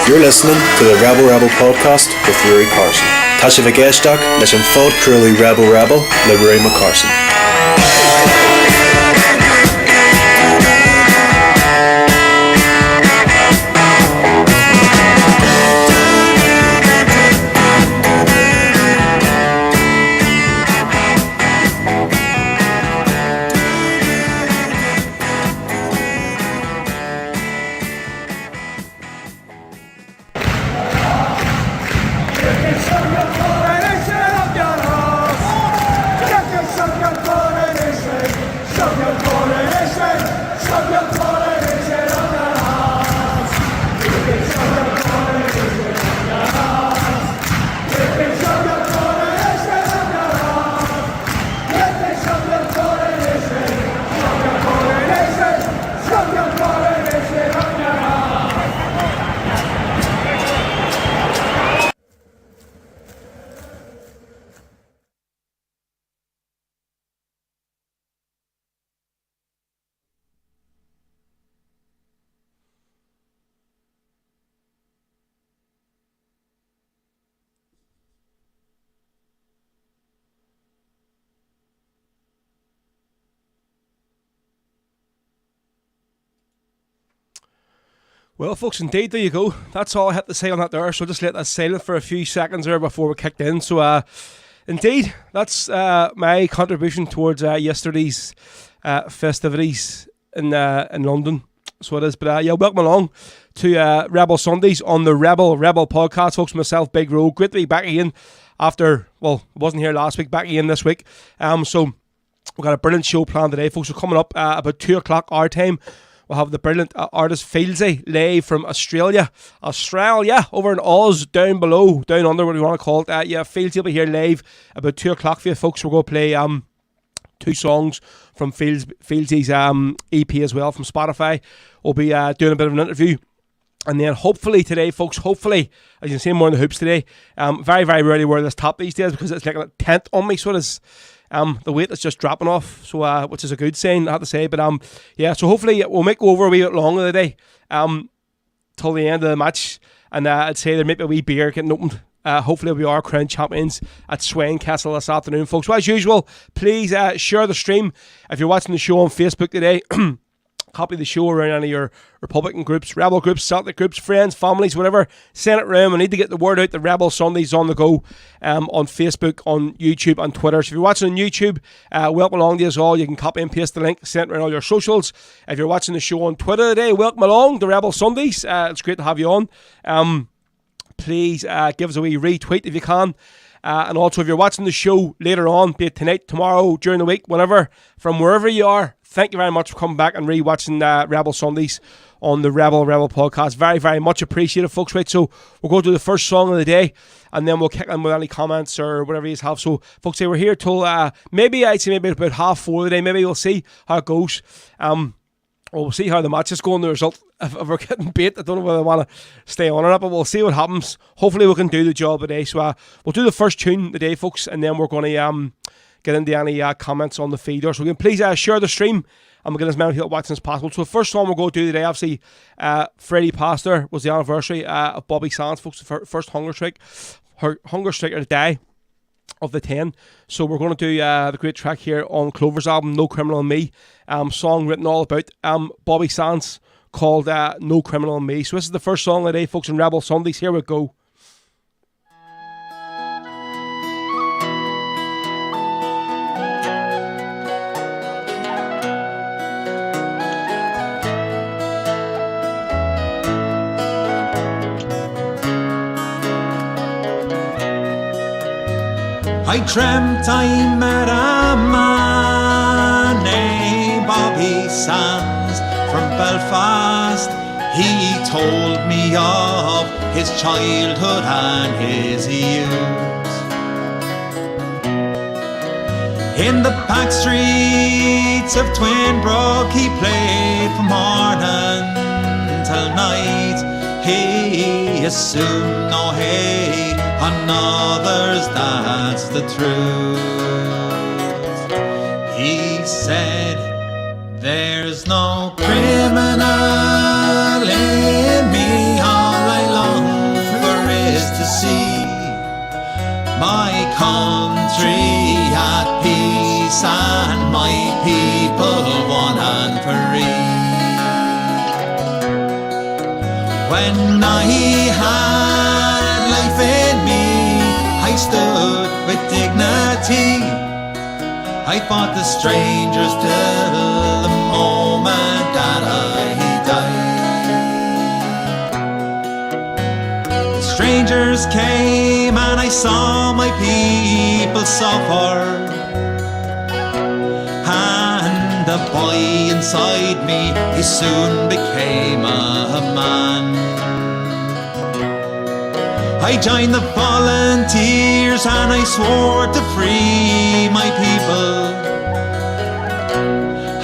You're listening to the Rebel Rebel podcast with Rory Carson. Tasha Vigeshtak, leis an fod curly Rebel Rebel, le Rory McCarson. Well, folks, indeed, there you go. That's all I had to say on that there, so just let that silent for a few seconds there before we kicked in. So, indeed, that's my contribution towards yesterday's festivities in London. So it is. But yeah, welcome along to Rebel Sundays on the Rebel podcast, folks. Myself, Big Ro. Great to be back again after, well, I wasn't here last week, back again this week. So we've got a brilliant show planned today, folks. We're coming up about 2 o'clock our time. We'll have the brilliant artist Philz Lay from Australia, over in Oz, down below, down under, what do you want to call it. Yeah, Philz will be here live about 2 o'clock for you, folks. We're going to play 2 songs from Philz's EP as well from Spotify. We'll be doing a bit of an interview. And then hopefully today, folks, as you can see more in the hoops today, very, very rarely wear this top these days because it's like a tent on me, so it is. The weight is just dropping off, so which is a good sign, I have to say. But yeah, so hopefully we'll make go over a wee bit longer today, till the end of the match. And I'd say there might be a wee beer getting opened. Hopefully we are crowned champions at Swain Castle this afternoon, folks. So as usual, please share the stream. If you're watching the show on Facebook today, copy the show around any of your Republican groups, Rebel groups, Celtic groups, friends, families, whatever. Send it around. We need to get the word out. The Rebel Sundays on the go on Facebook, on YouTube, and Twitter. So if you're watching on YouTube, welcome along to us all. You can copy and paste the link, send it around all your socials. If you're watching the show on Twitter today, welcome along to Rebel Sundays. It's great to have you on. Please give us a wee retweet if you can. And also, if you're watching the show later on, be it tonight, tomorrow, during the week, whenever, from wherever you are, thank you very much for coming back and re-watching Rebel Sundays on the Rebel podcast. Very, very much appreciated, folks. Right, so we'll go to the first song of the day, and then we'll kick in with any comments or whatever you have. So, folks, we're here till maybe about 4:30 today. Maybe we'll see how it goes. We'll see how the match is going, the result. If we're getting bait, I don't know whether I want to stay on or not, but we'll see what happens. Hopefully we can do the job today. So we'll do the first tune today, folks, and then we're going to get into any comments on the feed. So again, please share the stream, and we'll get as many people watching as possible. So the first song we'll go to today, obviously, Freddie Pastor was the anniversary of Bobby Sands, folks, the first hunger striker to die of the 10. So we're going to do the great track here on Clover's album, No Criminal in Me, song written all about Bobby Sands, called No Criminal in Me. So this is the first song of the day, folks, in Rebel Sundays. Here we go. I dreamt I met a man named Bobby Sands from Belfast. He told me of his childhood and his youth. In the back streets of Twinbrook he played from morning till night. He assumed no hate on others, that's the truth. He said, there's no criminal in me. All I long my country at peace and my people one and free. When I had life in me, I stood with dignity. I fought the strangers till the moment that I died. The strangers came and I saw my people suffer, and the boy inside me, he soon became a man. I joined the volunteers and I swore to free my people,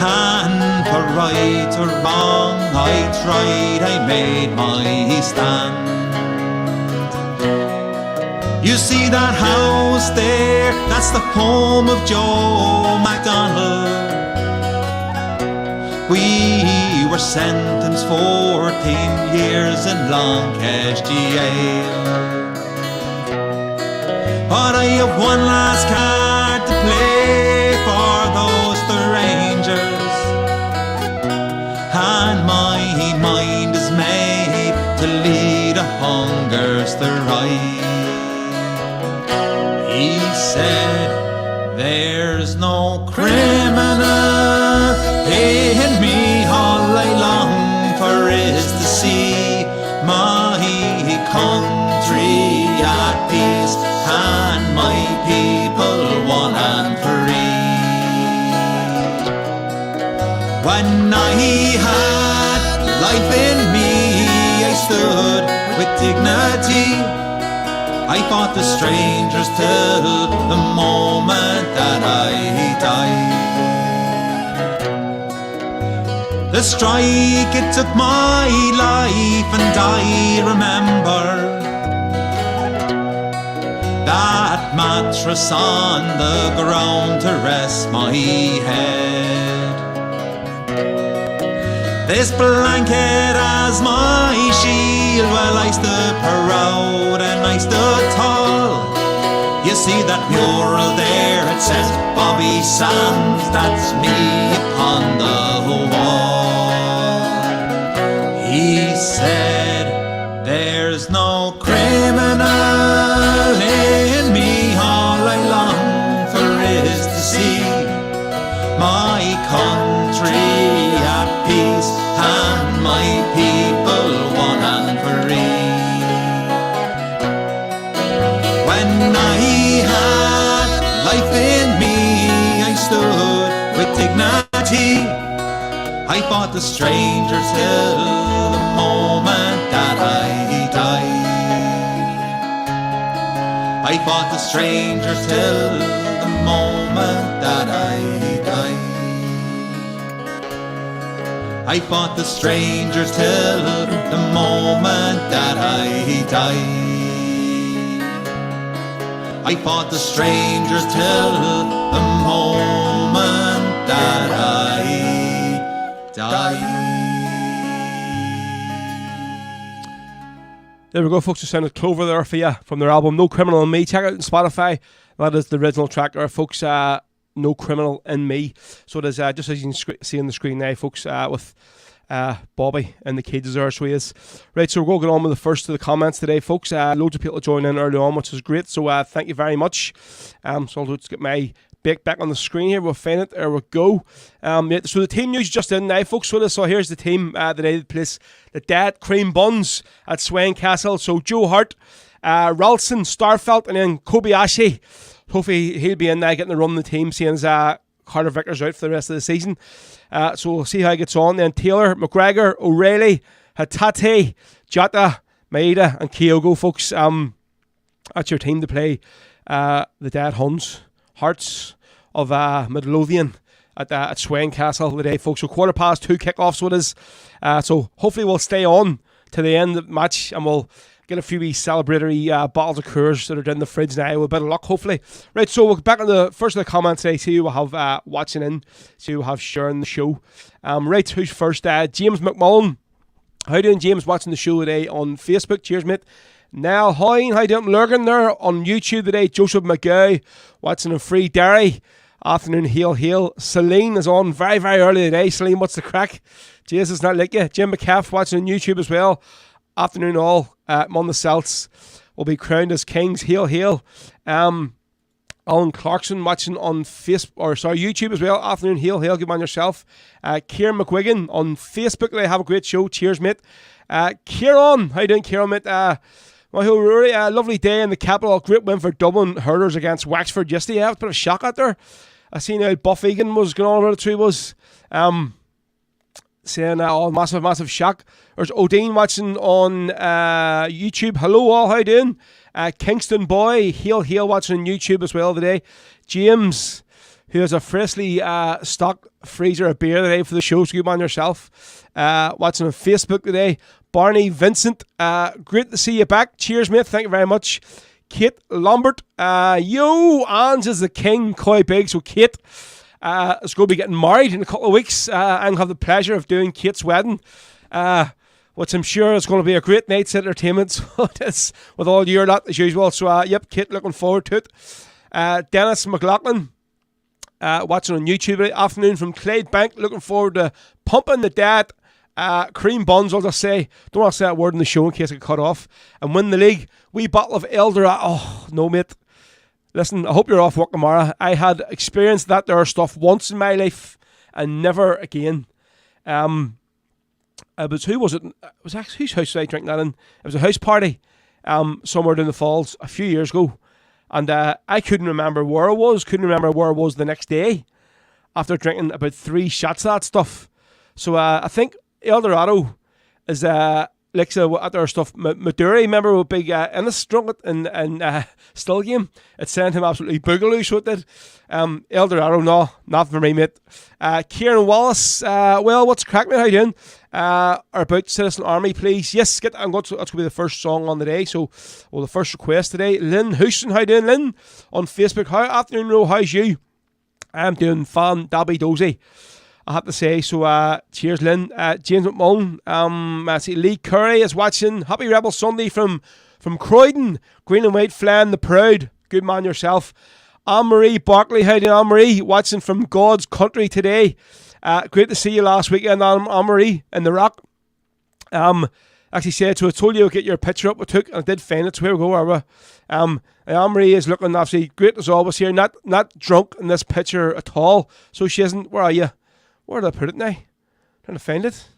and for right or wrong I tried, I made my stand. You see that house there, that's the home of Joe McDonald. We were sentenced 14 years in Longcash jail. But I have one last card to play for those strangers, and my mind is made to lead a hunger strike. He said, there's no criminal in me. All I long for is to see my country at peace and my people one and free. When I had life in me, I stood with dignity. I fought the strangers till the moment that I died. The strike, it took my life, and I remember that mattress on the ground to rest my head. This blanket as my shield, well, I stood proud and I stood tall. You see that mural there, it says Bobby Sands, that's me upon the wall. He said, there's no criminal in me. All I long for is to see my country at peace and my people one and free. When I had life in me, I stood with dignity. I fought the stranger till the moment that I died. I fought the stranger till the moment that I died. I fought the stranger till the moment that I died. I fought the stranger till the moment that I died. There we go, folks. Just sounded Clover there for you from their album No Criminal in Me. Check it out on Spotify. That is the original track there, folks. No Criminal in Me. So it is just as you can see on the screen now, folks, with Bobby and the kids there, so he is. Right, so we're going to get on with the first of the comments today, folks. Loads of people joined in early on, which is great. So thank you very much. So I'll just get my back on the screen here. We'll find it. There we go. So the team news just in now, folks. So here's the team today that plays the Dead Cream Buns at Swain Castle. So Joe Hart, Ralston, Starfelt, and then Kobayashi. Hopefully he'll be in there getting the run of the team, seeing as Carter Vickers out for the rest of the season. So we'll see how he gets on. Then Taylor, McGregor, O'Reilly, Hatate, Jota, Maeda, and Kyogo, folks. That's your team to play the Dead Hearts of Midlothian at Swain Castle today, folks. So 2:15 kickoff, so it is. So hopefully we'll stay on to the end of the match and we'll get a few wee celebratory bottles of Coors that are in the fridge now with a bit of luck, hopefully. Right, so we'll get back on the first of the comments today. See who we'll have watching in, see who we'll have sharing the show. Right, who's first? James McMullen. How you doing, James? Watching the show today on Facebook. Cheers, mate. Nell Hoyne, how you doing? Lurgan there on YouTube today. Joseph McGow watching in Free Derry. Afternoon, hail. Celine is on very, very early today. Celine, what's the crack? Jesus, not like you. Jim McCaff watching on YouTube as well. Afternoon all. Mon the Celts will be crowned as kings. Hail. Alan Clarkson watching on YouTube as well. Afternoon, hail. Good man yourself. Kieran McGuigan on Facebook. They have a great show. Cheers, mate. Kieran, how you doing, Kieran, mate? Really lovely day in the capital. Great win for Dublin hurlers against Wexford yesterday. Yeah, it was a bit of a shock out there. I seen Buff Egan was going on about it too. Was saying massive shock. There's Odine watching on YouTube. Hello all, how you doing? Kingston Boy, hail watching on YouTube as well today. James, who has a freshly stocked freezer of beer today for the show. So good man yourself. Watching on Facebook today. Barney Vincent, great to see you back. Cheers, mate. Thank you very much. Kate Lambert, Ange is the king, Coy Big. So Kate is going to be getting married in a couple of weeks and have the pleasure of doing Kate's wedding, which I'm sure is going to be a great night's entertainment. So it is with all your lot as usual. So yep, Kate, looking forward to it. Dennis McLaughlin, watching on YouTube today. Afternoon from Clydebank, looking forward to pumping the dad. Cream buns, I'll just say. Don't want to say that word in the show in case I get cut off. And win the league. Wee bottle of Eldorado. Oh, no, mate. Listen, I hope you're off work tomorrow. I had experienced that there stuff once in my life and never again. It was, who was it? It was actually, whose house did I drink that in? It was a house party somewhere down the Falls a few years ago. And I couldn't remember where I was. Couldn't remember where I was the next day after drinking about 3 shots of that stuff. So I think Eldorado is like other stuff. Maduri, remember, with big Ennis drunk it in Still game. It sent him absolutely boogaloo, so it did. Eldorado, no, not for me, mate. Kieran Wallace, well, what's crack, mate? How you doing? About Citizen Army, please. Yes, that's going to be the first song on the day. So, the first request today. Lynn Houston, how you doing, Lynn? On Facebook, afternoon, Ro, how's you? I'm doing fan dabby dozy, I have to say. So cheers, Lynn. James McMullen, I see Lee Curry is watching. Happy Rebel Sunday from Croydon. Green and white flying the proud. Good man yourself. Anne-Marie Barkley, how do you, Anne-Marie? Watching from God's country today. Great to see you last weekend, Anne-Marie, in the Rock. Actually said, so I told you I'd get your picture up we took, and I did find it, so here we go, Arba. Anne-Marie is looking absolutely great as always here, not drunk in this picture at all, so she isn't. Where are you? Where did I put it now? Trying to find it.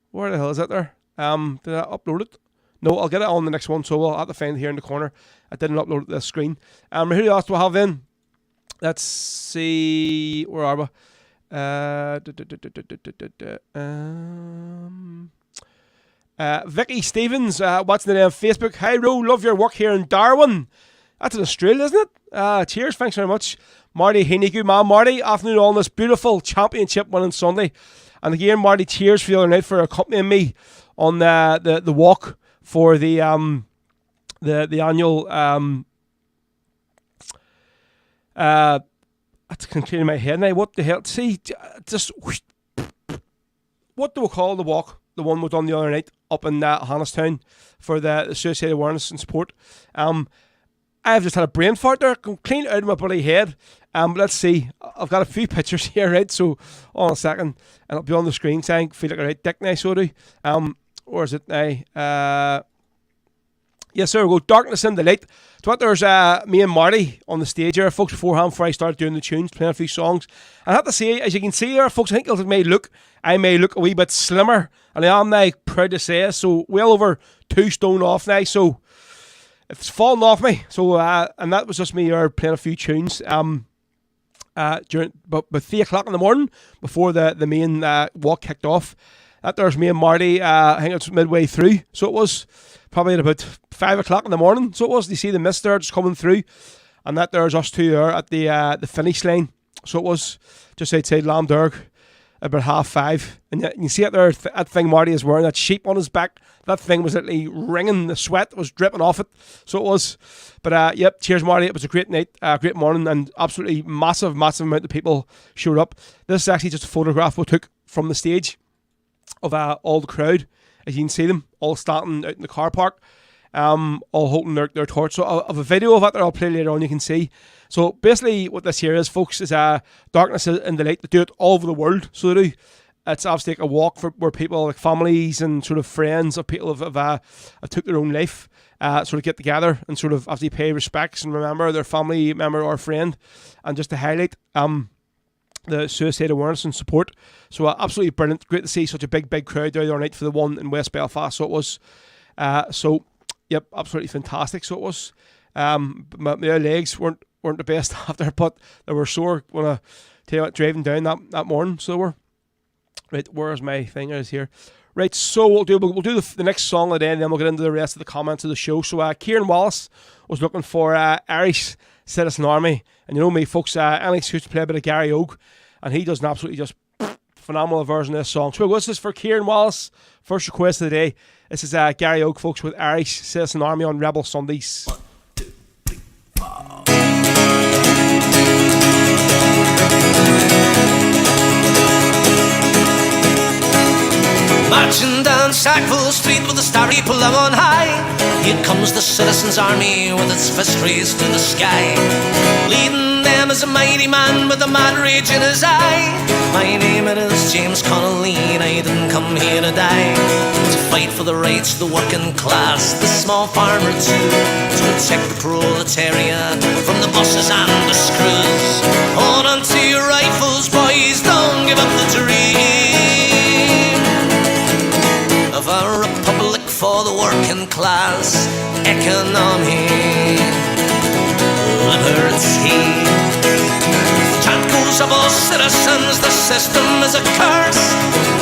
Where the hell is that there? Did I upload it? No, I'll get it on the next one, so I'll have to find it here in the corner. I didn't upload it to the screen. Who else do I have then? Let's see. Where are we? Vicky Stevens, watching it on Facebook. Hi, Ro, love your work here in Darwin. That's in Australia, isn't it? Cheers, thanks very much. Marty Healy, good man, Marty. Afternoon on this beautiful championship winning Sunday. And again, Marty, cheers for the other night for accompanying me on the walk for the annual that's clearing my head now. What the hell? See, just whoosh, what do we call the walk? The one we done the other night up in Hannistown for the suicide awareness and support. I've just had a brain fart there, clean out of my bloody head. Let's see. I've got a few pictures here, right? So, on a second, and it'll be on the screen saying, feel like a right dick now, so do. Where is it now? Yes, there we go. Darkness in the Light. So what, there's me and Marty on the stage here, folks, beforehand, before I started doing the tunes, playing a few songs. And I have to say, as you can see there, folks, I think I may look a wee bit slimmer, and I am now proud to say it. So, well over 2 stone off now, so it's fallen off me. So, and that was just me here playing a few tunes. During about 3 o'clock in the morning, before the main walk kicked off. That there's me and Marty, I think it's midway through. So it was probably at about 5 o'clock in the morning. So it was, you see the mist there just coming through. And that there's us two there at the finish line. So it was just outside Lamderg, about 5:30. And you can see it there, that thing Marty is wearing, that sheep on his back. That thing was literally ringing, the sweat was dripping off it. So it was. But yep, cheers Marty, it was a great night, great morning, and absolutely massive amount of people showed up. This is actually just a photograph we took from the stage of all the crowd, as you can see them all standing out in the car park. all holding their torch. So I have a video of it that I'll play later on, you can see. So basically what this here is, folks, is darkness and the light. They do it all over the world, so they do. It's obviously like a walk where people, like families and sort of friends of people have took their own life, sort of get together and sort of obviously pay respects and remember their family member or friend, and just to highlight the suicide awareness and support. So absolutely brilliant. Great to see such a big crowd there the other night for the one in West Belfast. So it was, yep, absolutely fantastic. So it was. My legs weren't the best after, but they were sore when I driving down that morning. So we're right. Where's my thing? Is here. Right. So we'll do the next song of the day, and then we'll get into the rest of the comments of the show. So Kieran Wallace was looking for Irish Citizen Army, and you know me, folks. Alex used to play a bit of Garryowen, and he does an absolutely just phenomenal version of this song. So this is for Kieran Wallace. First request of the day. This is Garryowen, folks, with Irish Citizen Army on Rebel Sundays. Marching down Sackville Street with the starry plum on high, here comes the Citizens' Army with its fist raised to the sky. Leading them is a mighty man with a mad rage in his eye. My name it is James Conley, and I didn't come here to die. To fight for the rights of the working class, the small farmer too, to protect the proletariat from the bosses and the screws. Hold on to your rifles, boys, don't give up the dream of a republic for the working class, economy, liberty. The chant goes of all citizens, the system is a curse.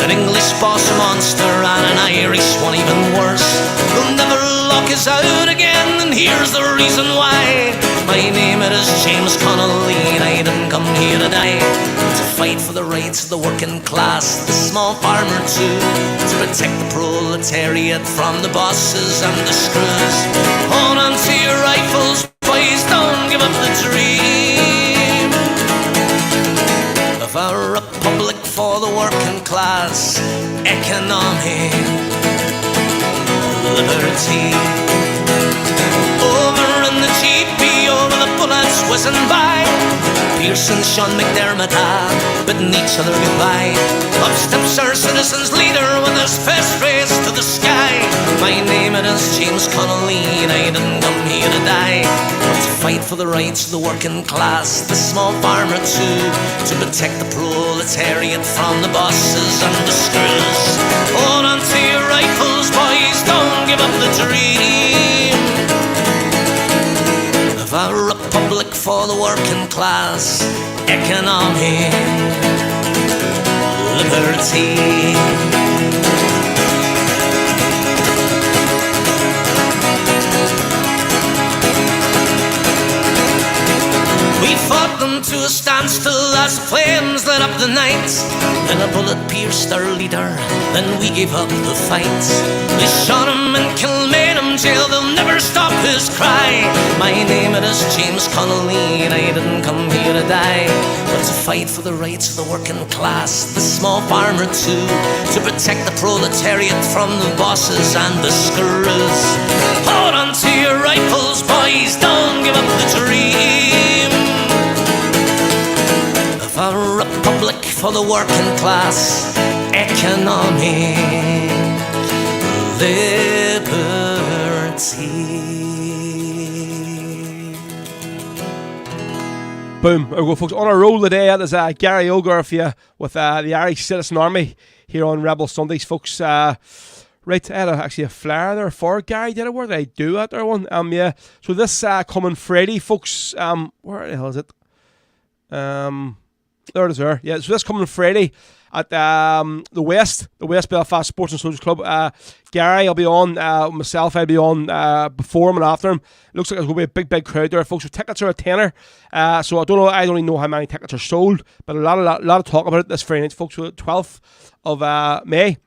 An English boss a monster and an Irish one even worse. They'll never lock us out again, and here's the reason why. My name it is James Conley, and I didn't come here to die. To fight for the rights of the working class, the small farmer too, to protect the proletariat from the bosses and the screws. Hold on to your rifles, boys, don't give up the dream of a republic for the working class, economy, liberty. Over in the GP, over the bullets whizzing by, Pierce and Sean McDermott bidding each other goodbye. Up steps our citizens' leader with his fist raised to the sky. My name it is James Conley, and I didn't come here to die, but to fight for the rights of the working class, the small farmer too, to protect the proletariat from the bosses and the screws. Hold on to your rifles, boys, don't give up the dream of a republic for the working class, economy, liberty. We fought them to a standstill as the flames lit up the night. Then a bullet pierced our leader, then we gave up the fight. They shot him in Kilmainham jail, they'll never stop his cry. My name it is James Conley, and I didn't come here to die, but to fight for the rights of the working class, the small farmer too, to protect the proletariat from the bosses and the screws. Hold on to your rifles, boys, don't give up the dream of a republic for the working class, economy, liberty. Boom. There we go, folks. On a roll today, that is Garryowen for you with the Irish Citizen Army here on Rebel Sundays, folks. Right, I had actually a flyer there for Gary. Did I? Where did I do that there one? Yeah. So this coming Friday, folks. Where the hell is it? There it is there. Yeah, so this coming Friday at the West Belfast Sports and Soldiers Club. Gary, I'll be on. Myself, I'll be on before him and after him. Looks like there's going to be a big crowd there, folks. So tickets are a tenner. So I don't know. I don't even know how many tickets are sold, but a lot of talk about it this Friday night, folks. So the 12th of May.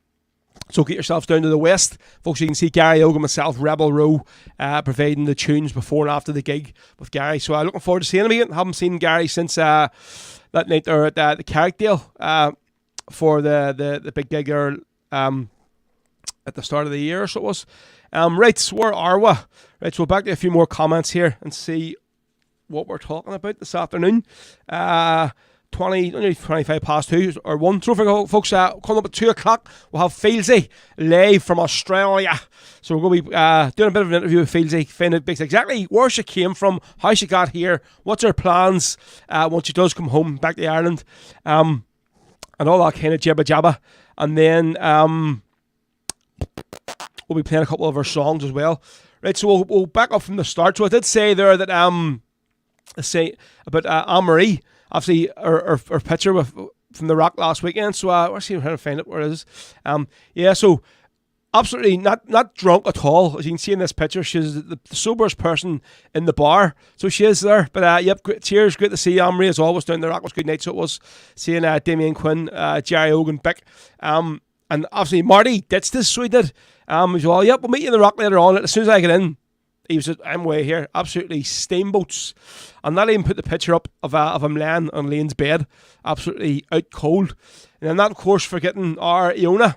So get yourselves down to the West, folks. You can see Garryowen, myself, Rebel Row, providing the tunes before and after the gig with Gary. So looking forward to seeing him again. Haven't seen Gary since that night there at the Carrickdale for the big gig there at the start of the year, so it was. Right, so where are we? Right, so we'll back to a few more comments here and see what we're talking about this afternoon. 25 past 2 or 1. So folks, coming up at 2 o'clock, we'll have Philz Lay from Australia. So we're going to be doing a bit of an interview with Philz, finding out exactly where she came from, how she got here, what's her plans once she does come home back to Ireland, and all that kind of jabba jabba. And then we'll be playing a couple of her songs as well. Right, so we'll back up from the start. So I did say there that about Anne-Marie, obviously her picture from the Rock last weekend. So we're trying to find it where it is. So absolutely not drunk at all. As you can see in this picture, she's the soberest person in the bar. So she is there. But great, cheers, great to see you, Anne-Marie, as always down the Rock. Was a good night. So it was seeing Damien Quinn, Garryowen, Bick, and obviously Marty ditched this, so he did. As well, we'll meet you in the Rock later on. As soon as I get in, he was I'm way here. Absolutely steamboats. And not even put the picture up of him laying on Lane's bed. Absolutely out cold. And then that, of course, forgetting our Iona,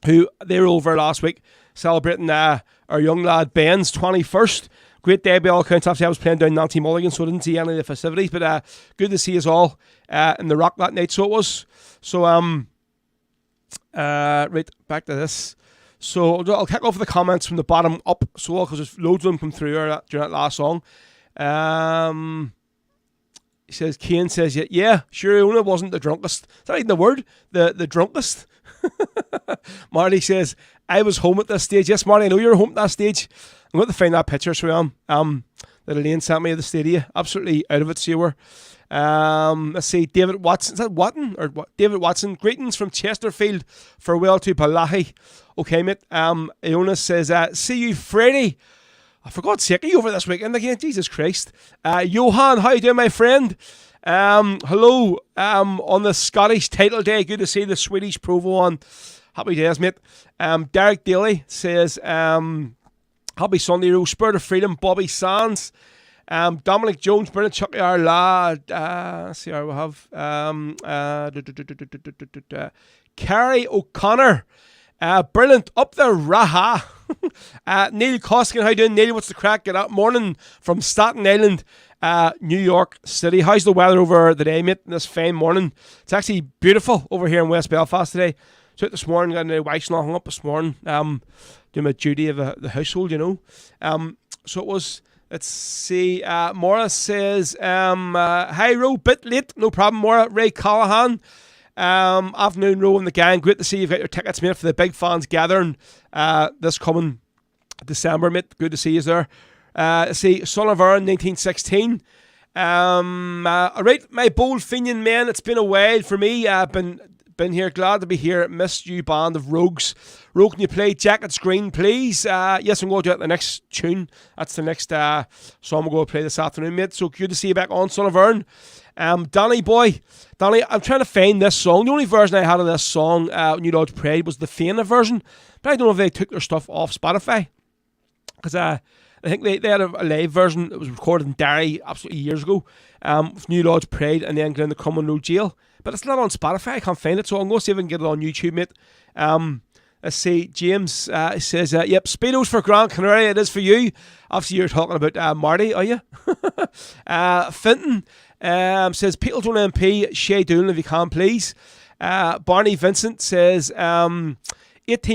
who they were over last week, celebrating our young lad Ben's 21st. Great day by all accounts. Obviously, I was playing down Nancy Mulligan, so I didn't see any of the festivities. But good to see us all in the Rock that night. So it was. So, right, back to this. So I'll kick off with the comments from the bottom up, so because there's loads of them come through during that last song. He says, Kane says, yeah, sure, Iona wasn't the drunkest. Is that even the word? The drunkest? Marty says, I was home at this stage. Yes, Marty, I know you were home at that stage. I'm going to find that picture, so that Elaine sent me of the stadium. Absolutely out of it, so you were. Let's see, David Watson. Is that Watton? Or what? David Watson. Greetings from Chesterfield. Farewell to Palahi. Okay, mate. Iona says, see you Friday. I forgot sake, are you over this weekend again? Jesus Christ. Johan, how you doing, my friend? Hello. On the Scottish title day. Good to see the Swedish Provo on. Happy days, mate. Derek Daly says, happy Sunday, Rose. Spirit of Freedom, Bobby Sands. Dominic Jones, brilliant Chucky our lad. Let's see how we have. Carrie O'Connor. Brilliant. Up there, Raha. Neil Coskin, how you doing, Neil? What's the crack? Good morning from Staten Island, New York City. How's the weather over the day, mate, this fine morning? It's actually beautiful over here in West Belfast today. So this morning, got the wife's not hung up this morning, doing my duty of the household, you know. So it was, let's see, Maura says, hi, Ro, bit late, no problem, Maura. Ray Callahan, afternoon, Ro and the gang, great to see you've got your tickets, mate, for the big fans gathering this coming December, mate. Good to see you there. Let's see, Son of Erin, 1916. All right, my bold Fenian men, it's been a while for me. Been here, glad to be here. Missed you, band of rogues. Rogue, can you play Jackets Green, please? Yes, I'm going to do it the next tune. That's the next song we're going to play this afternoon, mate. So good to see you back on, Son of Erin. Danny boy, Danny, I'm trying to find this song. The only version I had of this song, New Lord's Parade, was the Fianna version. But I don't know if they took their stuff off Spotify. Because I think they had a live version that was recorded in Derry absolutely years ago, with New Lord's Parade and then going to Common Road Jail. But it's not on Spotify. I can't find it, so I'm going to see if I can get it on YouTube, mate. Let's see. James says, yep, Speedos for Gran Canaria. It is for you. Obviously, you're talking about Marty, are you? Finton says, Peatleton MP, Shay Dillon, if you can, please. Barney Vincent says, 18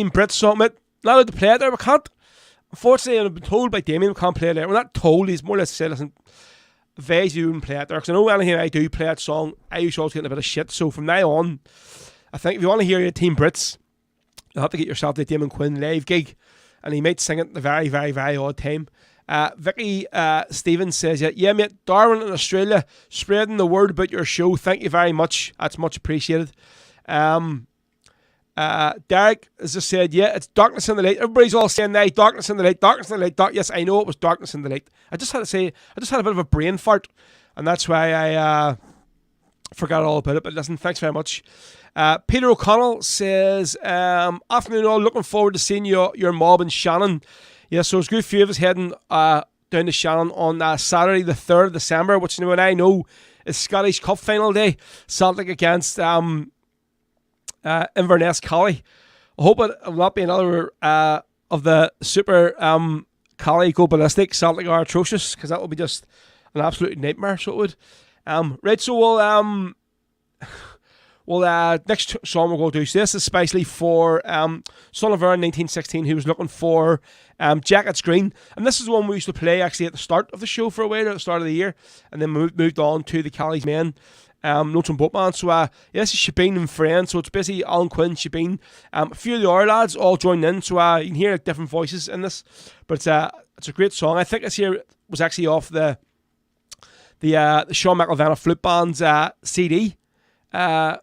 Brits song, mate. Not allowed to play it there. We can't. Unfortunately, I've been told by Damien we can't play it there. We're not told. He's more or less said, listen, advise you wouldn't play it there, because I know anything I do play that song, I usually always get a bit of shit. So from now on, I think if you want to hear your Team Brits, you'll have to get yourself the Damon Quinn live gig, and he might sing it at the very, very, very odd time. Vicky Stevens says, yeah, mate, Darwin in Australia, spreading the word about your show. Thank you very much. That's much appreciated. Derek has just said, yeah, it's darkness in the light. Everybody's all saying now, darkness in the light, darkness in the light. Yes, I know it was darkness in the light. I just had a bit of a brain fart, and that's why I forgot all about it. But listen, thanks very much. Peter O'Connell says, afternoon all, looking forward to seeing your mob in Shannon. Yeah, so it's a good few of us heading down to Shannon on Saturday the 3rd of December, which you know, and I know is Scottish Cup final day. Celtic against Inverness Colley I hope it will not be another of the super Conley go ballistic, Celtic are atrocious, because that would be just an absolute nightmare. So it would. Right, so we'll next song we're going to do. So this is especially for Son of Erin 1916, who was looking for Jackets Green, and this is the one we used to play actually at the start of the show for a while, at the start of the year, and then moved on to the Callie's Men. Notes on Boatman. So this is Shabeen and friends. So it's basically Alan Quinn, Shabeen, a few of the other lads all joined in. So you can hear different voices in this, but it's a great song. I think this here was actually off the Sean McElvanna Flute Band's CD, if I'm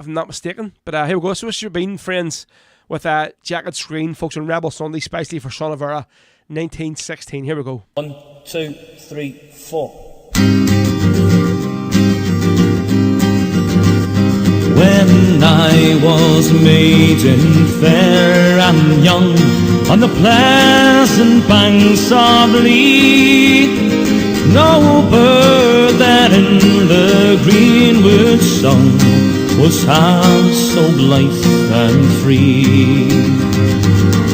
not mistaken. But here we go. So it's Shabeen friends with Jacket Screen, folks, on Rebel Sunday, especially for Son of Erin 1916. Here we go. 1, 2, 3, 4. When I was maiden fair and young on the pleasant banks of Lee, no bird that in the greenwood sung was half so blithe and free.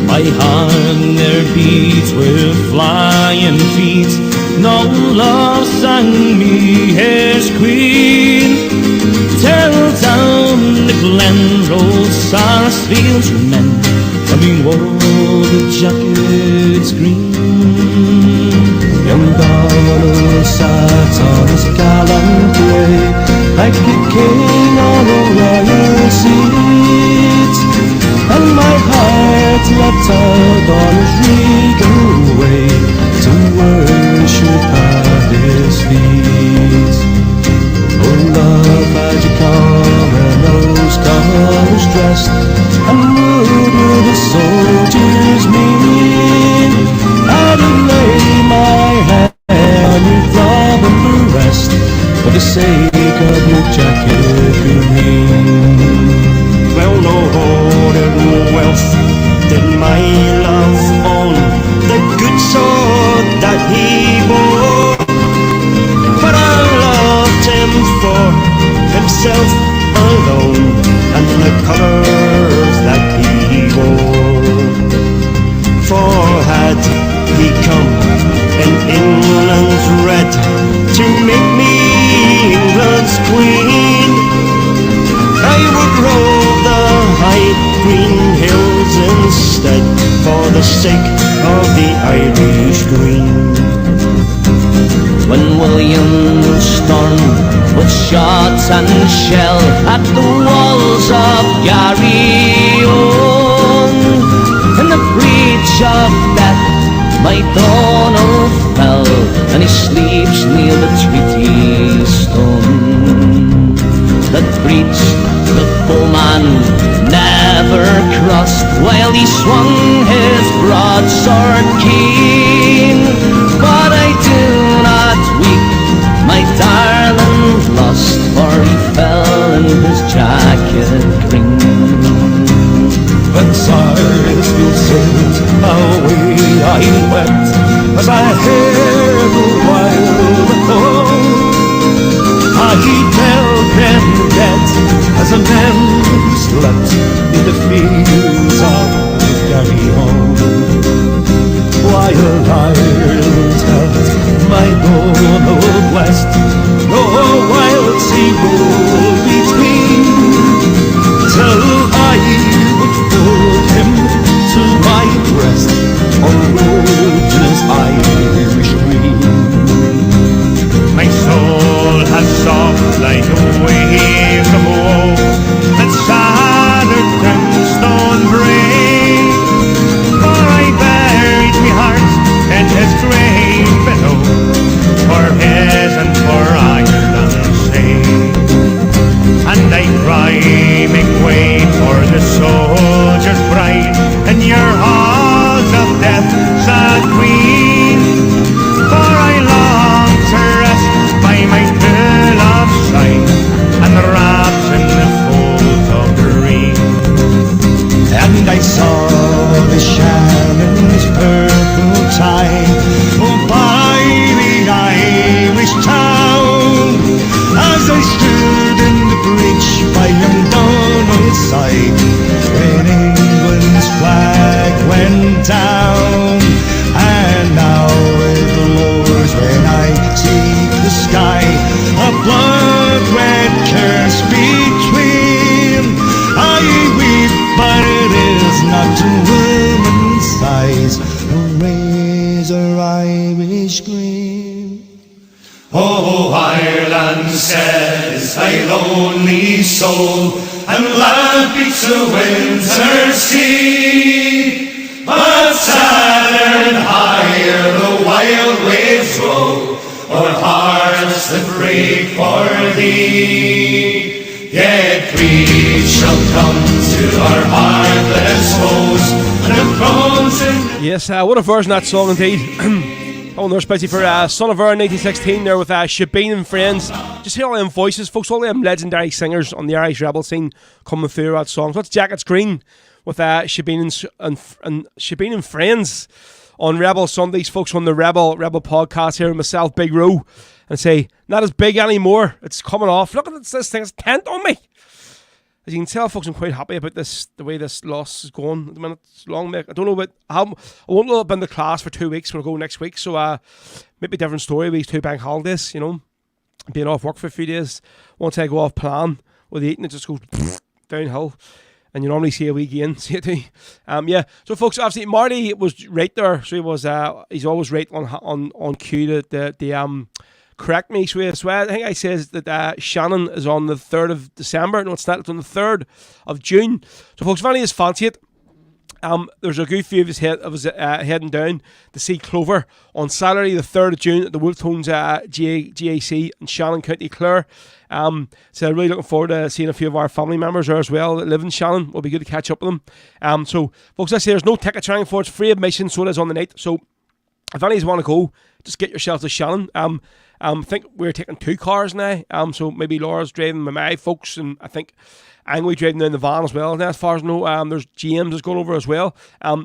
My heart there beats with flying feet, no love sang me his queen. Till down the glen rolled Sarsfield's men, coming o'er the jackets green. Young Donald sat on his gallant grey, like a king on a royal seat, and my heart leapt out on his regal way to worship at his feet. Oh love, had you come in those colours dressed, and would the soldiers mean? I'd lay my hand on your throb and the rest, for the sake of your jacket green. Well, no hoarded wealth did my love own, the good sword that he bore, but I loved him for himself alone, and the colours that he wore. For had he come in England's red to make me England's queen, I would rove the high green hills instead, for the sake of the Irish green. When William stormed with shot and shell at the walls of Garryowen, in the breach of death McDonald fell, and he sleeps near the treaty stone. That breach the foeman never crossed, while he swung his broadsword keen. But I do not weep, my darling lost, for he fell in his jacket green. When Sarsfield sailed away I wept, as I heard the wild call. I fell then dead as a man who slept in the fields of Garryowen. While Ireland held my Donald west, no wild sea rolled between, till I would fold him to my breast on Rhodes' Irish green. My soul has sobbed like waves of woe that shattered Crimstone brain, for I buried my heart in his grave below, for his and for Ireland's sake. And I cry, make way for the soldier's bride, in your halls of death, sad queen, for I long to rest by my beloved's side, and wrapped in the folds of the rain. And I saw the Shannon's purple tide go by the Irish town, as I stood in the breach by young Donald's side, when down. And now it lowers when I see the sky, a blood-red curse between. I weep, but it is not to women's sighs, a razor Irish green. Oh, Ireland says thy lonely soul, and love beats the winter sea. But sadder and higher the wild waves roll, o'er hearts that break for thee. Yet grief shall come to our heartless foes, and the thrones in... Yes, what a version of that song indeed. Oh, and there's especially for Son of Earl 1916 there with Shabeen and Friends. Just hear all them voices, folks, all them legendary singers on the Irish Rebel scene coming through that song. So that's Jackets Green with Shabeen and Friends on Rebel Sundays, folks, on the Rebel podcast here with myself, Big Row, and say, not as big anymore. It's coming off. Look at this thing, it's tent on me. As you can tell, folks, I'm quite happy about this, the way this loss is going at the minute. It's long, mate. I don't know about how. I won't know I've been to class for 2 weeks. We'll go next week. So, maybe a different story with these 2 bank holidays, you know. Being off work for a few days. Once I go off plan with eating, it just goes downhill. And you normally see a wee gain, see it too. Yeah. So, folks, obviously, Marty was right there. So, he was, he's always right on cue to correct me. So I think I says that Shannon is on the 3rd of December. No, it's not. It's on the 3rd of June. So, folks, if any is fancy it, there's a good few of us heading down to see Clover on Saturday, the 3rd of June at the Wolftones GAC in Shannon, County Clare. So I'm really looking forward to seeing a few of our family members there as well that live in Shannon. It'll be good to catch up with them. So, folks, I say there's no ticket trying for it. It's free admission, so it is on the night. So, if any want to go, just get yourself to Shannon. I think we're taking 2 cars now. So maybe Laura's driving with my folks, and I think Angry driving down the van as well. Now, as far as I know, there's James is going over as well.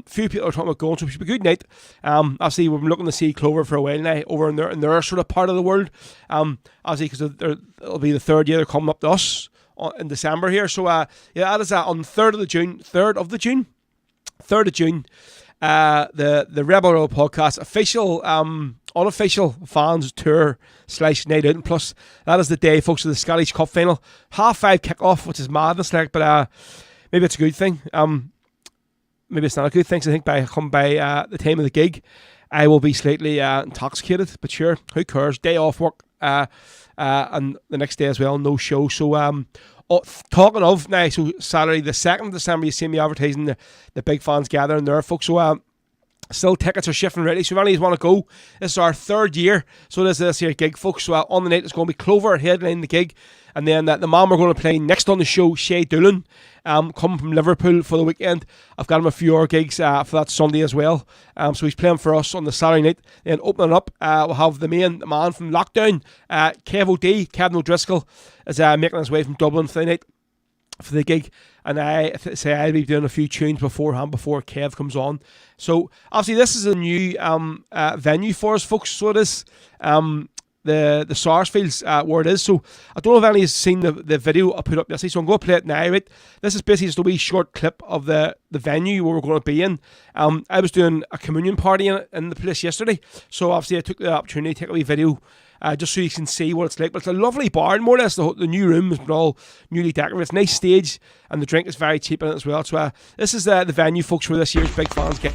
Few people are talking about going, so it should be a good night. Obviously, we've been looking to see Clover for a while now over in their sort of part of the world. Obviously, because it'll be the 3rd year they're coming up to us in December here. So, yeah, that is on the 3rd of June. 3rd of June. The Rebel Row podcast official, unofficial fans tour / night out, and plus that is the day, folks, of the Scottish Cup final, 5:30 kickoff, which is madness, like, but maybe it's a good thing. Maybe it's not a good thing. So I think by the time of the gig, I will be slightly intoxicated. But sure, who cares? Day off work, and the next day as well, no show. So talking of now, so Saturday the 2nd of December, you see me advertising the big fans gathering there, folks. So still tickets are shifting ready. So if any want to go, this is our 3rd year. So this here gig, folks. So on the night it's going to be Clover headlining the gig, and then the man we're going to play next on the show, Shay Dillon, coming from Liverpool for the weekend. I've got him a few more gigs for that Sunday as well. So he's playing for us on the Saturday night. Then opening up, we'll have the man from Lockdown, Kevin O'Driscoll, is making his way from Dublin for the night for the gig, and I'll be doing a few tunes beforehand before Kev comes on. So obviously this is a new venue for us, folks. So it is the Sarsfields where it is. So I don't know if any has seen the video I put up yesterday, so I'm going to play it now, right? This is basically just a wee short clip of the venue where we're going to be in. I was doing a communion party in the place yesterday, so obviously I took the opportunity to take a wee video just so you can see what it's like. But it's a lovely bar, and more or less the new room has been all newly decorated. It's a nice stage, and the drink is very cheap in it as well. So this is the venue, folks, where this year's big fans get.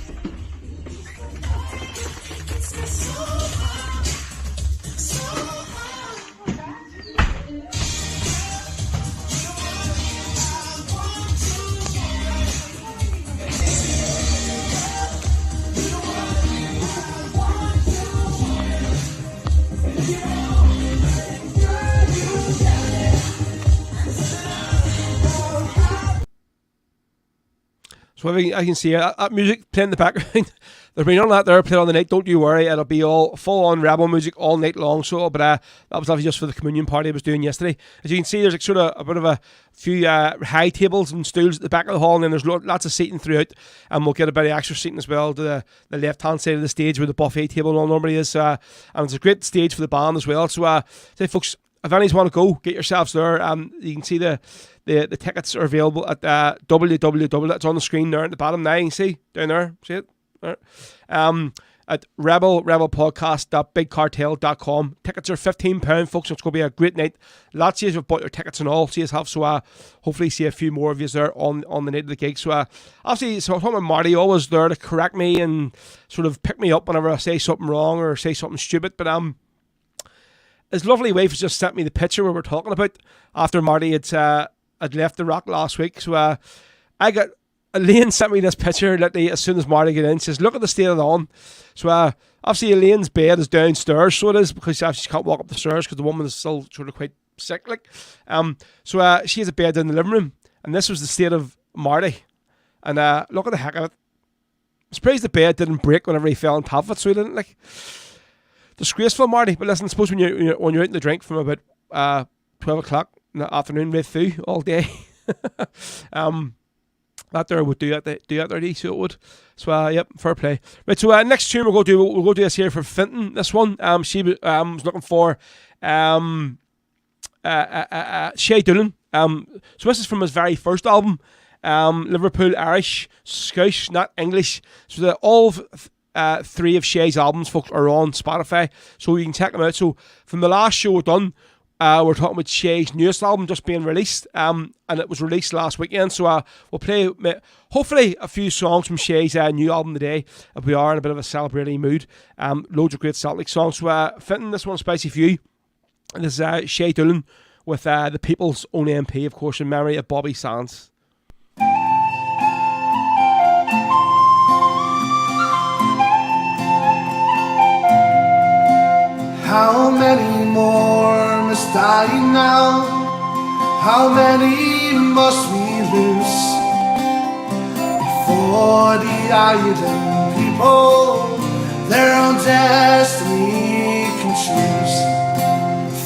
So I can see that music playing in the background. There'll be none of that there playing on the night. Don't you worry. It'll be all full-on Rebel music all night long. So, but that was obviously just for the communion party I was doing yesterday. As you can see, there's like sort of a bit of a few high tables and stools at the back of the hall, and then there's lots of seating throughout. And we'll get a bit of extra seating as well to the left-hand side of the stage where the buffet table normally is. And it's a great stage for the band as well. So, say, folks, if any want to go, get yourselves there. You can see the tickets are available at www. It's on the screen there at the bottom now. You can see down there. See it? Right. At rebelpodcast.bigcartel.com. Tickets are £15, folks. It's going to be a great night. Lots of you have bought your tickets and all, so you have. So hopefully see a few more of you there on the night of the gig. So obviously, so I'm talking about Marty, always there to correct me and sort of pick me up whenever I say something wrong or say something stupid. But his lovely wife has just sent me the picture we were talking about after Marty had left the Rock last week. So Elaine sent me this picture literally as soon as Marty got in. She says, look at the state of the lawn. So obviously Elaine's bed is downstairs, so it is, because she can't walk up the stairs because the woman is still sort of quite sick. So she has a bed in the living room, and this was the state of Marty. And look at the heck of it. I'm surprised the bed didn't break whenever he fell on top of it, so he didn't disgraceful, Marty. But listen, I suppose when you're out in the drink from about 12 o'clock in the afternoon right through all day, that there would do that there, so it would. So yep, fair play. Right, so next tune we'll go do this here for Finton. This one, she was looking for Shay Dillon. So this is from his very first album, Liverpool Irish, Scouse, not English. So all three of Shay's albums, folks, are on Spotify, so you can check them out. So from the last show we've done, we're talking about Shay's newest album just being released, and it was released last weekend. So we'll play hopefully a few songs from Shay's new album today, if we are in a bit of a celebratory mood. Loads of great Celtic songs. So Finton, this one's spicy for you. And this is Shay Dillon with the People's Own MP, of course, in memory of Bobby Sands. How many more must die now? How many must we lose before the island people their own destiny can choose?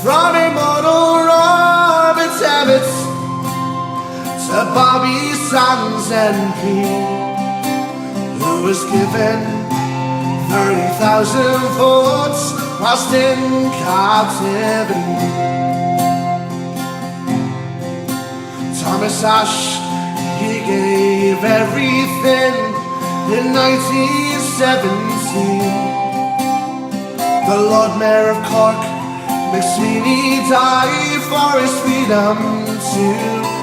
From immortal Robert Emmet to Bobby Sands MP, who was given 30,000 votes lost in captivity. Thomas Ashe, he gave everything in 1917. The Lord Mayor of Cork, McSweeney, died for his freedom to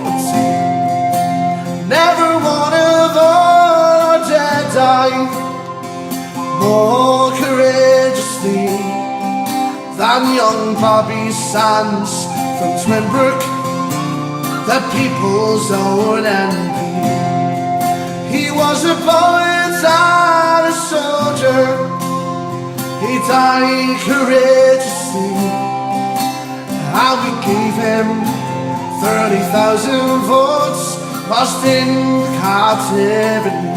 obtain. Never one of all our dead died more courageously than young Bobby Sands from Twinbrook, the people's own MP. He was a poet and a soldier, he died courageously, and we gave him 30,000 votes lost in captivity.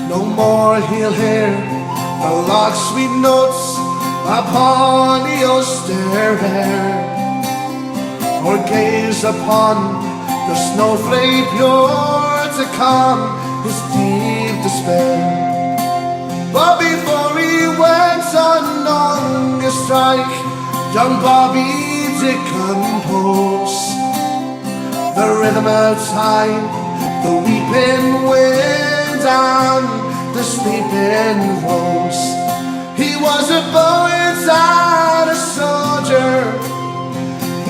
No more he'll hear the lark's sweet notes upon the Ulster air, or gaze upon the snowflake pure to calm his deep despair. But before he went on hunger strike, young Bobby did compose the rhythm of time, the weeping wind and the sleeping rose. He was a poet and a soldier,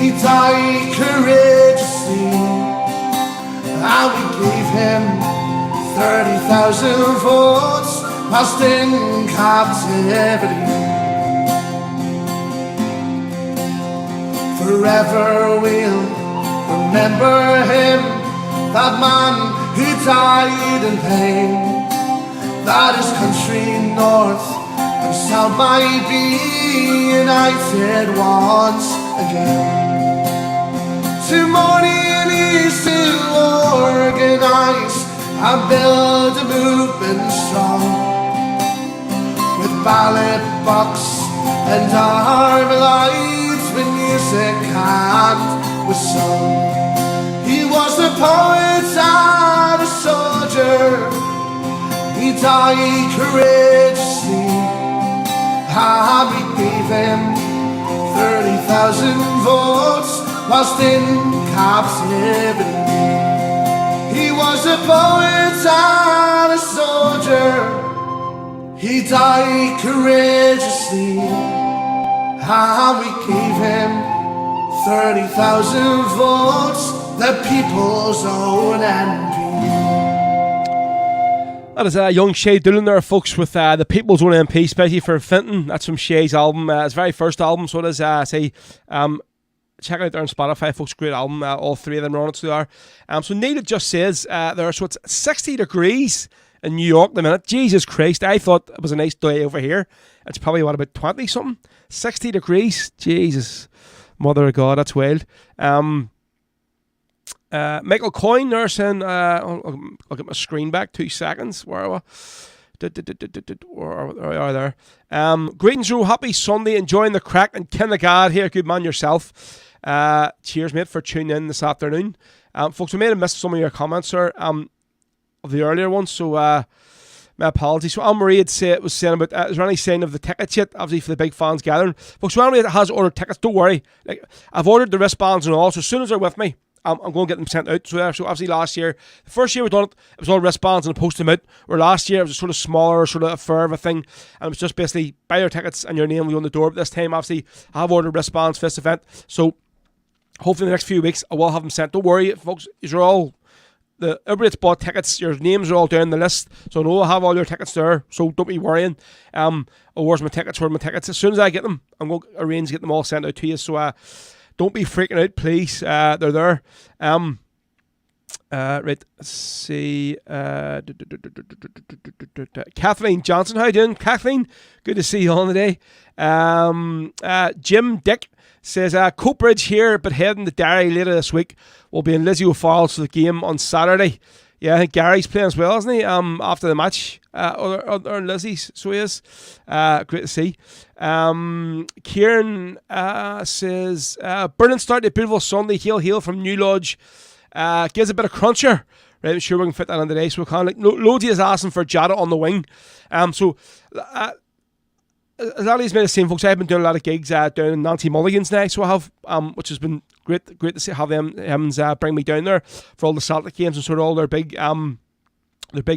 he died courageously, and we gave him 30,000 votes lost in captivity. Forever we'll remember him, that man who died in pain, that his country north and south might be united once again. To Marty and East to organise and build a movement strong, with ballot box and arm lights, with music and with song. He was a poet and a soldier, he died courageously, and we gave him 30,000 votes lost in captivity. He was a poet He died courageously, and we gave him 30,000 votes, the people's own MP. That is young Shay Dillon there, folks, with the People's Own MP, especially for Finton. That's from Shay's album, his very first album. So it is, check it out there on Spotify, folks. Great album. All three of them are on it, so they are. So Neil just says there, so it's 60 degrees in New York at the minute. Jesus Christ, I thought it was a nice day over here. It's probably, what, about 20 something? 60 degrees? Jesus. Mother of God, that's wild. Michael Coyne there saying, I'll get my screen back, 2 seconds. Where are we? Where are there? Greetings, Ro. Happy Sunday. Enjoying the crack. And Ken the God here. Good man yourself. Cheers, mate, for tuning in this afternoon. Folks, we may have missed some of your comments, sir, of the earlier ones, so my apologies. So Anne-Marie was saying about, is there any sign of the tickets yet? Obviously for the big fans gathering. Folks, so Anne-Marie has ordered tickets. Don't worry. Like, I've ordered the wristbands and all, so as soon as they're with me, I'm going to get them sent out. So obviously last year, the first year we done it, it was all wristbands and I posted them out. Where last year it was a sort of smaller, sort of affair of a thing, and it was just basically buy your tickets and your name will be on the door. But this time, obviously, I have ordered wristbands for this event. So hopefully in the next few weeks, I will have them sent. Don't worry, folks. You're all everybody that's bought tickets, your names are all down the list. So no, I have all your tickets there. So don't be worrying. Where's my tickets? Where are my tickets? As soon as I get them, I'm going to arrange to get them all sent out to you. So don't be freaking out, please. They're there. Right, let's see. Kathleen Johnson, how you doing, Kathleen? Good to see you on today. Jim Dick says, Coatbridge here, but heading to Derry later this week. We'll be in Lizzie O'Farrell's for the game on Saturday. Yeah, I think Gary's playing as well, isn't he? After the match, or Lizzie's, so he is. Great to see. Kieran says, brilliant start to a beautiful Sunday. Hail from New Lodge. Gives a bit of cruncher. Right, I'm sure we can fit that in today. So we can. Like, Lodie is asking for Jada on the wing. As Ali's made the same, folks, I've been doing a lot of gigs down in Nancy Mulligan's now, so I have, which has been great to see, have them bring me down there for all the Celtic games and sort of all their big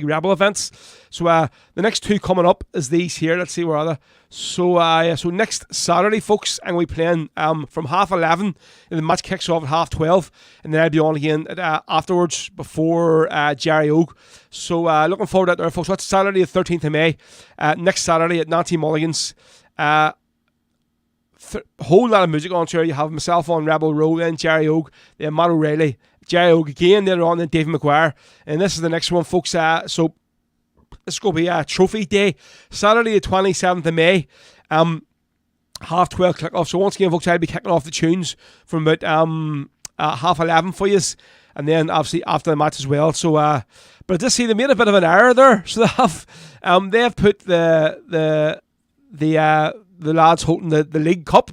Rebel events. So the next two coming up is these here. Let's see, where are they? So next Saturday, folks, I'm going to be playing from 11:30, and the match kicks off at 12:30, and then I'll be on again afterwards before Garryowen. So looking forward to that there, folks. That's Saturday the 13th of May. Next Saturday at Nancy Mulligan's. Whole lot of music on here. You have myself on Rebel Row, then Garryowen, then Matt O'Reilly, Garryowen again, later on, then David McGuire. And this is the next one, folks. So this is going to be a trophy day. Saturday the 27th of May. 12:30 kick off. So once again, folks, I'll be kicking off the tunes from about 11:30 for you. And then obviously after the match as well. So but I just see they made a bit of an error there. So they have put the lads holding the League Cup.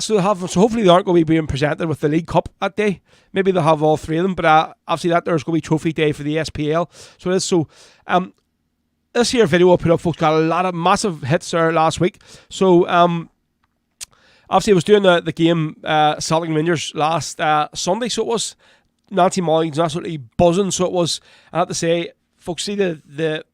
So hopefully they aren't going to be being presented with the League Cup that day. Maybe they'll have all three of them, but obviously that there's going to be trophy day for the SPL. So it is. So this here video I put up, folks, got a lot of massive hits there last week. So obviously I was doing the game Celtic Rangers last Sunday, so it was Nancy Mulligan's absolutely buzzing. So it was, I have to say, folks, see the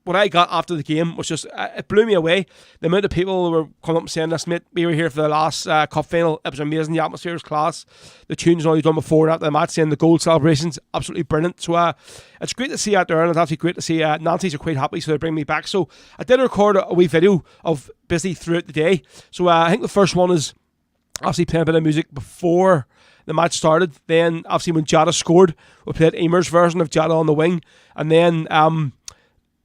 what I got after the game was just, it blew me away. The amount of people who were coming up and saying, "This, mate, we were here for the last cup final. It was amazing. The atmosphere was class. The tunes all you've done before after the match, saying the goal celebrations, absolutely brilliant." So it's great to see out there, and it's actually great to see Nancy's are quite happy, so they bring me back. So I did record a wee video of basically throughout the day. So I think the first one is obviously playing a bit of music before the match started. Then obviously when Jada scored, we played Emer's version of Jada on the wing, and then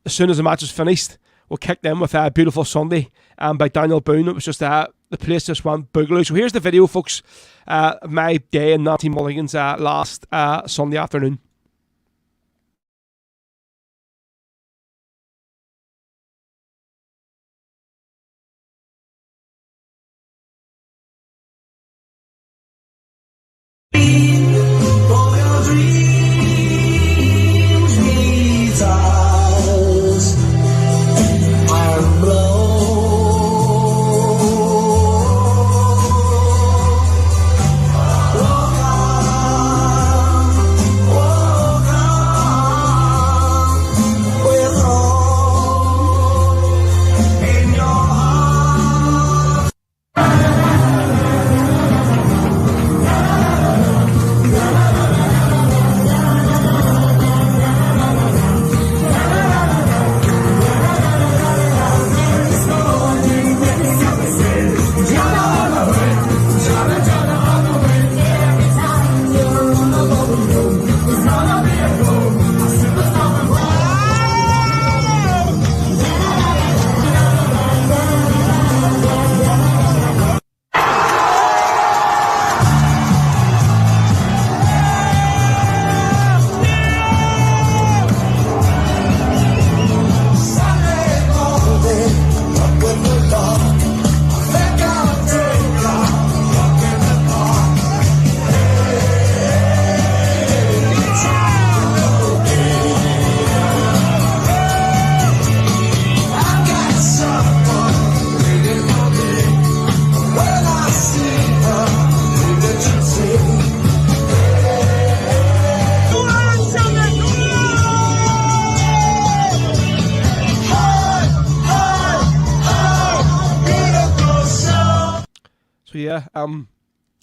as soon as the match was finished, we'll kick them with a Beautiful Sunday by Daniel Boone. It was just the place just went boogaloo. So here's the video, folks, of my day in Nancy Mulligan's last Sunday afternoon. Whoa.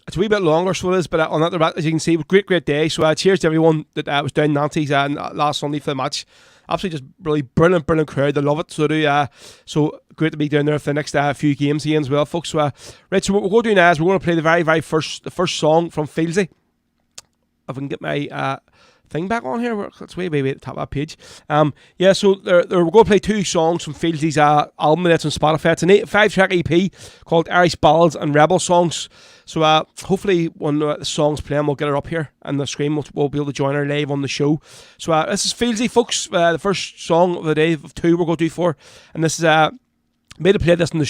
It's a wee bit longer, so it is, but on that back, as you can see, great day. So cheers to everyone that was down Nantes last Sunday for the match. Absolutely just really brilliant crowd. They love it. So so great to be down there for the next few games again as well, folks. So right, so what we're going to do now is we're going to play the very first song from FIELDSY. If I can get my thing back on here, it's way at the top of that page. So we're going to play two songs from FIELDSY's album that's on Spotify. It's a 5-track EP called Irish Ballads and Rebel Songs. So hopefully when the song's playing, we'll get her up here and the screen. We'll be able to join her live on the show. So this is FIELDSY, folks. The first song of the day of two we're going to do for, and this is made a play this in the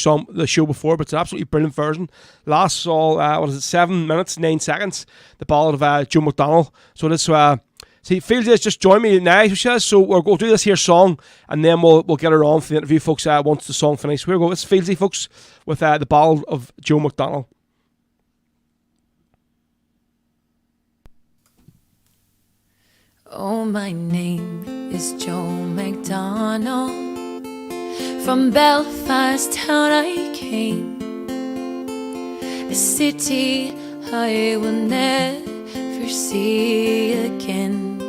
show before, but it's an absolutely brilliant version. Lasts all 7 minutes 9 seconds. The ballad of Joe McDonald. So this see, FIELDSY just joined me now, she says. So we'll go do this here song, and then we'll get her on for the interview, folks. Once the song finishes, we'll go. It's FIELDSY, folks, with the ballad of Joe McDonald. Oh, my name is Joe McDonald. From Belfast town I came, a city I will never see again.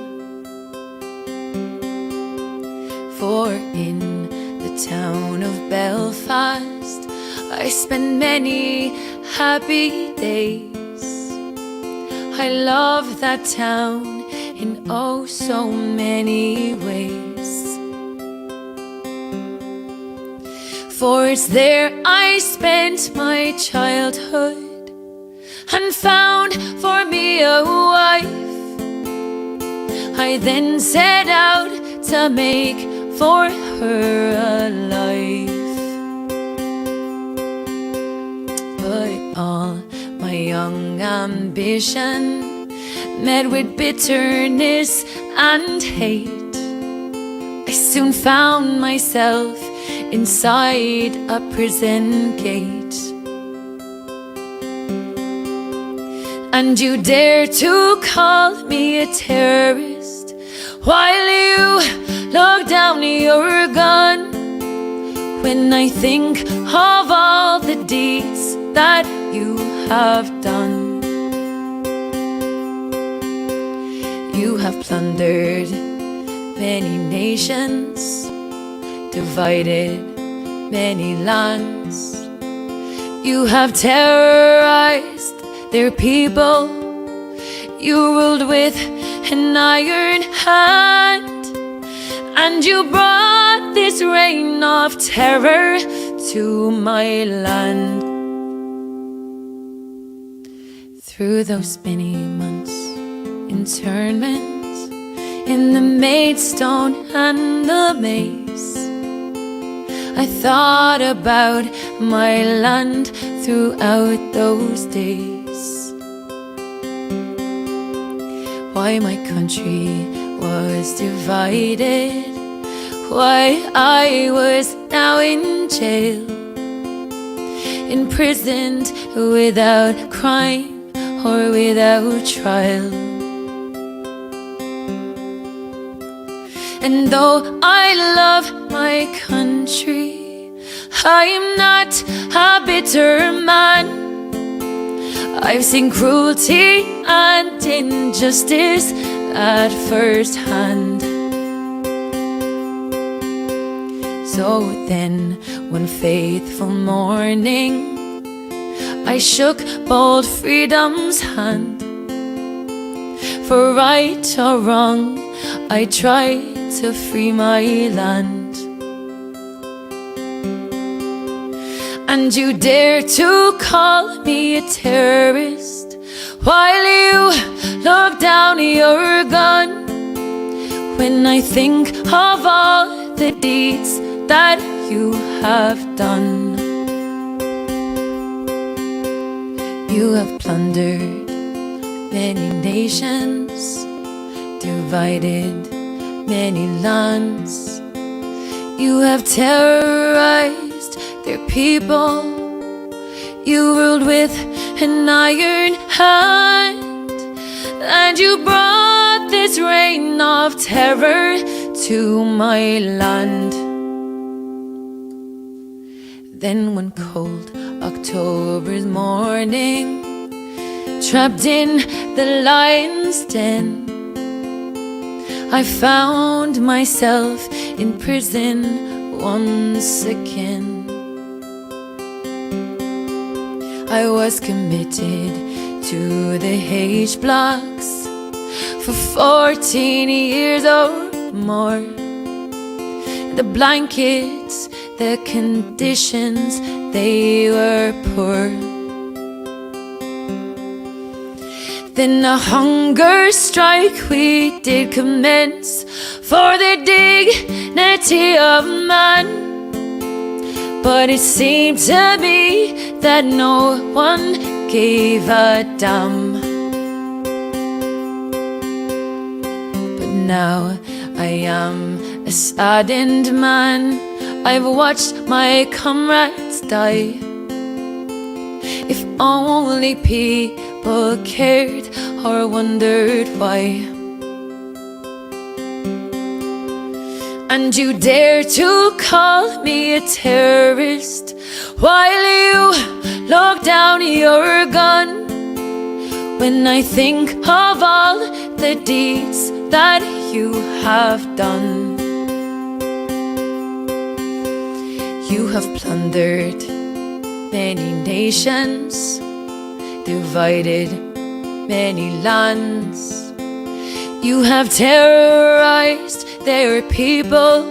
For in the town of Belfast I spent many happy days. I love that town in oh so many ways. For it's there I spent my childhood and found for me a wife. I then set out to make for her a life. But all my young ambition met with bitterness and hate. I soon found myself inside a prison gate. And you dare to call me a terrorist while you look down your gun. When I think of all the deeds that you have done. You have plundered many nations, divided many lands. You have terrorized their people. You ruled with an iron hand, and you brought this reign of terror to my land. Through those many months, internment in the Maidstone and the Maze, I thought about my land throughout those days. Why my country was divided, why I was now in jail, imprisoned without crime or without trial. And though I love my country, I am not a bitter man. I've seen cruelty and injustice at first hand. So then, one faithful morning, I shook bold freedom's hand. for right or wrong, I tried to free my land. And you dare to call me a terrorist while you look down your gun. When I think of all the deeds that you have done, you have plundered many nations, divided many lands. You have terrorized their people. You ruled with an iron hand, and you brought this reign of terror to my land. Then one cold October's morning, trapped in the lion's den, I found myself in prison once again. I was committed to the H blocks for 14 years or more. The blankets, the conditions, they were poor. Then a hunger strike we did commence for the dignity of man. But it seemed to me that no one gave a damn. But now I am a saddened man. I've watched my comrades die. If only people cared or wondered why. And you dare to call me a terrorist while you look down your gun. When I think of all the deeds that you have done, you have plundered many nations, divided many lands. You have terrorized their peoples.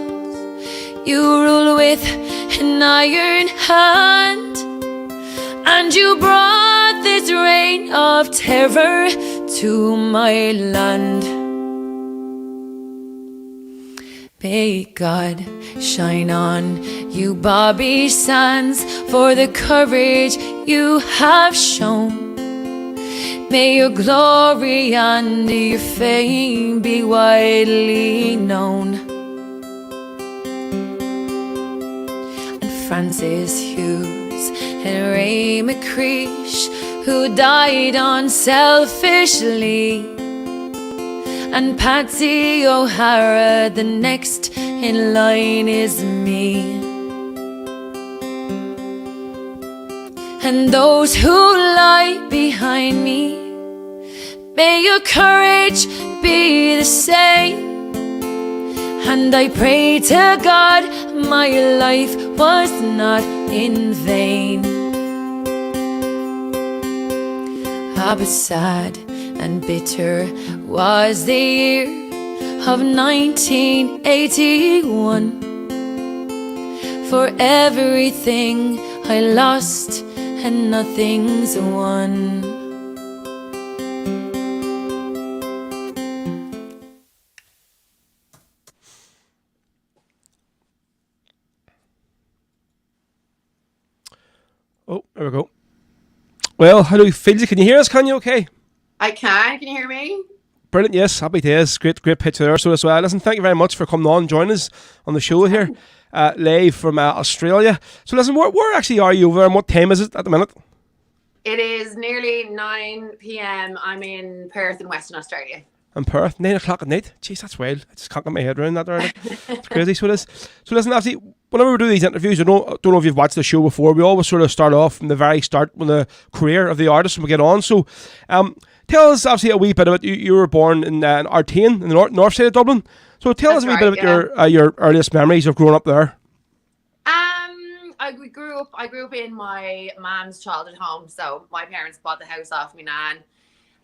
You rule with an iron hand, and you brought this reign of terror to my land. May God shine on you, Bobby Sands, for the courage you have shown. May your glory and your fame be widely known. And Francis Hughes and Ray McCreesh, who died unselfishly, and Patsy O'Hara, the next in line is me. And those who lie behind me, may your courage be the same. And I pray to God my life was not in vain. Ah, but sad and bitter was the year of 1981. For everything I lost and nothing's won. Oh, there we go. Well, hello, Philzy. Can you hear us? Can you okay? I can. Can you hear me? Brilliant, yes. Happy days. Great pitch there. So as well. Listen, thank you very much for coming on, joining us on the show here, live from Australia. So listen, where actually are you over there, and what time is it at the minute? It is nearly 9 p.m. I'm in Perth in Western Australia. In Perth, 9 o'clock at night. Jeez, that's wild. I just can't get my head around that early. It's crazy, so it is. So listen, obviously, whenever we do these interviews, I don't know if you've watched the show before, we always sort of start off from the very start with the career of the artist when we get on. So tell us, obviously, a wee bit about you. You were born in Artane, in the north side of Dublin. So tell us a wee bit about your earliest memories of growing up there. I grew up in my mum's childhood home. So my parents bought the house off me nan.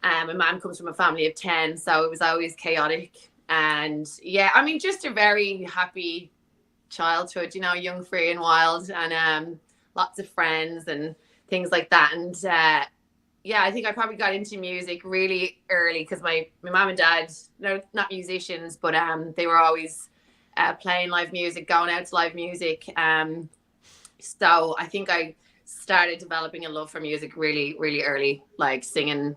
My mum comes from a family of 10, so it was always chaotic. And yeah, I mean, just a very happy childhood, you know, young, free and wild, and lots of friends and things like that. And yeah, I think I probably got into music really early because my mum and dad, they're not musicians, but they were always playing live music, going out to live music. So I think I started developing a love for music really, really early, like singing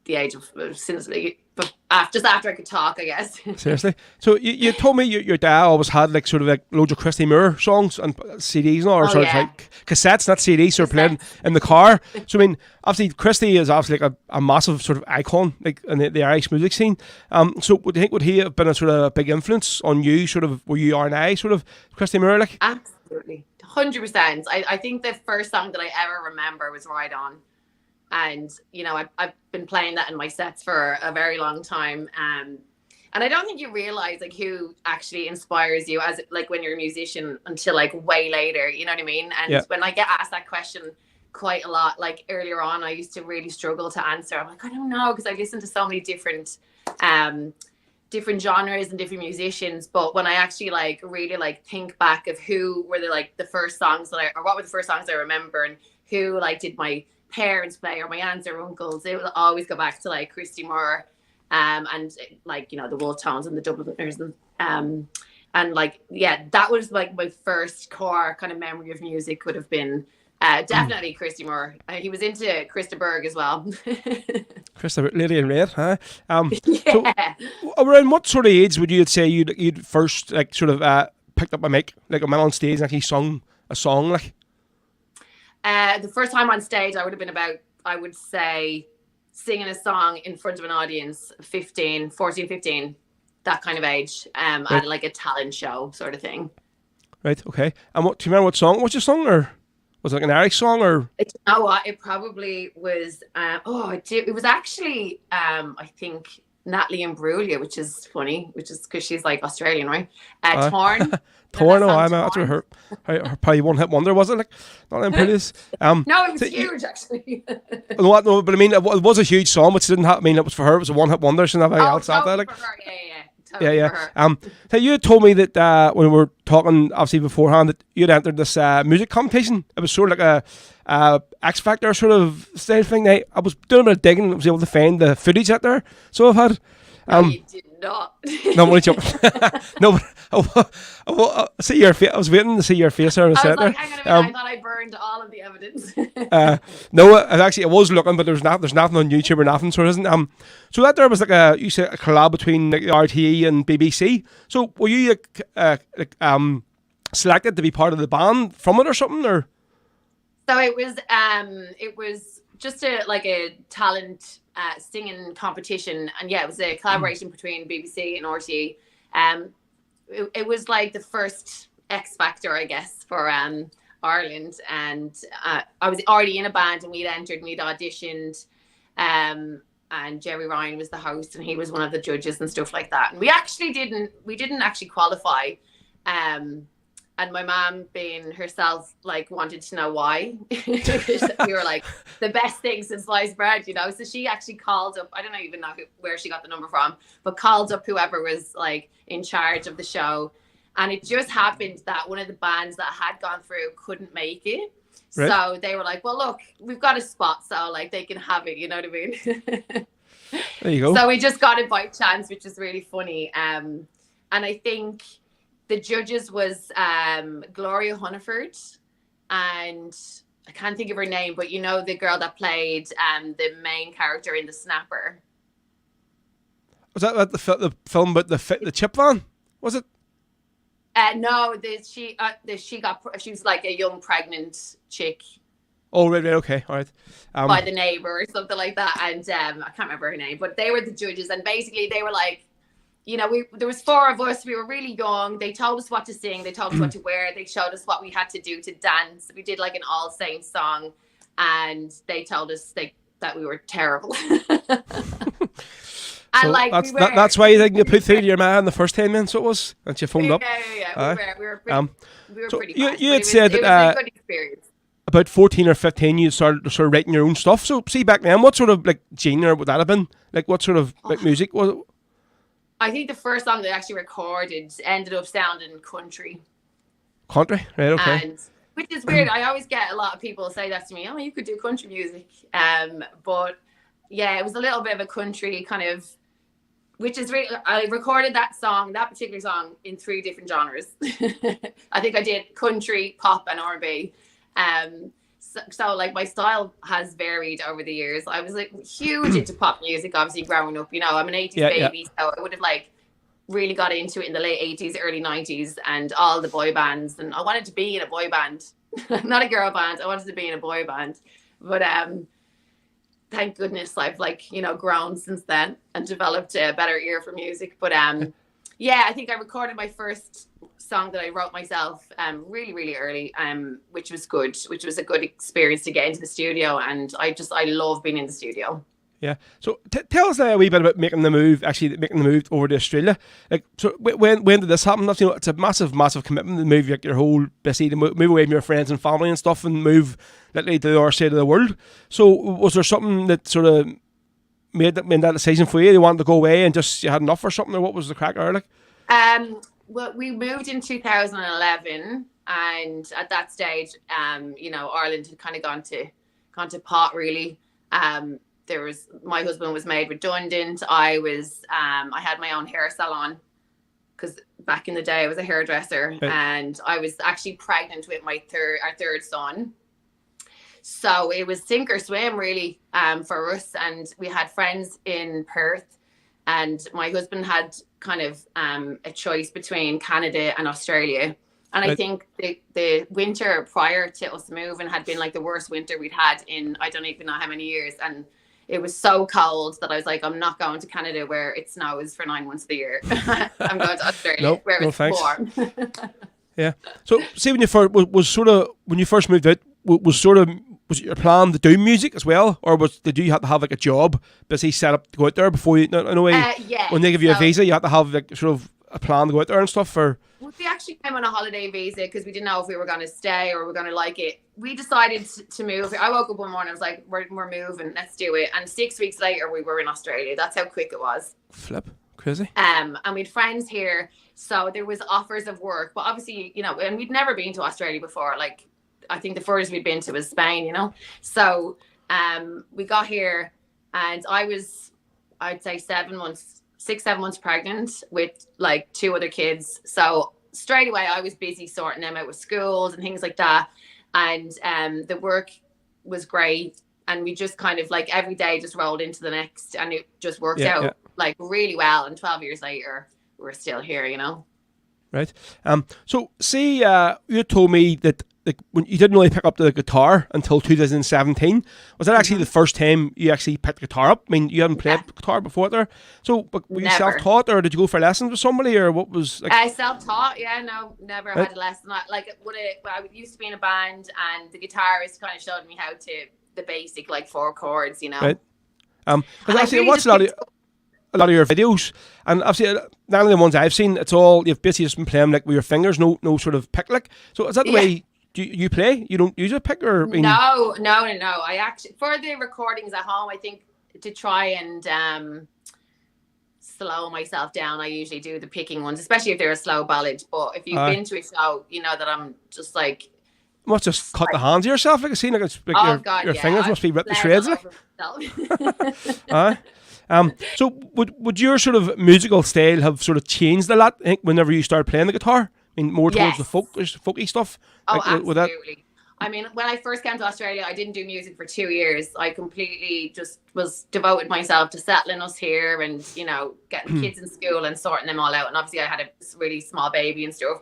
the age of just after I could talk, I guess. Seriously? So you told me your dad always had like sort of like loads of Christy Moore songs and CDs and all, or sort of like cassettes, not CDs, so playing in the car. So I mean, obviously Christy is obviously like a massive sort of icon like in the Irish music scene. So would you think would he have been a sort of big influence on you? Sort of were you R&I sort of Christy Moore like? Absolutely, 100%. I think the first song that I ever remember was Ride On. And, you know, I've been playing that in my sets for a very long time. And I don't think you realize like who actually inspires you as like when you're a musician until like way later, you know what I mean? And when I get asked that question quite a lot, like earlier on, I used to really struggle to answer. I'm like, I don't know, because I listen to so many different genres and different musicians. But when I actually like really like think back of who were the first songs or what were the first songs I remember, and who like did my parents play or my aunts or uncles, it will always go back to like Christy Moore and like, you know, the Wolf Tones and the Dubliners and like, yeah, that was like my first core kind of memory of music would have been definitely Christy Moore. He was into Krista Berg as well. Krista, Lady in Red, huh? So around what sort of age would you say you'd first like sort of picked up a mic, like a man on stage and actually sung a song like? The first time on stage, I would have been about, I would say, singing a song in front of an audience, 14, 15, that kind of age, at like a talent show sort of thing. Right, okay. And do you remember what song? What's your song? Or was it like an Irish song? Or you know what? It probably was, it was actually, I think, Natalie Imbruglia, which is funny, which is because she's like Australian, right? Torn. Torn, that's her probably one hit wonder, was it? Like, not them pretties. No, it was huge actually. No, but I mean, it was a huge song, which didn't have. I mean, it was for her. It was a one hit wonder. She didn't have anything else out there. Like, yeah. So you had told me that when we were talking, obviously beforehand, that you'd entered this music competition. It was sort of like a X Factor sort of style thing. I was doing a bit of digging and was able to find the footage out there. So I've had. You did not. No, I'm only joking. No, but I see your face. I was waiting to see your face there. I was like, hang on a minute, I thought I burned all of the evidence. No, I was looking, but there's nothing on YouTube or nothing, so it isn't. So that there was like a collab between like the RTE and BBC. So were you selected to be part of the band from it or something, or? So it was just a talent singing competition, and yeah, it was a collaboration between BBC and RTE. It was like the first X Factor, I guess, for Ireland, and I was already in a band, and we'd auditioned, and Jerry Ryan was the host, and he was one of the judges and stuff like that. And we didn't actually qualify, and my mom, being herself, like wanted to know why. We were like the best thing since sliced bread, you know. So she actually called up. I don't even know where she got the number from, but called up whoever was like in charge of the show. And it just happened that one of the bands that had gone through couldn't make it. Right. So they were like, well, look, we've got a spot, so like they can have it, you know what I mean? There you go. So we just got it by chance, which is really funny. And I think the judges was Gloria Hunniford, and I can't think of her name, but you know the girl that played the main character in The Snapper. Was that the film about the chip van? Was it? No, she was like a young pregnant chick. Oh, right, okay, all right. By the neighbor or something like that, and I can't remember her name, but they were the judges, and basically they were like, you know, there was 4 of us. We were really young. They told us what to sing. They told us what to wear. They showed us what we had to do to dance. We did like an All Saints song, and they told us that we were terrible. So like that's why you think you put through to your man the first time, then. So it was, and you phoned up. Yeah. We were pretty. We were so pretty. You had said that it was a good experience. about 14 or 15, you started sort of writing your own stuff. So, see, back then, what sort of like genre would that have been? Like, what sort of like music was it? I think the first song that I actually recorded ended up sounding country. Country, right? Okay. And which is weird. I always get a lot of people say that to me. Oh, you could do country music. But yeah, it was a little bit of a country kind of, which is really. I recorded that particular song, in 3 different genres. I think I did country, pop, and R&B. So like my style has varied over the years. I was like huge into pop music, obviously growing up. You know, I'm an 80s baby, so I would have like really got into it in the late 80s, early 90s, and all the boy bands. And I wanted to be in a boy band, not a girl band. I wanted to be in a boy band, but thank goodness I've like, you know, grown since then and developed a better ear for music. But yeah, I think I recorded my first song that I wrote myself really, really early, which was good, which was a good experience to get into the studio. And I love being in the studio. Yeah. So tell us a wee bit about making the move over to Australia. Like, so when did this happen? You know, it's a massive, massive commitment to move like your whole busy, to move away from your friends and family and stuff, and move literally to the other side of the world. So was there something that sort of made that decision for you? You wanted to go away and just you had enough or something, or what was the crack there like? Well, we moved in 2011, and at that stage, you know, Ireland had kind of gone to pot really. My husband was made redundant. I had my own hair salon because back in the day I was a hairdresser, and I was actually pregnant with our third son. So it was sink or swim really for us, and we had friends in Perth, and my husband had kind of a choice between Canada and Australia. And I think the winter prior to us moving had been like the worst winter we'd had in I don't even know how many years. And it was so cold that I was like, I'm not going to Canada where it snows for 9 months of the year. I'm going to Australia where it's warm. Yeah. So see, when you first when you first moved out, was it your plan to do music as well, or did you have to have like a job busy set up to go out there before you? In a way, yeah. When they give you a visa, you had to have like sort of a plan to go out there and stuff. Or we actually came on a holiday visa because we didn't know if we were going to stay or we were going to like it. We decided to move. I woke up one morning, I was like, we're moving, let's do it. And 6 weeks later, we were in Australia. That's how quick it was. Flip, crazy. And we had friends here, so there was offers of work. But obviously, you know, and we'd never been to Australia before. Like, I think the furthest we'd been to was Spain, you know. So we got here, and I was, I'd say 7 months, 6-7 months pregnant with like 2 other kids. So straight away I was busy sorting them out with schools and things like that. And the work was great, and we just kind of like every day just rolled into the next, and it just worked out like really well. And 12 years later we're still here, you know. Right. So see, you told me that like when you didn't really pick up the guitar until 2017. Was that actually the first time you actually picked the guitar up? I mean, you hadn't played guitar before there. So, but were you self-taught, or did you go for lessons with somebody, or what was? Like... I self-taught. Yeah, no, never had a lesson. Like I used to be in a band, and the guitarist kind of showed me how to the basic like 4 chords, you know. Right. Because actually, I watched a lot of your videos, and obviously none of the ones I've seen, it's all you've basically just been playing like with your fingers, no sort of pick lick. So is that the way you play? You don't use a pick, or No. I actually, for the recordings at home, I think to try and slow myself down, I usually do the picking ones, especially if they're a slow ballad. But if you've been to a show, you know that I'm just like. Must just cut the hands of yourself, like I seen, like it's like your fingers must be ripped to shreds. Like. So would your sort of musical style have sort of changed a lot, I think, whenever you started playing the guitar? I mean, more towards the folky stuff? Oh, like, absolutely. I mean, when I first came to Australia, I didn't do music for 2 years. I completely just was devoted myself to settling us here and, you know, getting kids in school and sorting them all out. And obviously I had a really small baby and stuff.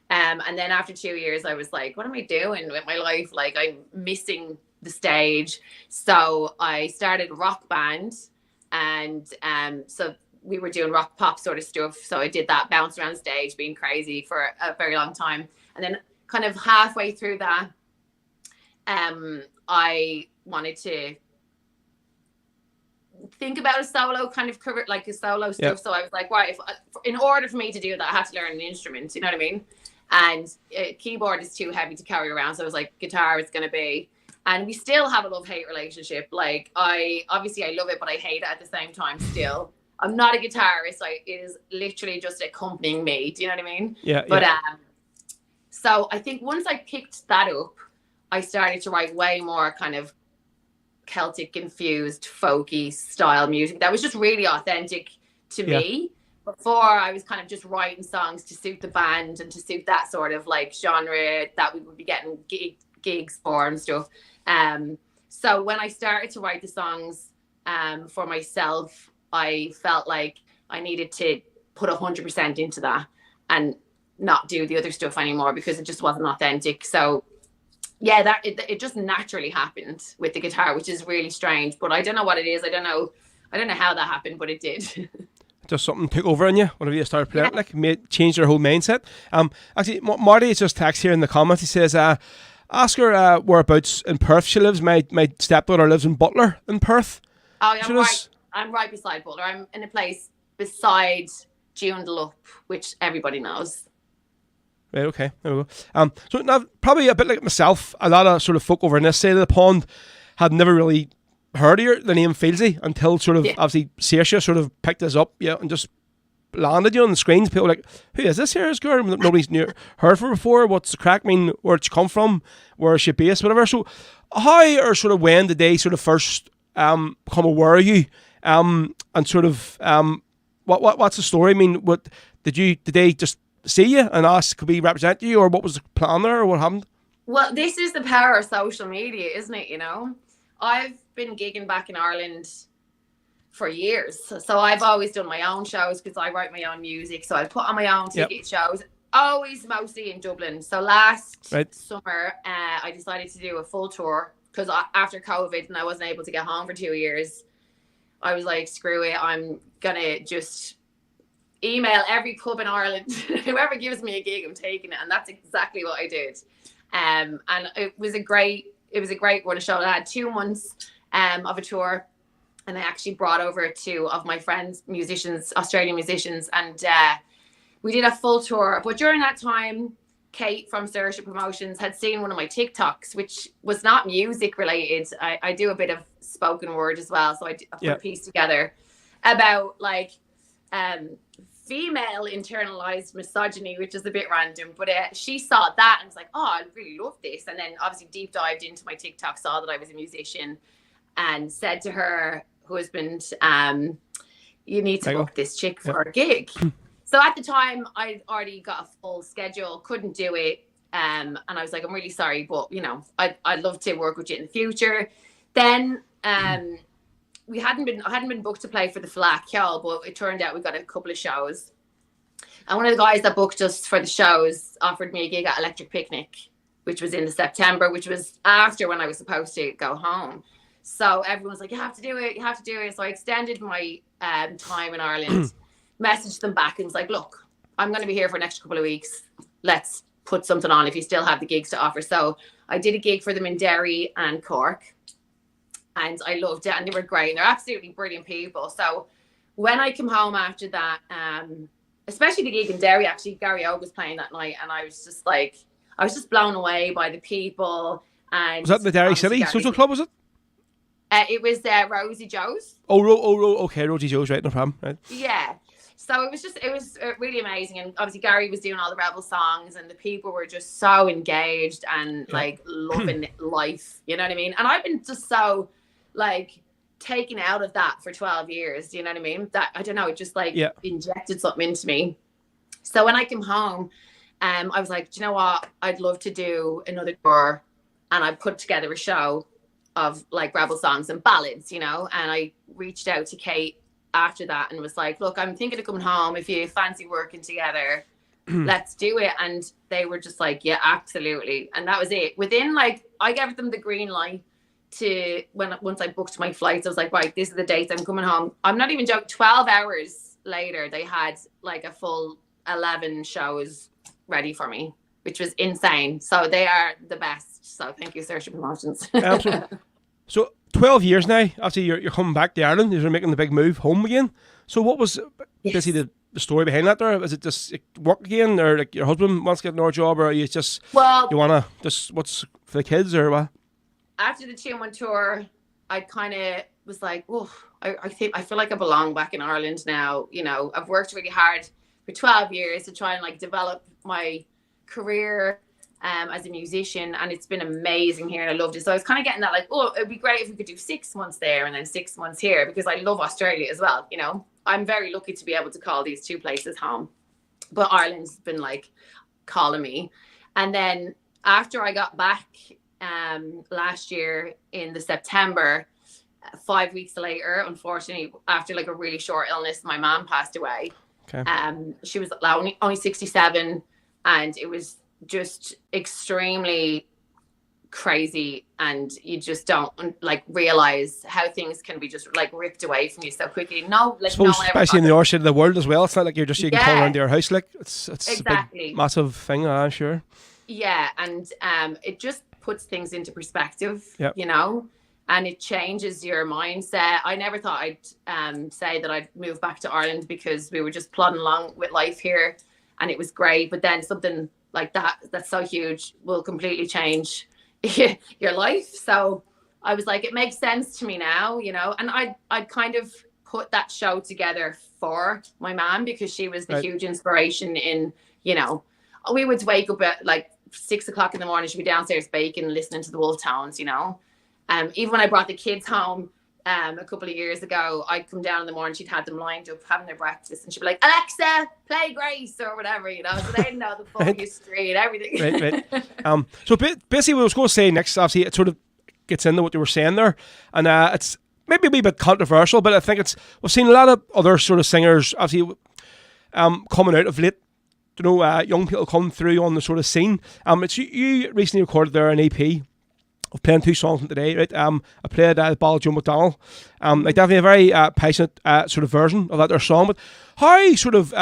And then after 2 years, I was like, what am I doing with my life? Like, I'm missing the stage. So I started a rock band. And so we were doing rock pop sort of stuff. So I did that, bounce around stage, being crazy for a very long time. And then kind of halfway through that, I wanted to think about a solo kind of career, like a solo stuff. So I was like, right, in order for me to do that, I had to learn an instrument. You know what I mean? And keyboard is too heavy to carry around. So I was like, guitar is going to be. And we still have a love-hate relationship. Like, I love it, but I hate it at the same time still. I'm not a guitarist. It is literally just accompanying me. Do you know what I mean? Yeah. But so I think once I picked that up, I started to write way more kind of Celtic infused folky style music that was just really authentic to me. Before, I was kind of just writing songs to suit the band and to suit that sort of like genre that we would be getting gigs for and stuff. So when I started to write the songs for myself, I felt like I needed to put 100% into that and not do the other stuff anymore because it just wasn't authentic. So yeah, it just naturally happened with the guitar, which is really strange, but I don't know what it is. I don't know how that happened, but it did. Just something took over on you whenever you started playing, changed your whole mindset. Actually, Marty has just texted here in the comments. He says, ask her whereabouts in Perth she lives. My stepdaughter lives in Butler in Perth. Oh, yeah, I'm right beside Butler. I'm in a place beside Joondalup, which everybody knows. Right, okay, there we go. So now, probably a bit like myself, a lot of sort of folk over on this side of the pond had never really heard of the name Philzy until sort of obviously Saoirse sort of picked us up, and just landed you on the screens. People were like, who is this here? This girl nobody's heard for before. What's the crack? I mean, where'd she come from? Where is she based? Whatever. So how or sort of when did they sort of first become aware of you? And sort of what's the story? I mean, what did they just see you and ask could we represent you, or what was the plan there, or what happened? Well, this is the power of social media, isn't it? I've been gigging back in Ireland for years, so I've always done my own shows because I write my own music, so I put on my own ticket shows, always mostly in Dublin. So last summer I decided to do a full tour because after COVID and I wasn't able to get home for 2 years, I was like, screw it, I'm gonna just email every club in Ireland. Whoever gives me a gig, I'm taking it. And that's exactly what I did. And it was a great run of show. I had 2 months of a tour, and I actually brought over 2 of my friends, musicians, Australian musicians, and we did a full tour. But during that time, Kate from Saoirse Promotions had seen one of my TikToks, which was not music related. I do a bit of spoken word as well, so I put a piece together about like female internalized misogyny, which is a bit random, but she saw that and was like, oh, I really love this. And then obviously deep dived into my TikTok, saw that I was a musician, and said to her husband, you need to book this chick for a gig. So at the time I'd already got a full schedule, couldn't do it, and I was like, I'm really sorry, but I'd love to work with you in the future. Then I hadn't been booked to play for the Flat Kill, but it turned out we got a couple of shows. And one of the guys that booked us for the shows offered me a gig at Electric Picnic, which was in September, which was after when I was supposed to go home. So everyone's like, you have to do it. So I extended my time in Ireland, messaged them back and was like, look, I'm going to be here for the next couple of weeks. Let's put something on if you still have the gigs to offer. So I did a gig for them in Derry and Cork. And I loved it, and they were great. And they're absolutely brilliant people. So when I came home after that, especially the gig in Derry, actually, Garryowen was playing that night, and I was just blown away by the people. And was that the Derry City Social Club? Was it? It was Rosie Joe's. Okay, Rosie Joe's, right? No problem. Right. Yeah. So it was really amazing, and obviously Gary was doing all the Rebel songs, and the people were just so engaged and like loving life. You know what I mean? And I've been just so like taken out of that for 12 years. Do you know what I mean? That I don't know, it just like injected something into me. So when I came home, I was like, do you know what? I'd love to do another tour, and I put together a show of like Rebel songs and ballads, and I reached out to Kate after that and was like, look, I'm thinking of coming home. If you fancy working together, let's do it. And they were just like, yeah, absolutely. And that was it. Within I gave them the green light to once I booked my flights. I was like, right, this is the date I'm coming home. I'm not even joking. 12 hours later, they had like a full 11 shows ready for me, which was insane. So they are the best. So thank you, Saoirse Promotions. So 12 years now, obviously you're coming back to Ireland, you're making the big move home again. So what was basically the story behind that there? Is it just like, work again, or like your husband wants to get another job, or are you just Well, you wanna just what's for the kids or what? after the 2-1 tour, I kind of was like, oh, I think I feel like I belong back in Ireland now. You know, I've worked really hard for 12 years to try and like develop my career as a musician, and it's been amazing here, and I loved it. So I was kind of getting that like, oh, it'd be great if we could do 6 months there and then 6 months here, because I love Australia as well. You know, I'm very lucky to be able to call these 2 places home, but Ireland's been like calling me. And then after I got back last year in the September, 5 weeks later, unfortunately, after like a really short illness, my mom passed away. Okay. She was only 67, and it was just extremely crazy, and you just don't like realize how things can be just like ripped away from you so quickly. No, like Suppose, no one ever especially in the other side of the world as well. It's not like you can call around your house. Like it's exactly a big, massive thing. I'm sure. Yeah, and it just puts things into perspective. Yep. You know, and it changes your mindset. I never thought I'd say that I'd move back to Ireland, because we were just plodding along with life here, and it was great. But then something like that's so huge will completely change your life. So I was like, it makes sense to me now, you know. And I'd kind of put that show together for my mom, because she was the huge inspiration in, you know, we would wake up at like 6 o'clock in the morning, she'd be downstairs baking, listening to the Wolf Tones, you know. Even when I brought the kids home a couple of years ago, I'd come down in the morning, she'd had them lined up having their breakfast, and she'd be like, Alexa, play Grace or whatever, you know. So they'd know the full history and everything. Right. So basically what I was going to say next, obviously it sort of gets into what you were saying there, and it's maybe a wee bit controversial, but I think we've seen a lot of other sort of singers obviously coming out of late, you know, young people come through on the sort of scene. It's you recently recorded there an EP of playing 2 songs today, right? I played Ballad Joe McDonald. Like definitely a very passionate sort of version of that their song. But how sort of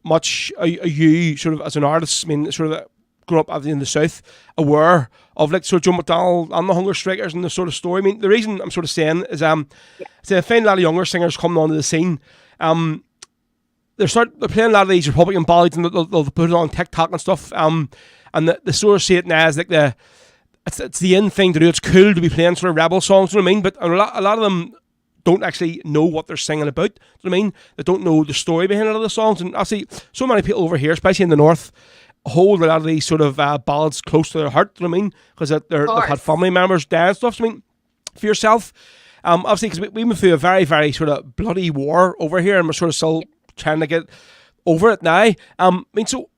much are you sort of as an artist, I mean, sort of grew up in the South, aware of like sort of Joe McDonald and the Hunger Strikers and the sort of story? I mean, the reason I'm sort of saying is I find a lot of younger singers coming onto the scene. They're playing a lot of these Republican ballads, and they'll put it on TikTok and stuff. And they sort of see it now as like it's the in thing to do. It's cool to be playing sort of rebel songs, you know what I mean? But a lot of them don't actually know what they're singing about, you know what I mean? They don't know the story behind a lot of the songs. And obviously, so many people over here, especially in the North, hold a lot of these sort of ballads close to their heart, you know what I mean? Because they've had family members die and stuff. So, I mean, for yourself, obviously, because we went through a very, very sort of bloody war over here, and we're sort of still trying to get over it now. I mean, so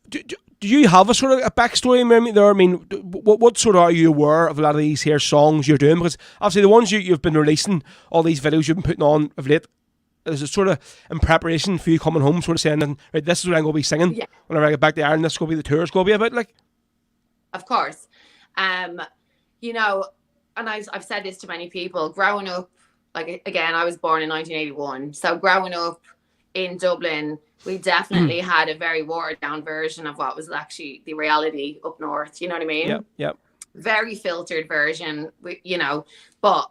do you have a sort of a backstory there? I mean, what sort of are you aware of a lot of these here songs you're doing? Because obviously the ones you've been releasing, all these videos you've been putting on of late, is it sort of in preparation for you coming home, sort of saying, right, this is what I'm going to be singing whenever I get back to Ireland, this is going to be the tour's going to be about, like? Of course. You know, and I've said this to many people, growing up, like, again, I was born in 1981. So growing up in Dublin, we definitely had a very watered down version of what was actually the reality up north. You know what I mean? Yeah. Very filtered version, you know, but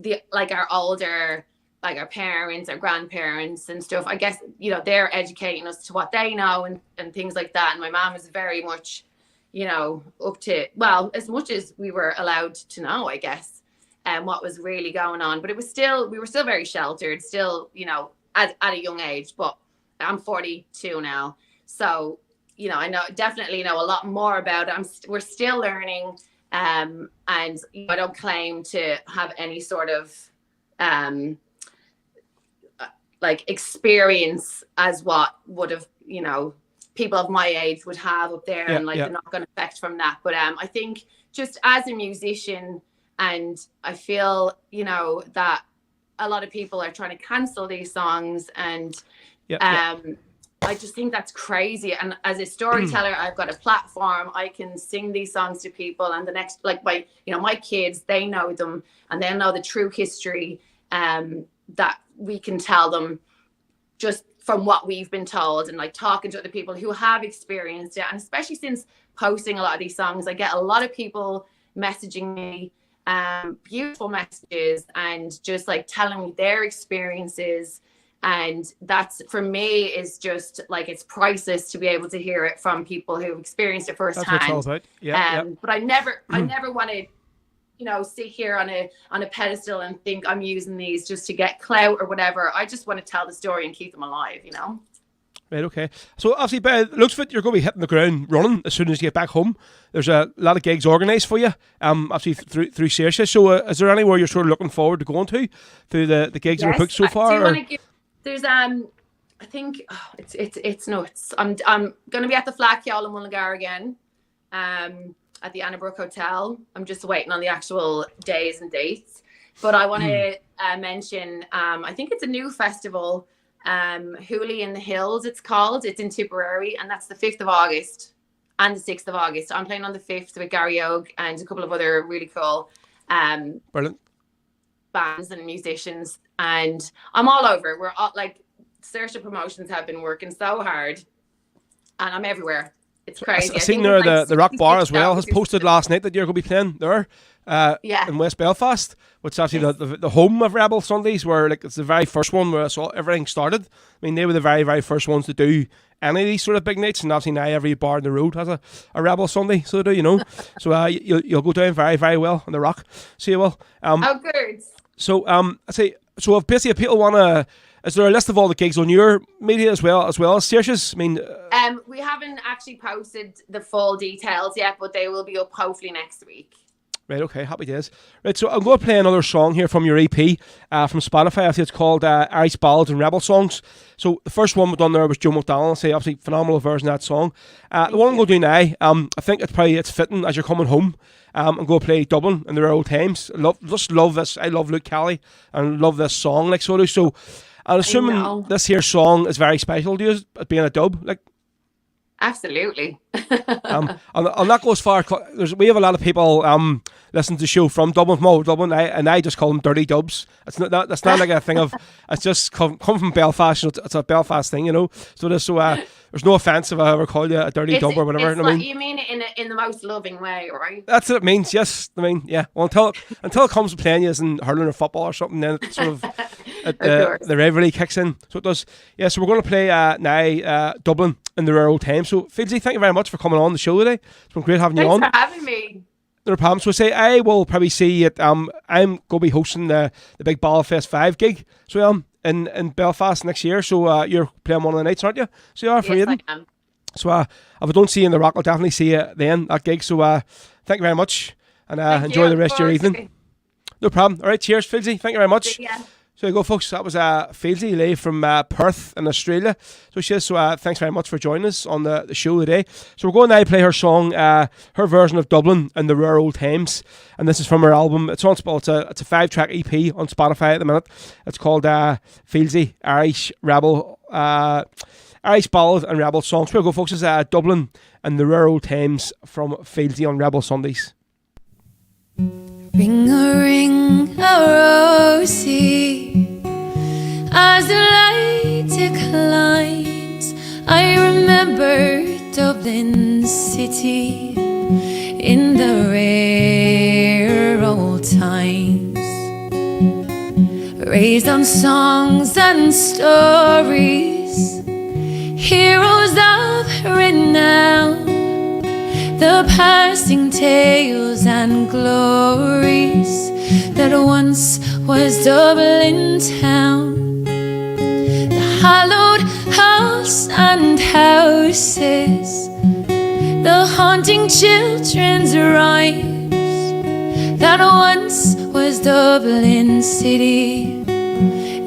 our older, like our parents, our grandparents and stuff, I guess, you know, they're educating us to what they know and things like that. And my mom is very much, you know, up to, well, as much as we were allowed to know, I guess. And what was really going on, but we were still very sheltered, still, you know, at a young age. But I'm 42 now, so you know, I definitely know a lot more about it. We're still learning, and I don't claim to have any sort of like experience as what would have, you know, people of my age would have up there, and like the knock-on effect from that. But I think just as a musician. And I feel, you know, that a lot of people are trying to cancel these songs, and I just think that's crazy. And as a storyteller, I've got a platform. I can sing these songs to people, and the next, like my kids, they know them, and they'll know the true history that we can tell them just from what we've been told, and like talking to other people who have experienced it. And especially since posting a lot of these songs, I get a lot of people messaging me. Beautiful messages, and just like telling me their experiences, And that's, for me, is just like, it's priceless to be able to hear it from people who've experienced it firsthand. That's what it's all about. Yeah. But I never want to, sit here on a pedestal and think I'm using these just to get clout or whatever. I just want to tell the story and keep them alive, Right, okay. So obviously, by the looks of it, you're going to be hitting the ground running as soon as you get back home. There's a lot of gigs organised for you, obviously through Saoirse. So is there anywhere you're sort of looking forward to going to through the gigs that are booked so far? There's I think it's nuts. I'm going to be at the Flackyall in Mullingar again, at the Annabrook Hotel. I'm just waiting on the actual days and dates. But I want to mention, I think it's a new festival. Healy in the Hills, it's called. It's in Tipperary, and that's the 5th of August and the 6th of August. I'm playing on the 5th with Garryowen and a couple of other really cool brilliant bands and musicians, and I'm all over. We're all like, Saoirse Promotions have been working so hard, and I'm everywhere. It's crazy. I've seen there the Rock Bar as well has posted last night that you're going to be playing there in West Belfast, which is actually the home of Rebel Sundays, where like it's the very first one where I saw everything started. I mean, they were the very, very first ones to do any of these sort of big nights, and obviously now every bar in the road has a Rebel Sunday, so they do, So you'll go down very, very well on the Rock. So you will. Oh, good. So I say, so if basically people want to, is there a list of all the gigs on your media as well as Saoirse's? I mean, we haven't actually posted the full details yet, but they will be up hopefully next week. Right, okay, happy days. Right, so I'm going to play another song here from your EP from Spotify. I think it's called Irish Ballads and Rebel Songs. So the first one we done there was Joe McDonald. I'll say obviously phenomenal version of that song. The one I'm going to do now, I think it's fitting as you're coming home. I'm going to play Dublin in the old times. Just love this. I love Luke Kelly and love this song. Like so I'm assuming this here song is very special to you, being a dub. Like, absolutely. I'll not go as far. We have a lot of people listen to the show from Dublin, and I just call them dirty dubs. That's not like a thing of, it's just come from Belfast. It's a Belfast thing, So there's no offence if I ever call you a dirty dub or whatever. You mean it in the most loving way, right? That's what it means. Yes, I mean, yeah. Well, until it comes to playing you as in hurling or football or something, then it's sort of the rivalry kicks in. So it does. Yeah. So we're going to play now Dublin in the rare old time. So Philzy, thank you very much for coming on the show today. It's been great having you on. Thanks for having me. No problem. So I will probably see it. I'm going to be hosting the big Ballfest 5 gig. So in Belfast next year. So you're playing one of the nights, aren't you? So you are for Aidan. I am. So if I don't see you in the Rock, I'll definitely see you then at gig. So thank you very much, and enjoy the rest of your evening. No problem. All right, cheers, Philzy. Thank you very much. Yeah. So there you go, folks. That was Philz Lay from Perth in Australia. So she says, thanks very much for joining us on the show today. So we're going now to play her song, her version of Dublin in the Rare Old Times. And this is from her album. It's a 5-track EP on Spotify at the minute. It's called Philzy, Irish Rebel, Irish Ballad and Rebel Songs. So there you go, folks. It's Dublin and the Rare Old Times from Philzy on Rebel Sundays. Ring a rosy as the light declines. I remember Dublin city in the rare old times, raised on songs and stories, heroes of renown, the passing tales and glories that once was Dublin town. The hallowed halls and houses, the haunting children's rhymes that once was Dublin city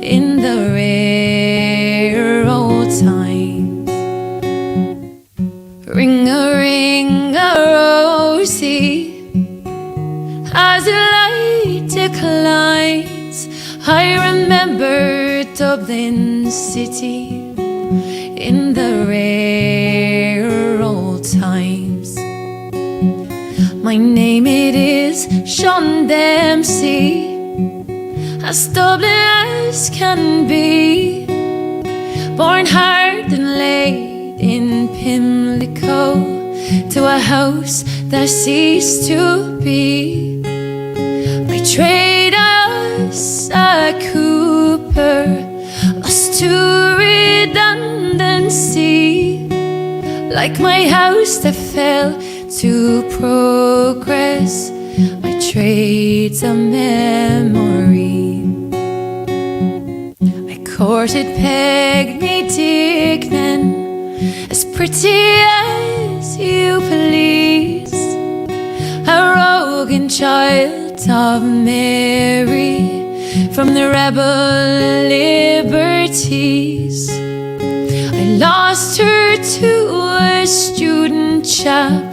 in the rare old times. Ring a rosy as the light declines. I remember Dublin city in the rare old times. My name it is Sean Dempsey, as Dublin as can be, born hard and laid in Pimlico, to a house that ceased to be. By trade I was a cooper, lost to sea, like my house that fell to progress. My trade's a memory. I courted Peg me Dignan, as pretty as you please, a rogan child of Mary from the rebel liberties. I lost her to a student chap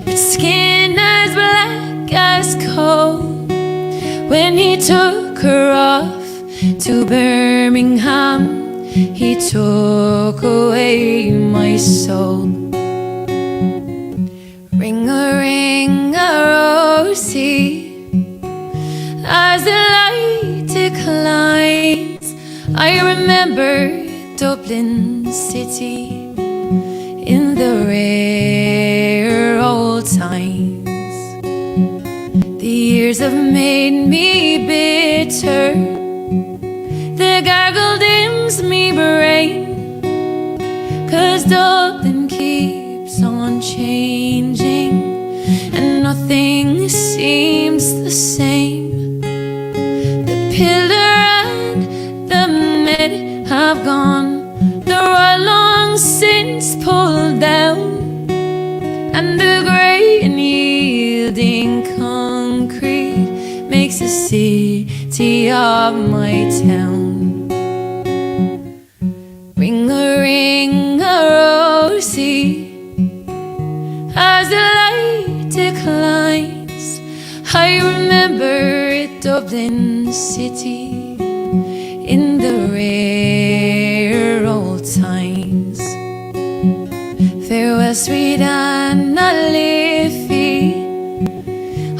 with skin as black as coal, when he took her off to Birmingham. He took away my soul. Ring-a-ring-a-rosy, as the light declines, I remember Dublin city in the rare old times. The years have made me bitter, the gargle dims me brain, 'cause Dublin keeps on changing and nothing seems the same. The pillar and the med have gone, the road long since pulled down, and the grey and yielding concrete makes a city of my town. Ring-a-ring-a-rosy, as the light declines, I remember Dublin city in the rare old times. Farewell, sweet Anna Liffey,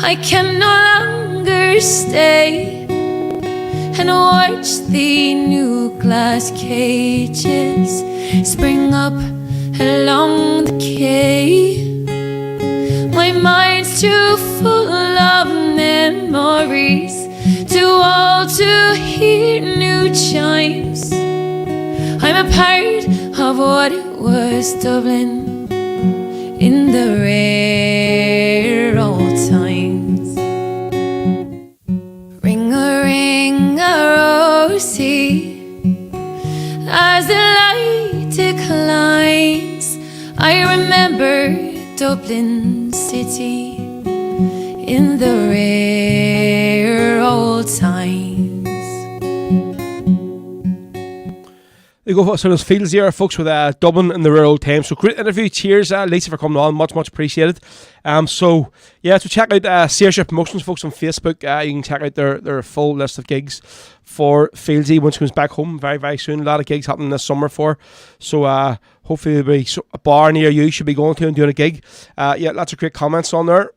I can no longer stay and watch the new glass cages spring up along the quay. My mind's too full of memories too old to hear new chimes. I'm a part of what it was Dublin in the rare old times. Ring-a-ring-a-rosy, as the light declines, I remember Dublin city in the rare old times. There you go, so there's Philz here, folks, with Dublin in the rare old times. So great interview. Cheers, Lisa, for coming on. Much appreciated. So check out Saoirse Promotions, folks, on Facebook. You can check out their full list of gigs for FIELDSY once it comes back home very, very soon. A lot of gigs happening this summer for. So hopefully there'll be a bar near you should be going to and doing a gig. Lots of great comments on there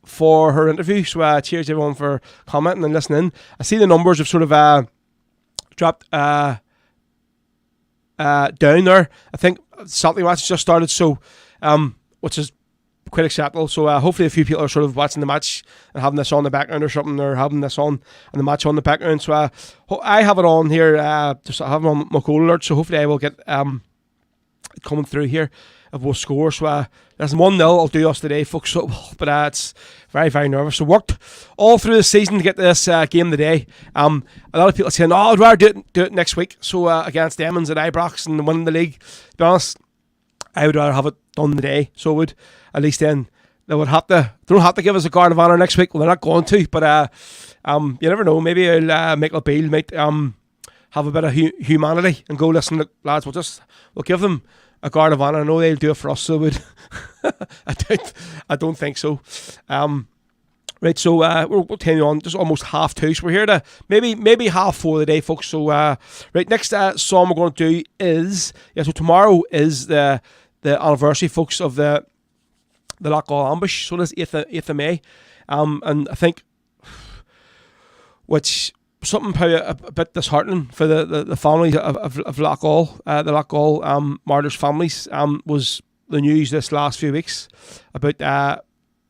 for her interview. So cheers everyone for commenting and listening. I see the numbers have sort of dropped down there. I think Saturday match just started, so which is quite acceptable. So hopefully a few people are sort of watching the match and having this on the background or something, or having this on and the match on the background. So I have it on here, just I have it on my goal alert, so hopefully I will get coming through here of what score. So there's 1-0 I'll do us today, folks, so, but it's very, very nervous. So worked all through the season to get this game today. A lot of people saying, I'd rather do it next week, so against Emmons at Ibrox and winning the league. To be honest, I would rather have it done today, so would at least then they don't have to give us a guard of honour next week. Well, they're not going to, but you never know. Maybe Michael Beale might have a bit of humanity and go, listen, look, lads, we'll give them a guard of honour. I know they'll do it for us, so would I don't think so. Right, so we'll continue on. Just almost 2:30, so we're here to maybe 4:30 today, folks. So right, next song we're going to do is so tomorrow is the anniversary, folks, of the Loughgall Ambush. So this 8th of May, and I think which something probably a bit disheartening for the families of Loughgall, the Loughgall martyrs' families, was the news this last few weeks about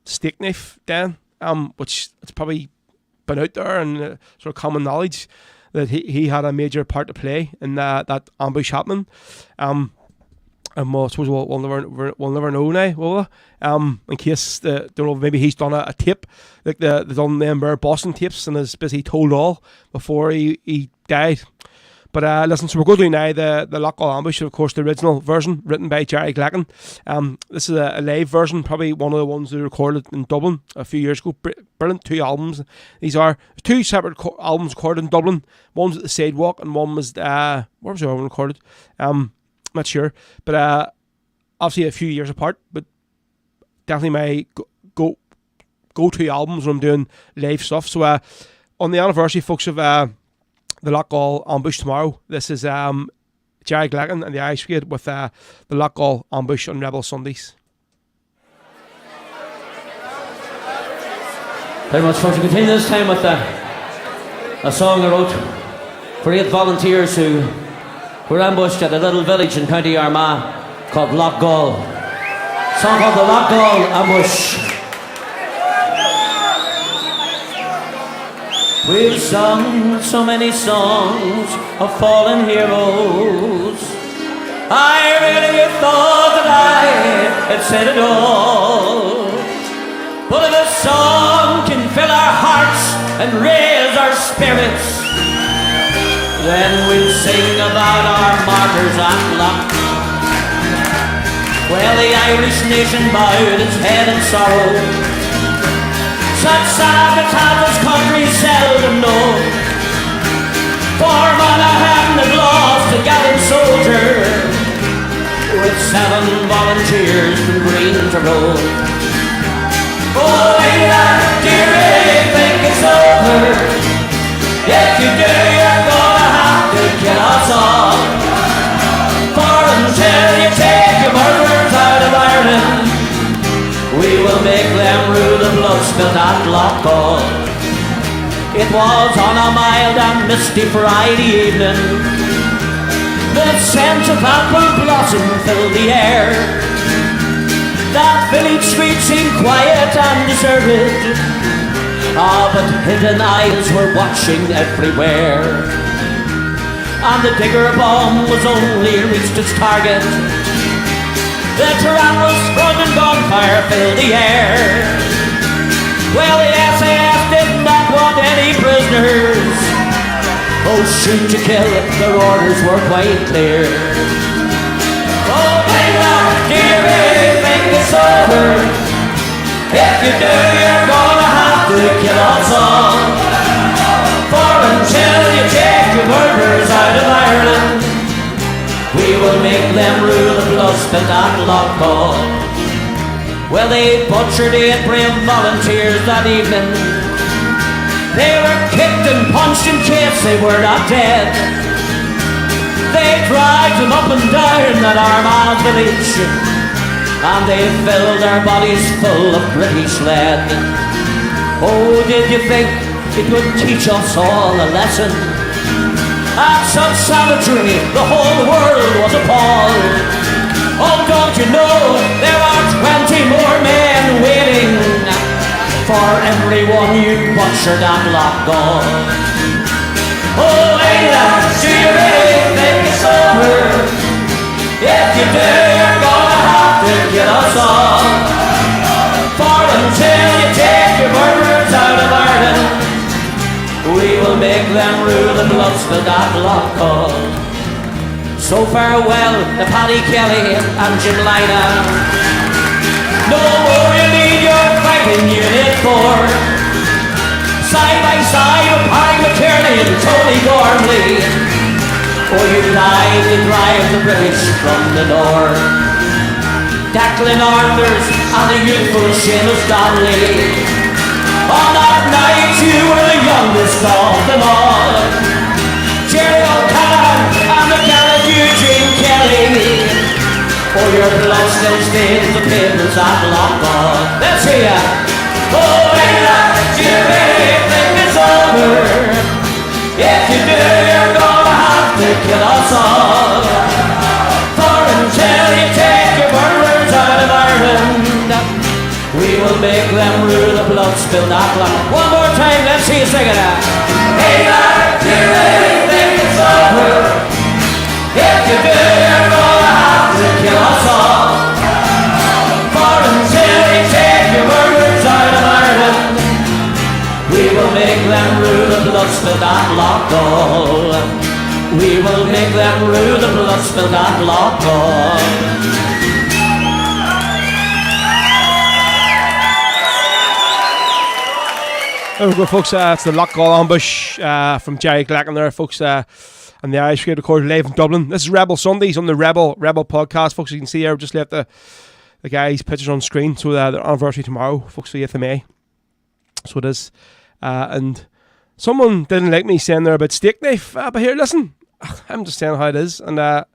steak knife, Dan, which it's probably been out there and sort of common knowledge that he had a major part to play in that ambush happening. And I suppose we'll never know now, will we? In case don't know, maybe he's done a tape like they done them Boston tapes and is busy told all before he died. But listen, so we're going to do now the Loughgall Ambush, of course, the original version written by Jerry Glacken. This is a live version, probably one of the ones they recorded in Dublin a few years ago. Brilliant 2 albums. These are 2 separate albums recorded in Dublin. One's at the Sidewalk and one was where was the other one recorded? Not sure, but obviously a few years apart. But definitely my go-to albums when I'm doing live stuff. So on the anniversary, folks, of the Loughgall Ambush tomorrow, this is Jerry Glacken and the Irish Brigade with the Loughgall Ambush on Rebel Sundays. Very much, folks. We continue this time with a song I wrote for 8 volunteers who were ambushed at a little village in County Armagh called Loughgall. A song called the Loughgall Ambush. We've sung so many songs of fallen heroes. I really thought that I had said it all. But if a song can fill our hearts and raise our spirits, then we'll sing about our martyrs at Lough. Well, the Irish nation bowed its head in sorrow. Such sad battles country seldom know. For Monaghan had lost a gallant soldier with 7 volunteers from Green to Row. Oh, England, dear, I think it's over. If you do, you're gonna have to kill us all. For until you take your murderers out of Ireland, we will make them rue the blood spilt at Loughgall. It was on a mild and misty Friday evening. The scent of apple blossom filled the air. That village street seemed quiet and deserted. But hidden eyes were watching everywhere. And the digger bomb was only reached its target. The trap was sprung and bonfire filled the air. Well, the SAS did not want any prisoners. Oh, shoot to kill, their orders were quite clear. Oh, England, dear, I think it's over. If you do, you're gonna have to kill us all. For until you take your murderers out of Ireland, we will make them rue the blood spilt at Loughgall. Well, they butchered 8 brave volunteers that evening. They were kicked and punched in case they were not dead. They dragged them up and down that Armagh village, and they filled their bodies full of British lead. Oh, did you think it would teach us all a lesson? At such savagery, the whole world was appalled. Oh, don't you know, there are 20 more men waiting for everyone you butchered at Loughgall. Oh, England, do you really think it's over? If you do, you're gonna have to kill us all. For until you take your murderers out of Ireland, we will make them rue the blood spilt at Loughgall. So farewell to Paddy Kelly and Jim Lina. No more you need your fighting unit 4. Side by side with Paddy McKierney and Tony Gormley. Oh, you died to drive the British from the north. Declan Arthurs and the youthful Seamus Donnelly. On that night you were the youngest of them all. Jerry O'Callaghan and the gallant Eugene Kelly. For your blood still stains the pavements at Loughgall. Let's hear ya. Oh, England, do you really think it's over? If you do, you're gonna have to kill us all. For until you take your murderers out of Ireland, we will make them rue the blood spilled at Loughgall. One more time, let's see you sing it out. England, you really think it's over? If you do, you're gonna have to kill us all. For until we take your words out of Ireland, we will make them rue the blood spilled at Loughgall. We will make them rue the blood spilled at Loughgall. There we go, folks. It's the Loughgall Ambush from Jerry Glacken there, folks. And the Irish Brigade recorded live in Dublin. This is Rebel Sundays on the Rebel podcast, folks. You can see here, just left the guys' pictures on screen. So their anniversary tomorrow, folks, the 8th of May. So it is. And someone didn't like me saying there about steak knife. But here, listen, I'm just saying how it is. And so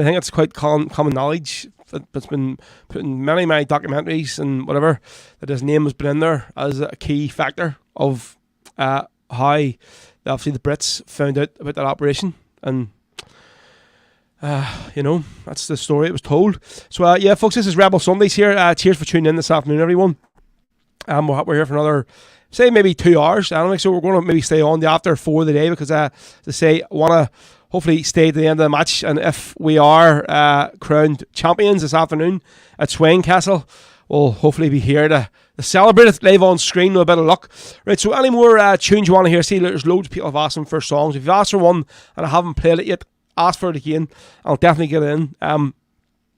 I think it's quite common knowledge. It's been put in many documentaries and whatever, that his name has been in there as a key factor of how obviously the Brits found out about that operation. And that's the story it was told. So yeah, folks, this is Rebel Sundays here. Cheers for tuning in this afternoon, everyone. We're here for another, say, maybe 2 hours. I don't think so. We're going to maybe stay on the after 4 of the day because as I say, I want to hopefully stay to the end of the match. And if we are crowned champions this afternoon at Swain Castle, we'll hopefully be here to celebrate it live on screen with a bit of luck. Right, so any more tunes you want to hear? See, there's loads of people have asked them for songs. If you've asked for one and I haven't played it yet, ask for it again. I'll definitely get it in. I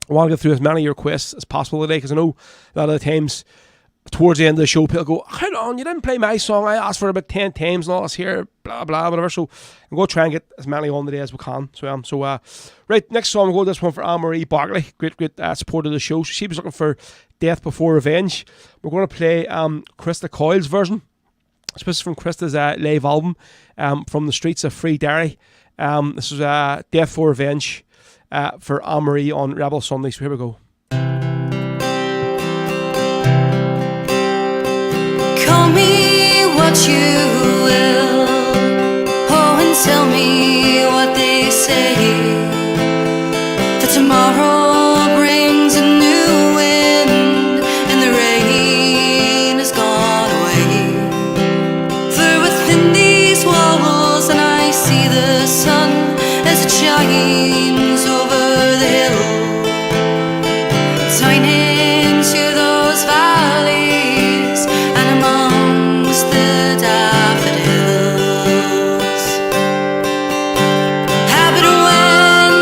want to get through as many requests as possible today because I know a lot of the times towards the end of the show, people go, hold on, you didn't play my song. I asked for it about 10 times and all this here, blah, blah, whatever. So I'm going to try and get as many on today as we can. So, right, next song, we'll go to this one for Anne-Marie Barkley. Great supporter of the show. She was looking for Death Before Revenge. We're going to play Krista Coyle's version. This is from Krista's live album, From the Streets of Free Derry. This is Death Before Revenge for Anne-Marie on Rebel Sunday. So here we go. Call me what you will, oh, and tell me what they say, that tomorrow brings a new wind and the rain has gone away. For within these walls and I see the sun as it shines over the hill, tiny into those valleys and amongst the daffodils. Happy when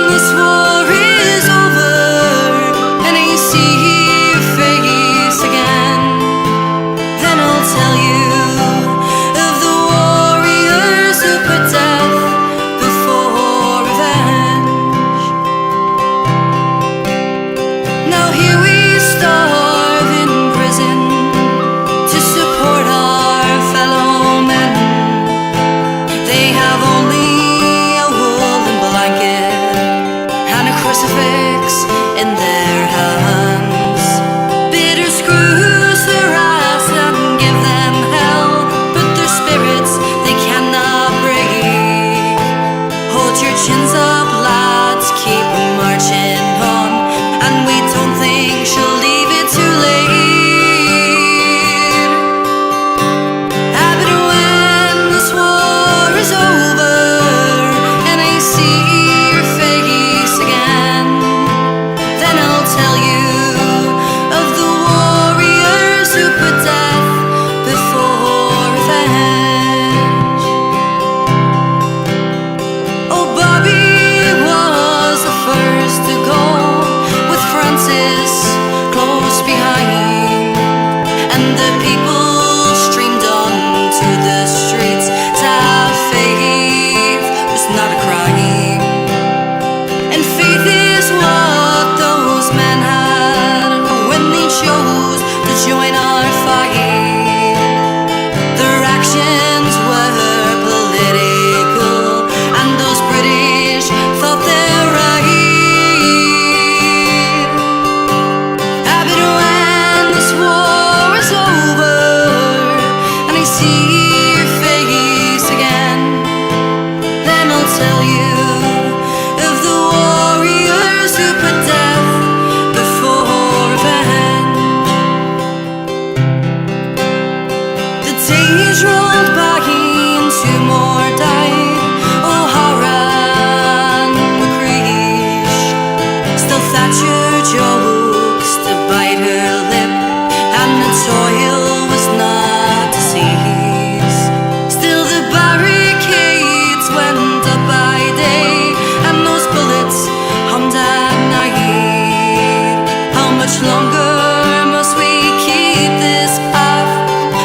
much longer must we keep this path?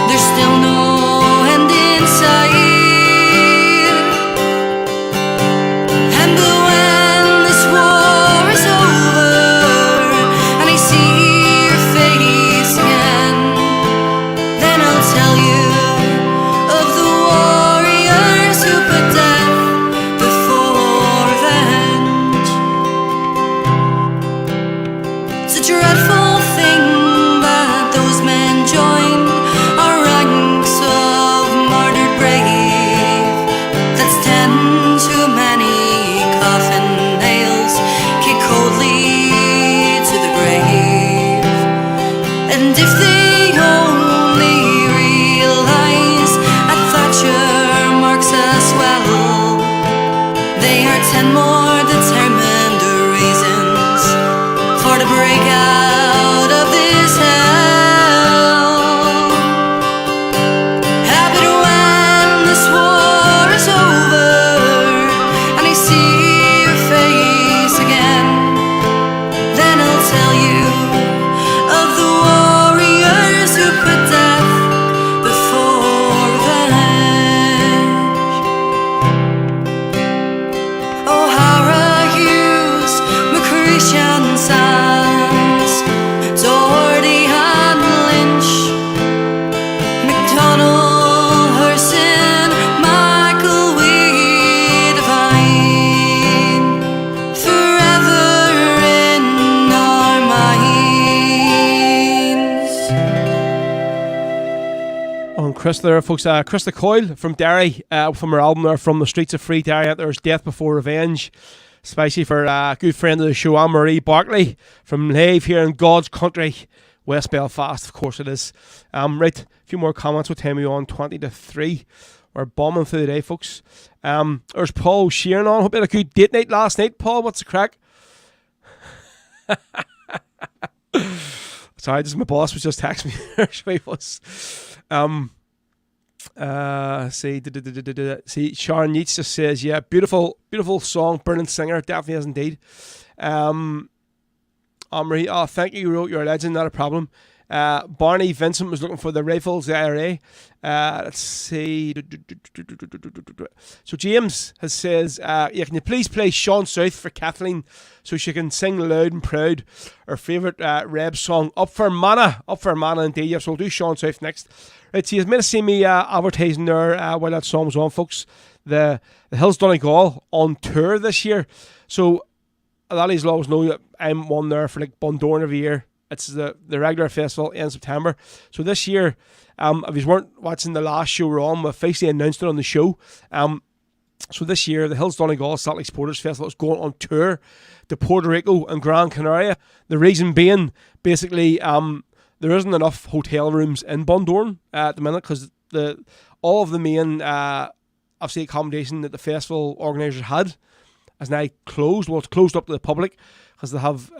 There's still no end in sight. And but when this war is over and I see your face again, then I'll tell you of the warriors who put death before revenge. It's a dreadful thing that those men joined our ranks of martyred brave. That's 10 too many coffin nails kick coldly to the grave. And if they only realize that Thatcher marks us well, they are 10 more determined reasons for to break out of this hell. But when this war is over and I see your face again, then I'll tell you of the warriors who put death before revenge. O'Hara, Hughes, McCreashan, Sands, Doherty and Lynch, McDonald, Herson, Michael, we divine, forever in our minds. On Chris there, folks. Christy Coyle from Derry, from her album there, From the Streets of Free Derry. There's Death Before Revenge. Especially for a good friend of the show, Anne-Marie Barkley from Lay here in God's country, West Belfast, of course it is. Right, a few more comments. What time are we on? 20-3. We're bombing through the day, folks. There's Paul Sheeran on. Hope you had a good date night last night, Paul. What's the crack? Sorry, just my boss was just texting me there. So he was. See, Sharon Yeats just says, yeah, beautiful song, Burning Singer, definitely is indeed. Omri, thank you, you're a legend, not a problem. Barney Vincent was looking for the rifles, the IRA. Let's see. So James says, yeah, can you please play Sean South for Kathleen so she can sing loud and proud her favourite Reb song, Up for Mana indeed. Yeah, so we'll do Sean South next. Right, so you may have seen me advertising there while that song was on, folks. The Hills Donegal on tour this year. So a lot of these always know that I'm one there for like Bundoran every year. It's the regular festival in September. So this year, if you weren't watching the last show we're on, we officially announced it on the show. So this year, the Hills Donegal Salt Lake Supporters Festival is going on tour to Puerto Rico and Gran Canaria. The reason being, basically, there isn't enough hotel rooms in Bundoran at the minute because all of the main obviously accommodation that the festival organisers had is now closed. Well, it's closed up to the public because they have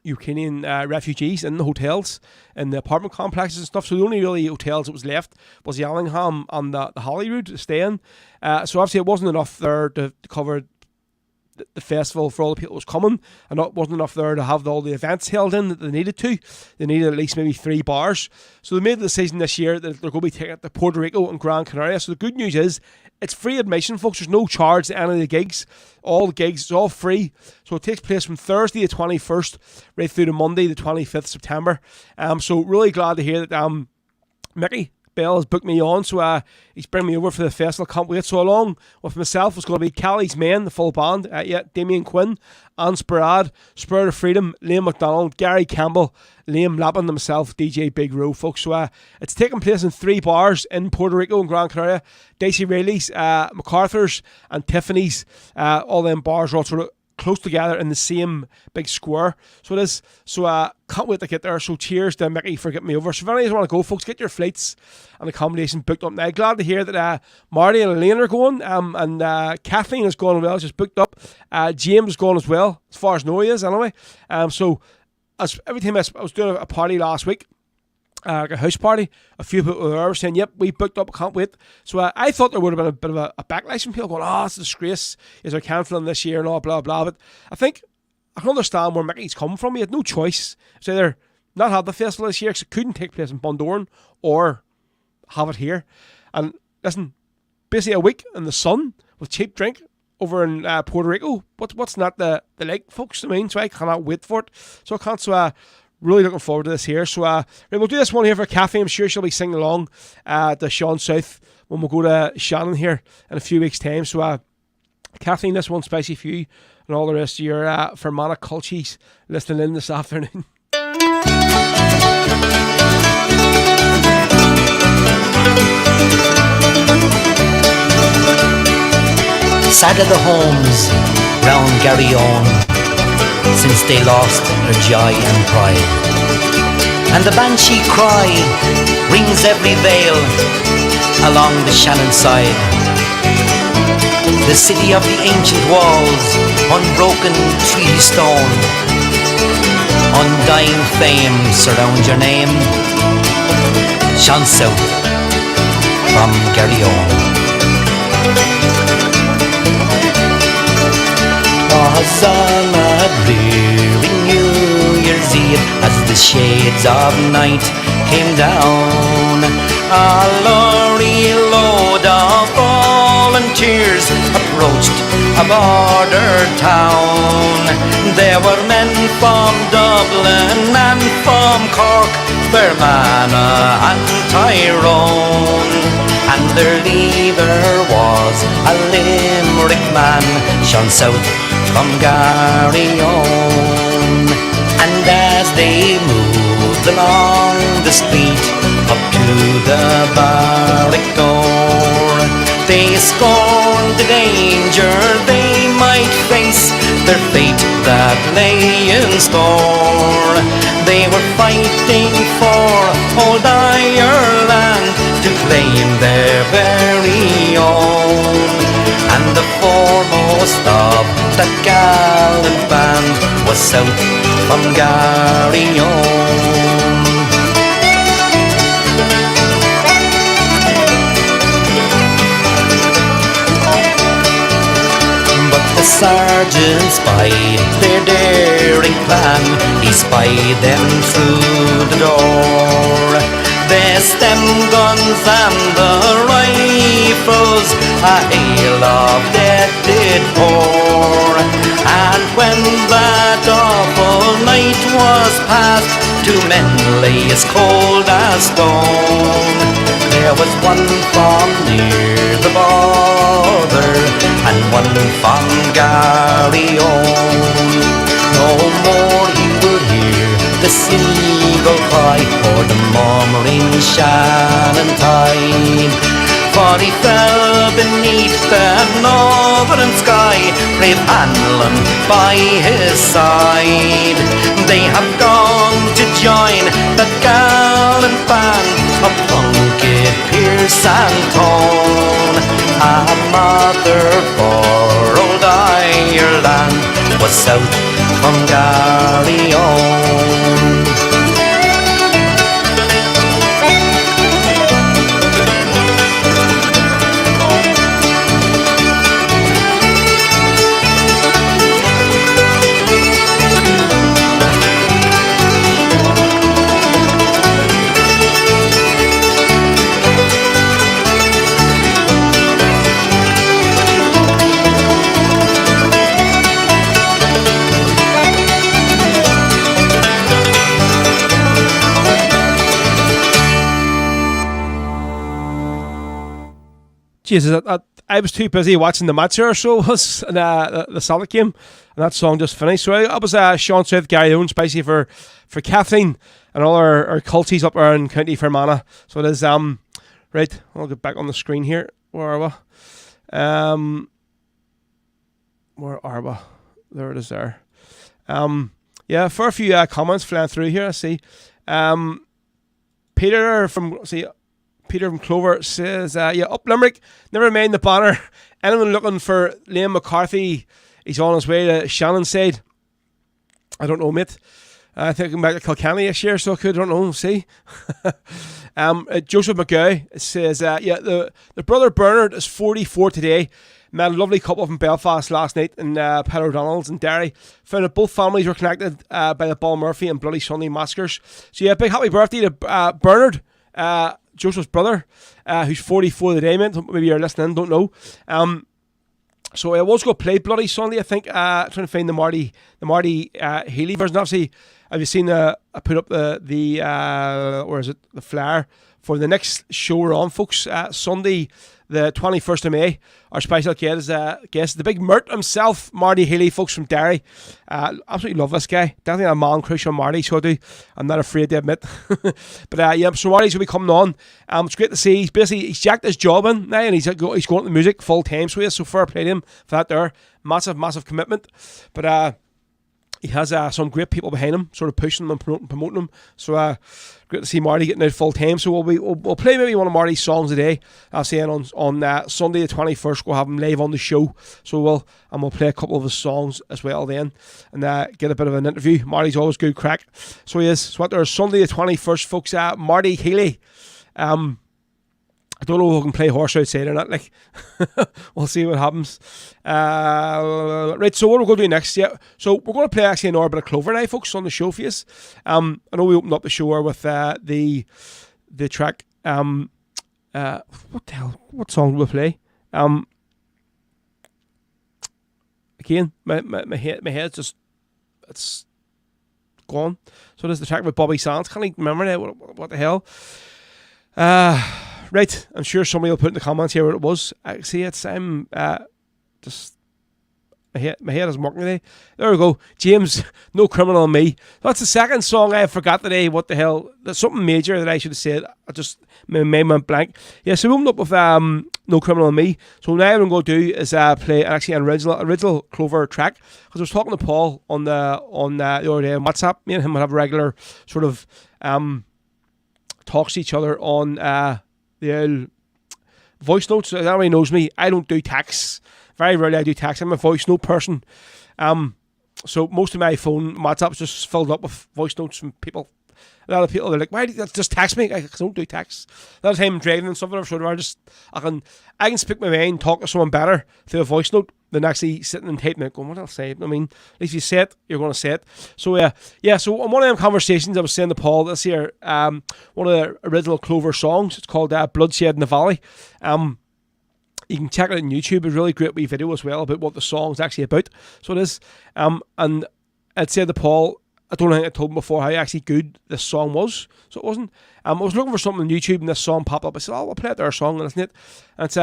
Ukrainian refugees in the hotels and the apartment complexes and stuff. So the only really hotels that was left was the Allingham and the Holyrood to stay in. So obviously it wasn't enough there to cover the festival for all the people that was coming, and it wasn't enough there to have all the events held in that they needed to. They needed at least maybe 3 bars. So they made the decision this year that they're going to be taking it to Puerto Rico and Gran Canaria. So the good news is it's free admission, folks. There's no charge to any of the gigs. All the gigs, it's all free. So it takes place from Thursday the 21st right through to Monday the 25th September. So really glad to hear that Mickey Bell has booked me on, so he's bringing me over for the festival. Can't wait. So along with myself, it's going to be Callie's Men, the full band. Damien Quinn, Anne Sparad, Spirit of Freedom, Liam McDonald, Gary Campbell, Liam Lappin, himself, DJ Big Row, folks. So it's taking place in 3 bars in Puerto Rico and Gran Canaria. Dicey Rayleigh's, MacArthur's and Tiffany's. All them bars are all sort of close together in the same big square. So it is. So can't wait to get there. So cheers to Mickey for getting me over. So if any of you want to go, folks, get your flights and accommodation booked up now. Glad to hear that Marty and Elaine are going, and Kathleen is going as well. She's booked up. James is going as well, as far as I know he is anyway. So as every time I was doing a party last week, like a house party, a few people were saying, yep, we booked up, can't wait. So I thought there would have been a bit of a backlash from people going, it's a disgrace, is our cancelling this year and all blah blah. But I think I can understand where Mickey's come from. He had no choice. It's either not have the festival this year because it couldn't take place in Bundoran, or have it here. And listen, basically a week in the sun with cheap drink over in Puerto Rico. What's not the like, folks? I mean, so I cannot wait for it. So I can't. So really looking forward to this here. So right, we'll do this one here for Kathy. I'm sure she'll be singing along to Sean South when we go to Shannon here in a few weeks' time. So Kathleen, this one's spicy for you and all the rest of your Fermanagh culchies listening in this afternoon. Sad are the homes round Garryowen since they lost their joy and pride, and the banshee cry rings every vale along the Shannon side. The city of the ancient walls, unbroken treaty stone, undying fame surround your name. Shone south from Garryowen. Was on a dreary New Year's Eve as the shades of night came down. A lorry load of volunteers approached a border town. There were men from Dublin and from Cork, Fermanagh and Tyrone, and their leader was a Limerick man, shone south from Garryowen. And as they moved along the street up to the barrack door, they scorned the danger they might face, their fate that lay in store. They were fighting for old Ireland to claim their very own. And the foremost of that gallant band was south from Garryowen. But the sergeant spied their daring plan. He spied them through the door. Their stem guns and the rifles a hail of death did pour. And when that awful night was past, two men lay as cold as stone. There was one from near the border and one from Garryowen. No more he would hear the seagull cry or the murmuring Shannon tide, for he fell beneath the northern sky, brave Hanlon by his side. They have gone to join that gallant band of Plunkett, Pearse and Tone. A mother for old Ireland was south from Garryowen. Jesus, I was too busy watching the match here, so was the Celtic game, and that song just finished. So that was Sean South, Garryowen, spicy for Kathleen and all our culties up there in County Fermanagh. So it is right. I'll get back on the screen here. Where are we? Where are we? There it is. There. Yeah, for a few comments flying through here. I see. Peter from Clover says, yeah, up Limerick, never mind the banner. Anyone looking for Liam McCarthy, he's on his way to Shannon side. I don't know, mate. I think I'm back to Kilkenny this year, so I don't know, see. Joseph McGow says, yeah, the brother Bernard is 44 today. Met a lovely couple from Belfast last night in Peter O'Donnell's in Derry. Found that both families were connected by the Ballmurphy and Bloody Sunday massacres. So yeah, big happy birthday to Bernard, Joseph's brother, who's 44 today, mate. Maybe you're listening, don't know. So I was going to play Bloody Sunday, I think, trying to find the Marty Healy version. Obviously, have you seen I put up the or is it the flyer for the next show we're on, folks? Sunday, the 21st of May. Our special guest is the big Mert himself, Marty Healy, folks, from Derry. Absolutely love this guy. Definitely a man crush on Marty, so I do. I'm not afraid to admit. But yeah, so Marty's going to be coming on. It's great to see. He's jacked his job in now, and he's going to music full time. So fair play to him for that there. Massive commitment. But he has some great people behind him, sort of pushing him and promoting him. So great to see Marty getting out full time. So we'll play maybe one of Marty's songs today. I'll say on Sunday the 21st we'll have him live on the show. So we'll play a couple of his songs as well then, and get a bit of an interview. Marty's always good crack. So he is. So there's Sunday the 21st, folks. Marty Healy. I don't know if we can play horse outside or not. Like, we'll see what happens. Right, so what we're going to do next? Yeah, so we're going to play actually an bit of Clover now, folks, on the show for you. I know we opened up the show with the track. What the hell? What song will we play? Again, my head's just it's gone. So there's the track with Bobby Sands. Can't even remember now. What the hell? Right, I'm sure somebody will put in the comments here what it was. I see it's just my head is working today. There we go. James, No Criminal on Me. That's the second song I forgot today. What the hell? There's something major that I should have said. My mind went blank. Yeah, so we opened up with No Criminal on Me. So now what I'm going to do is play actually an original Clover track. Because I was talking to Paul on the other day on WhatsApp. Me and him would have regular sort of talks to each other on the old voice notes. Everybody knows me. I don't do text. Very rarely I do text. I'm a voice note person. So most of my phone WhatsApp's just filled up with voice notes from people. A lot of people are like, why do you just text me? I don't do text. A lot of time I'm driving and stuff, I can speak my mind, talk to someone better through a voice note than actually sitting and typing it, going, what I'll say. I mean, at least you say it, you're going to say it. So so on one of them conversations I was saying to Paul this year, one of the original Clover songs, it's called Bloodshed in the Valley. You can check it on YouTube. It's a really great wee video as well about what the song's actually about. So it is. And I'd said to Paul, I don't think I told him before how actually good this song was. So it wasn't. I was looking for something on YouTube and this song popped up. I said, I'll play it their song, isn't it? And it's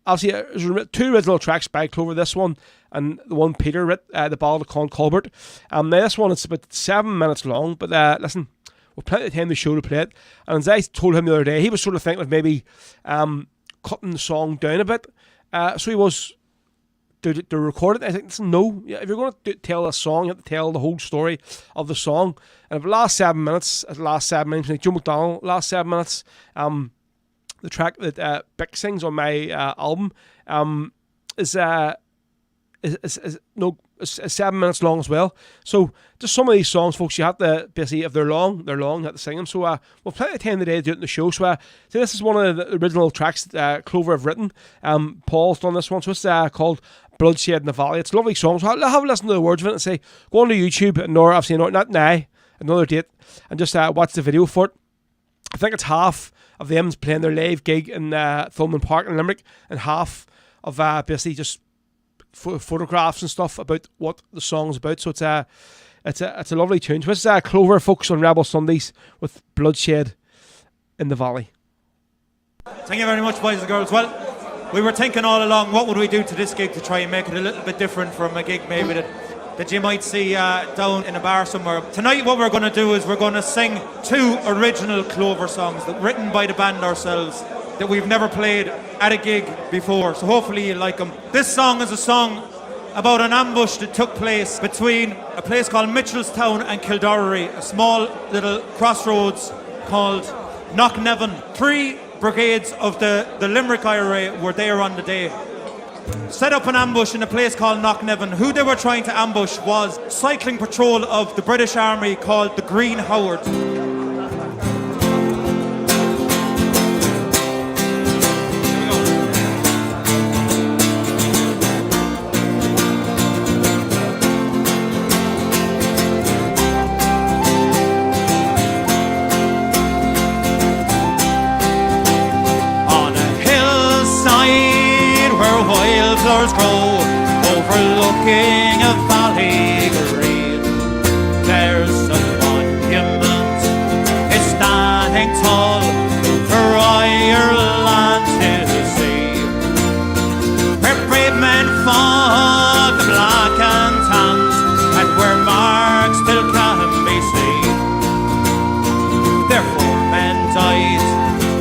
obviously there's two original tracks by Clover, this one and the one Peter wrote, the Ballad of Con Colbert. Now this one is about 7 minutes long, but listen, we'll plenty of time to show to play it. And as I told him the other day, he was sort of thinking of maybe cutting the song down a bit. So he was to record it. I think, listen, no. If you're going to tell a song, you have to tell the whole story of the song. And if the last 7 minutes, like Joe McDonald, last 7 minutes, the track that Bick sings on my album is 7 minutes long as well. So just some of these songs, folks, you have to basically, if they're long, you have to sing them. So we'll play the 10 today to do it in the show. So this is one of the original tracks that Clover have written. Paul's done this one, so it's called Bloodshed in the Valley. It's a lovely song. So I'll have a listen to the words of it and say, go on to YouTube, not now, another date, and just watch the video for it. I think it's half of them playing their live gig in Thomond Park in Limerick, and half of basically just photographs and stuff about what the song's about. So it's a lovely tune. So it's Clover, folks, on Rebel Sundays with Bloodshed in the Valley. Thank you very much, boys and girls. Well, we were thinking all along, what would we do to this gig to try and make it a little bit different from a gig maybe that you might see down in a bar somewhere. Tonight what we're going to do is we're going to sing 2 original Clover songs written by the band ourselves that we've never played at a gig before, so hopefully you like them. This song is a song about an ambush that took place between a place called Mitchelstown and Kildorrery, a small little crossroads called Knockneven. 3 brigades of the Limerick IRA were there on the day. Set up an ambush in a place called Knockneven. Who they were trying to ambush was cycling patrol of the British Army called the Green Howard. floors grow, overlooking a valley green. There's a monument, it's standing tall for Ireland to see, where brave men fought the black and tans, and where marks still can be seen. Therefore men died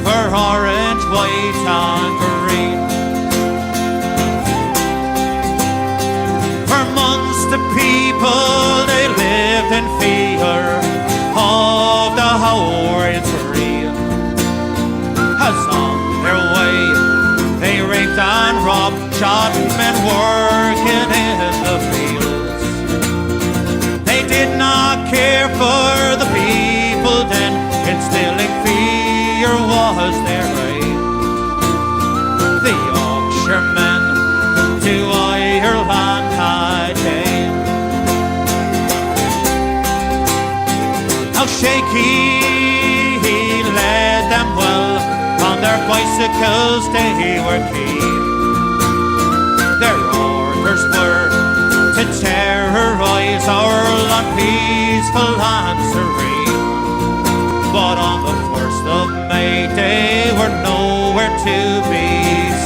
for orange, white and green. For months the people, they lived in fear of the horrid tree, as on their way they raped and robbed, shot men working in the fields. They did not care for the people then, instilling fear was their aim. The Yorkshiremen to Ireland had came. How shaky he led them well, on their bicycles they were keen. Their orders were to terrorise our land peaceful and serene. But on the 1st of May they were nowhere to be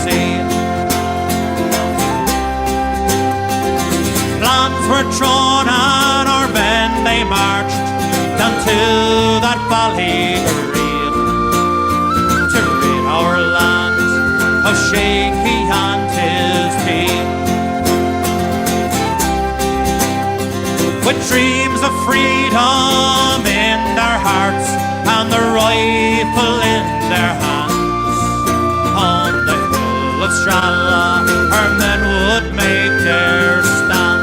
seen. Plans were drawn and our men they marched down to that valley green, to rid our land of Shaky and his team. With dreams of freedom in their hearts and the rifle in their hands, on the hill of Strala our men would make their stand.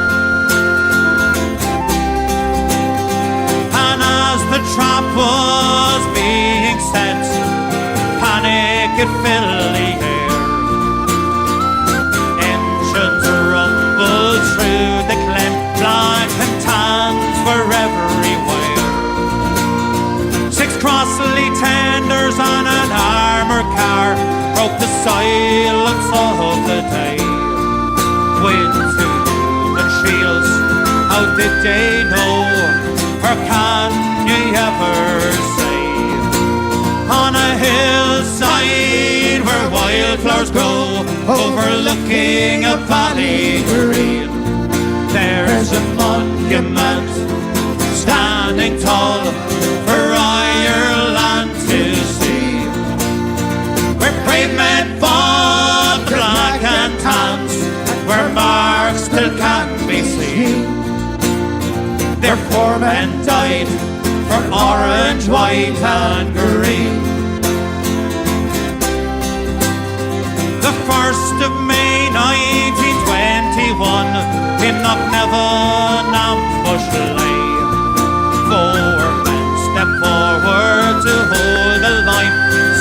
And as the trap was being set, panic it filled the air. Engines rumbled through the glen, black and tans were everywhere. 6 crossly tenders and an armour car broke the silence of the day. With 2 human shields, how did they know? Or can ye ever say? On a hillside where wildflowers grow, overlooking a valley green, there's a monument standing tall for Ireland to see, where brave men fought the black and tans, where marks still can be seen. Their 4 men died for orange, white and green. The 1st of May 1921 in Knocknevan Ambush lay. 4 men stepped forward to hold the line,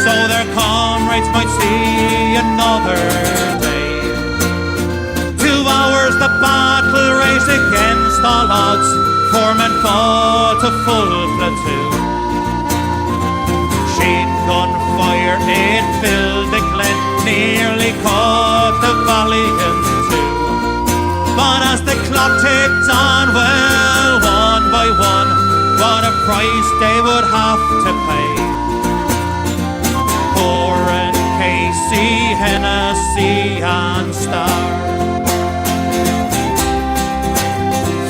so their comrades might see another day. 2 hours the battle raged against all odds, 4 men fought a full platoon. Sheen gun fire, it filled the glen, nearly caught the valley in 2. But as the clock ticked on, well, one by one, what a price they would have to pay. Horan, Casey, Hennessy and Starr.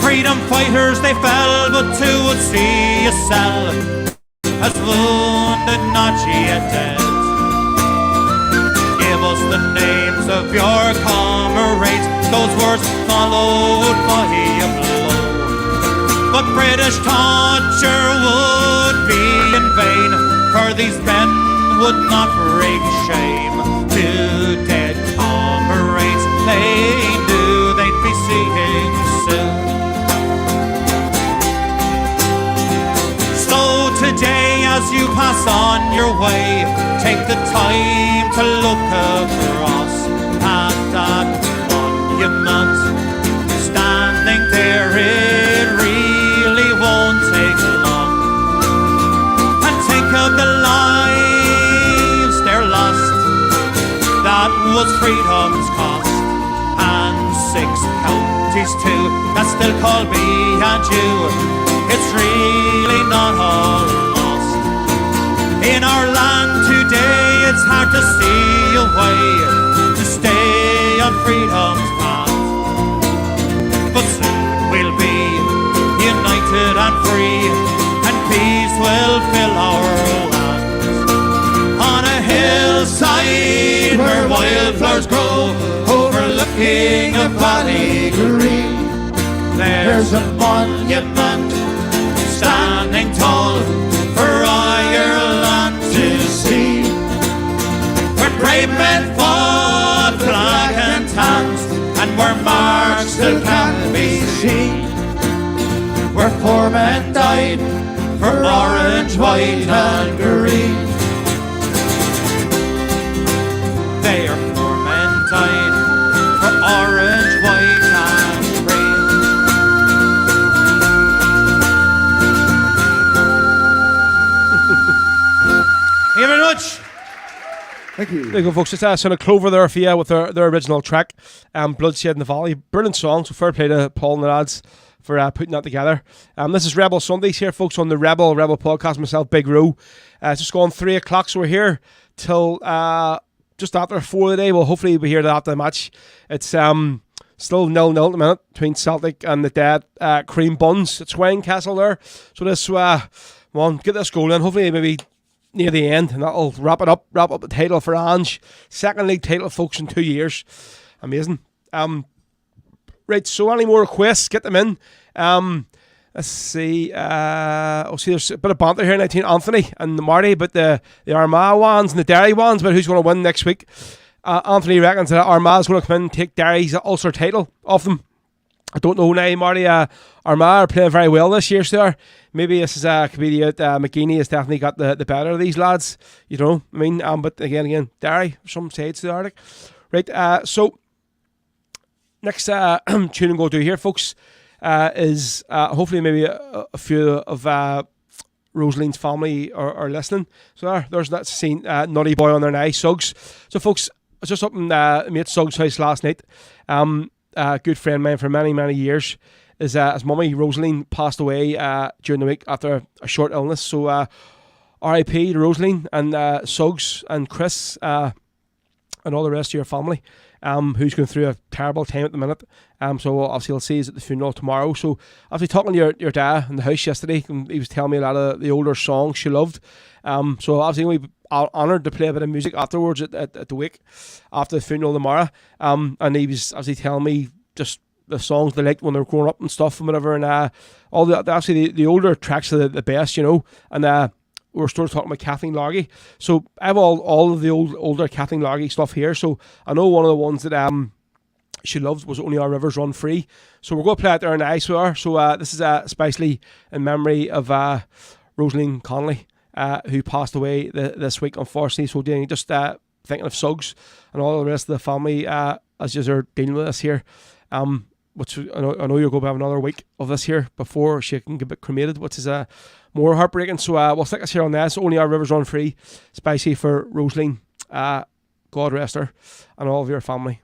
Freedom fighters they fell, but 2 would see a cell, as wounded, not yet dead. Give us the names of your comrades, those words followed by a blow. But British torture would be in vain, for these men would not bring shame to dead comrades they knew they'd be seeing soon. Today as you pass on your way, take the time to look across at that monument standing there. It really won't take long, and think of the lives they're lost. That was freedom's cost, countries too that still call me a Jew. It's really not all lost. In our land today it's hard to see a way to stay on freedom's path, but soon we'll be united and free, and peace will fill our lands. On a hillside where wildflowers grow, overlooking a valley green, there's a monument standing tall for Ireland to see, where brave men fought black and tans, and where marks still can be seen, where poor men died for orange, white and green. There poor men died for orange, white and green. Thank you very much. Thank you. There you go, folks. It's Son of Clover there for you with their original track, Bloodshed in the Valley. Brilliant song, so fair play to Paul and the lads for putting that together. This is Rebel Sundays here, folks, on the Rebel podcast. Myself, Big Row. It's just gone 3 o'clock, so we're here till just after 4 of the day. Well, hopefully we'll be here after the match. It's still 0-0 at the minute between Celtic and the dead Cream Buns at Castle there. So this, get this goal in. Hopefully maybe near the end, and that'll wrap up the title for Ange. Second league title, folks, in 2 years. Amazing. Right, so any more requests, get them in. Let's see. There's a bit of banter here, 19 Anthony and Marty about the Armagh ones and the Derry ones, about who's going to win next week. Anthony reckons that Armagh's going to come in and take Derry's Ulster title off them. I don't know now, Marty. Armagh are playing very well this year, sir. Maybe this is could be the McGeaney has definitely got the better of these lads. You know, I mean, but again, Derry, some sides to the Arctic. Right, so next tune I'm going to do here, folks, is hopefully maybe a few of Rosaline's family are listening. So there's that scene, Nutty Boy on their nice Suggs. So, folks, I was just up in mate Suggs' house last night. A good friend of mine for many, many years. His mummy, Rosaline, passed away during the week after a short illness. So R.I.P. to Rosaline and Suggs and Chris and all the rest of your family who's going through a terrible time at the minute. So obviously I'll see you at the funeral tomorrow. So after talking to your dad in the house yesterday, he was telling me a lot of the older songs she loved. So obviously we'll be honoured to play a bit of music afterwards at the wake after the funeral tomorrow. And he was obviously telling me just the songs they liked when they were growing up and stuff and whatever, and all the older tracks are the best, you know. And we're sort of talking about Kathleen Largy, so I have all of the older Kathleen Largy stuff here. So I know one of the ones that she loved was Only Our Rivers Run Free, so we're going to play it there now. So this is especially in memory of Rosaline Conley, who passed away this week, unfortunately. So just thinking of Suggs and all the rest of the family as you're dealing with this here. Which I know you're going to have another week of this here before she can get cremated, which is more heartbreaking. So we'll stick us here on this. Only Our Rivers Run Free, especially for Rosaline. God rest her and all of your family.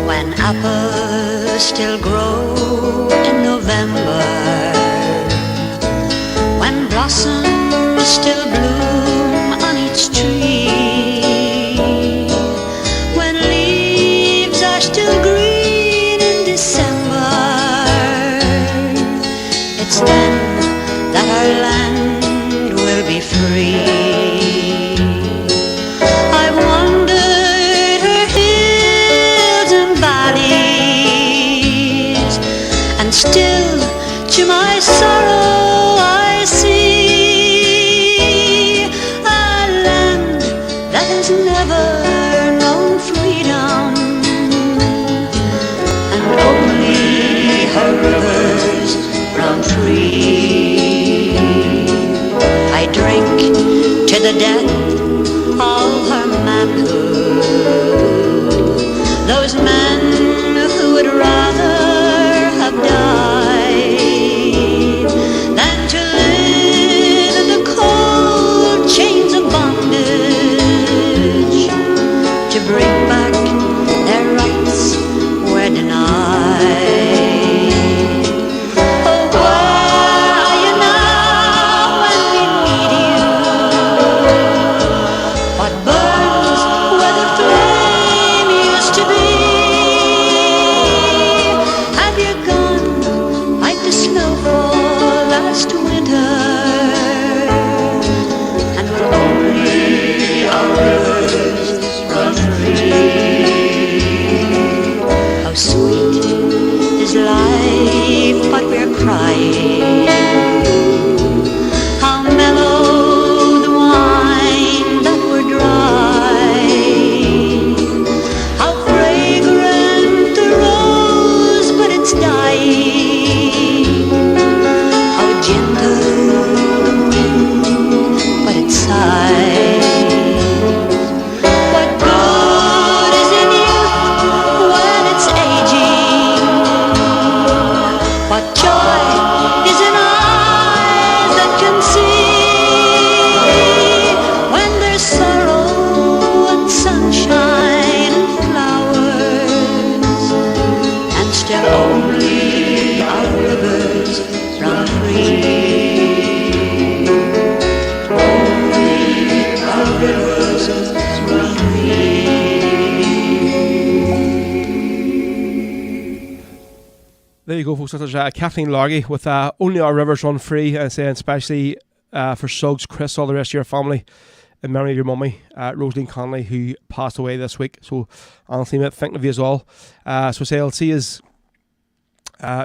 When apples still grow in November, when blossoms still bloom on each tree, when leaves are still green in December, it's then that our land will be free. I've wandered her hills and valleys, and still to my sorrow I see a land that has never known freedom, and only her rivers run free. I drink to the death of her manhood, those men who would rather have died you go, folks. There's Kathleen Largy with Only Our Rivers Run Free, and saying especially for Suggs, Chris, all the rest of your family, in memory of your mummy, Rosaline Conley, who passed away this week. So, honestly, mate, thinking of you as all. So, say I'll see you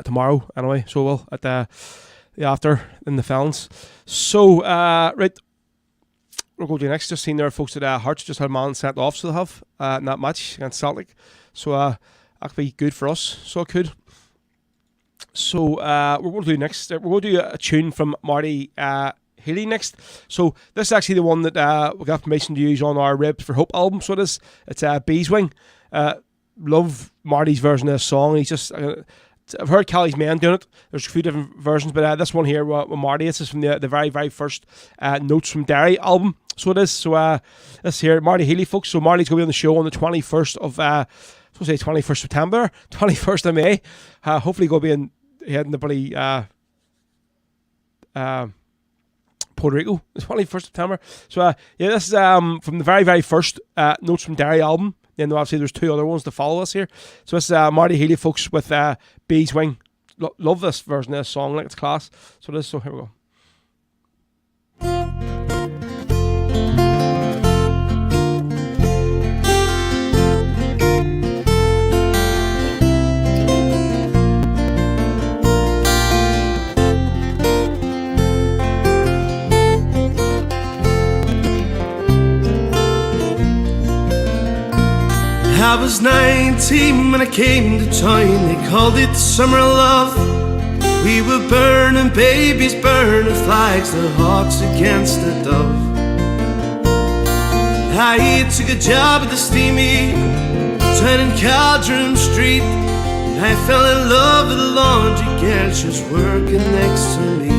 tomorrow, anyway. So, we'll at the after in the Philz. So, right, we'll go to the next. Just seen there, folks, that Hearts just had a man sent off, so they have in that match against Celtic. So, that could be good for us. So, it could. So, we're going to do next. We're going to do a tune from Marty Healy next. So this is actually the one that we got permission to use on our Ribs for Hope album. So it's Beeswing. Love Marty's version of this song. He's just I've heard Callie's Men doing it. There's a few different versions, but this one here with Marty, this is from the very, very first Notes from Derry album. So it is. So this here, Marty Healy, folks. So Marty's going to be on the show on the 21st of 21st September, 21st of May. Hopefully going to be heading to bloody Puerto Rico, the 21st September. So this is from the very, very first Notes from Derry album. Then obviously there's two other ones to follow us here. So this is Marty Healy, folks, with Beeswing. Love this version of this song, like it's class. So here we go. I was 19 when I came to town. They called it summer love. We were burning babies, burning flags, the hawks against the dove. I took a job at the steamy town in Caldron Street, and I fell in love with a laundry girl, she was working next to me.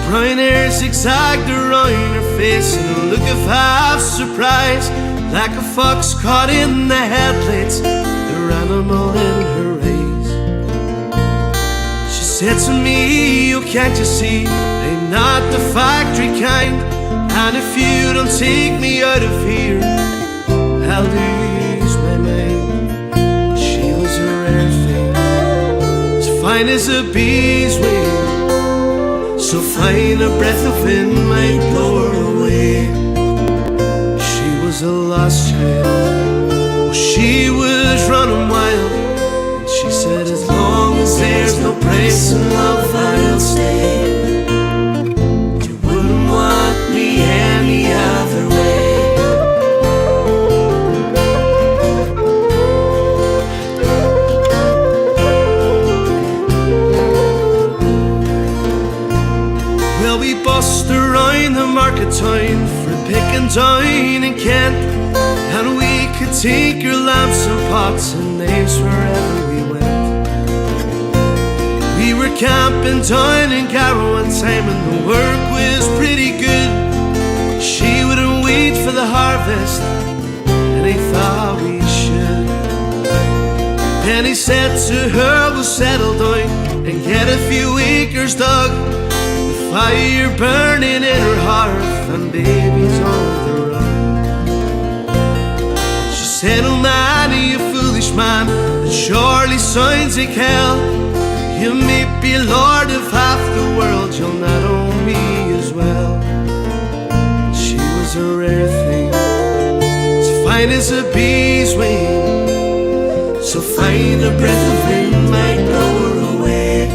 Brown hair zigzagged around her face and a look of half surprise, like a fox caught in the headlights, the animal in her rays. She said to me, oh, can't you see, I'm not the factory kind, and if you don't take me out of here, I'll lose my mind. She was a rare thing, as fine as a bee's wing, so fine a breath of wind might blow her away. A lost child, she was running wild, and she said, as long as there's no price in love, I'll stay. You wouldn't want me any other way. Well, we bust around the market town for picking down in Kent, and we could take your lamps and pots and names wherever we went. We were camping down in Garryowen time, and the work was pretty good. She wouldn't wait for the harvest, and he thought we should. Then he said to her, we'll settle down and get a few acres dug, fire burning in her hearth and babies on the run. She said, oh man, you foolish man, that surely sounds like hell. You may be lord of half the world, you'll not own me as well. She was a rare thing, as fine as a bee's wing, so fine a breath of wind might blow her away.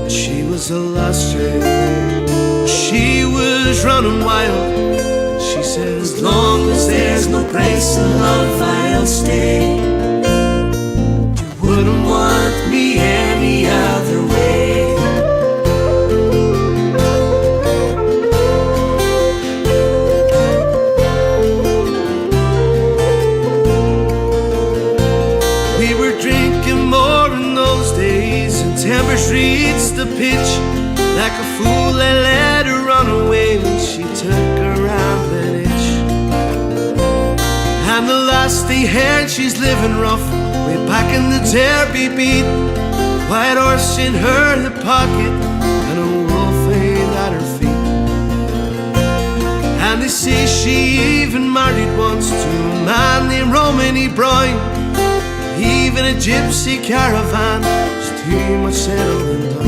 She was a lost child, she was running wild. She said, as long as there's no price in love, I'll stay. You wouldn't want me any other way. We were drinking more in those days, and tempers reached the pitch. Like a fool, I let her run away when she took a rambling itch. And the last they heard, she's living rough, way back in the Derby beat. White horse in her hip pocket, and a wolf ain't at her feet. And they say she even married once to a man named Romany Brown. Even Even a gypsy caravan is too much settling down.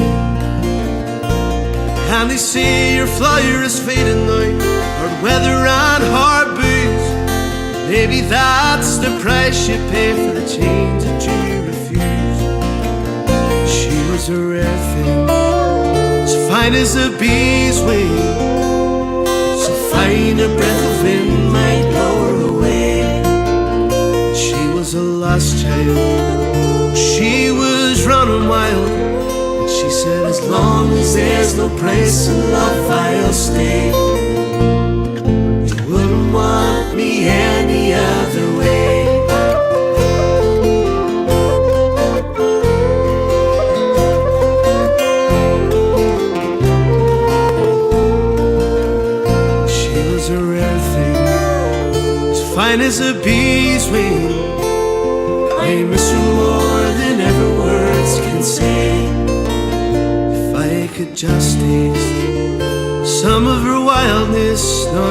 And they say your flyer is fading now, hard weather and hard booze. Maybe that's the price you pay for the change that you refuse. She was a rare thing, as fine as a bee's wing, so fine a breath of wind might blow her away. She was a lost child, she was running wild. She said, as long as there's no price in love, I'll stay. You wouldn't want me any other way. She was a rare thing, as fine as a bee's wing. I miss her more than ever words can say. I could just taste some of her wildness now.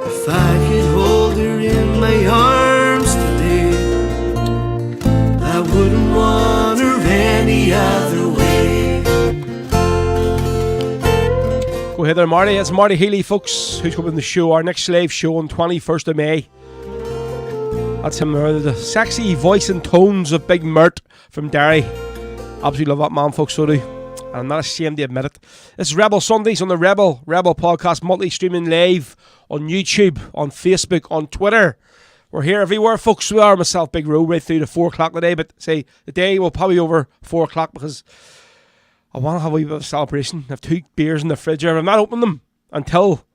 If I could hold her in my arms today, I wouldn't want her any other way. Go ahead there, Marty. It's Marty Healy, folks, who's coming on the show. Our next live show on 21st of May. That's him there, the sexy voice and tones of Big Mert from Derry. Absolutely love that man, folks, so do. And I'm not ashamed to admit it. This is Rebel Sundays on the Rebel podcast, multi-streaming live on YouTube, on Facebook, on Twitter. We're here everywhere, folks. We are, myself, Big Row, right through to 4 o'clock today. But say the day will probably be over 4 o'clock because I want to have a wee bit of a celebration. I have 2 beers in the fridge here. I'm not opening them until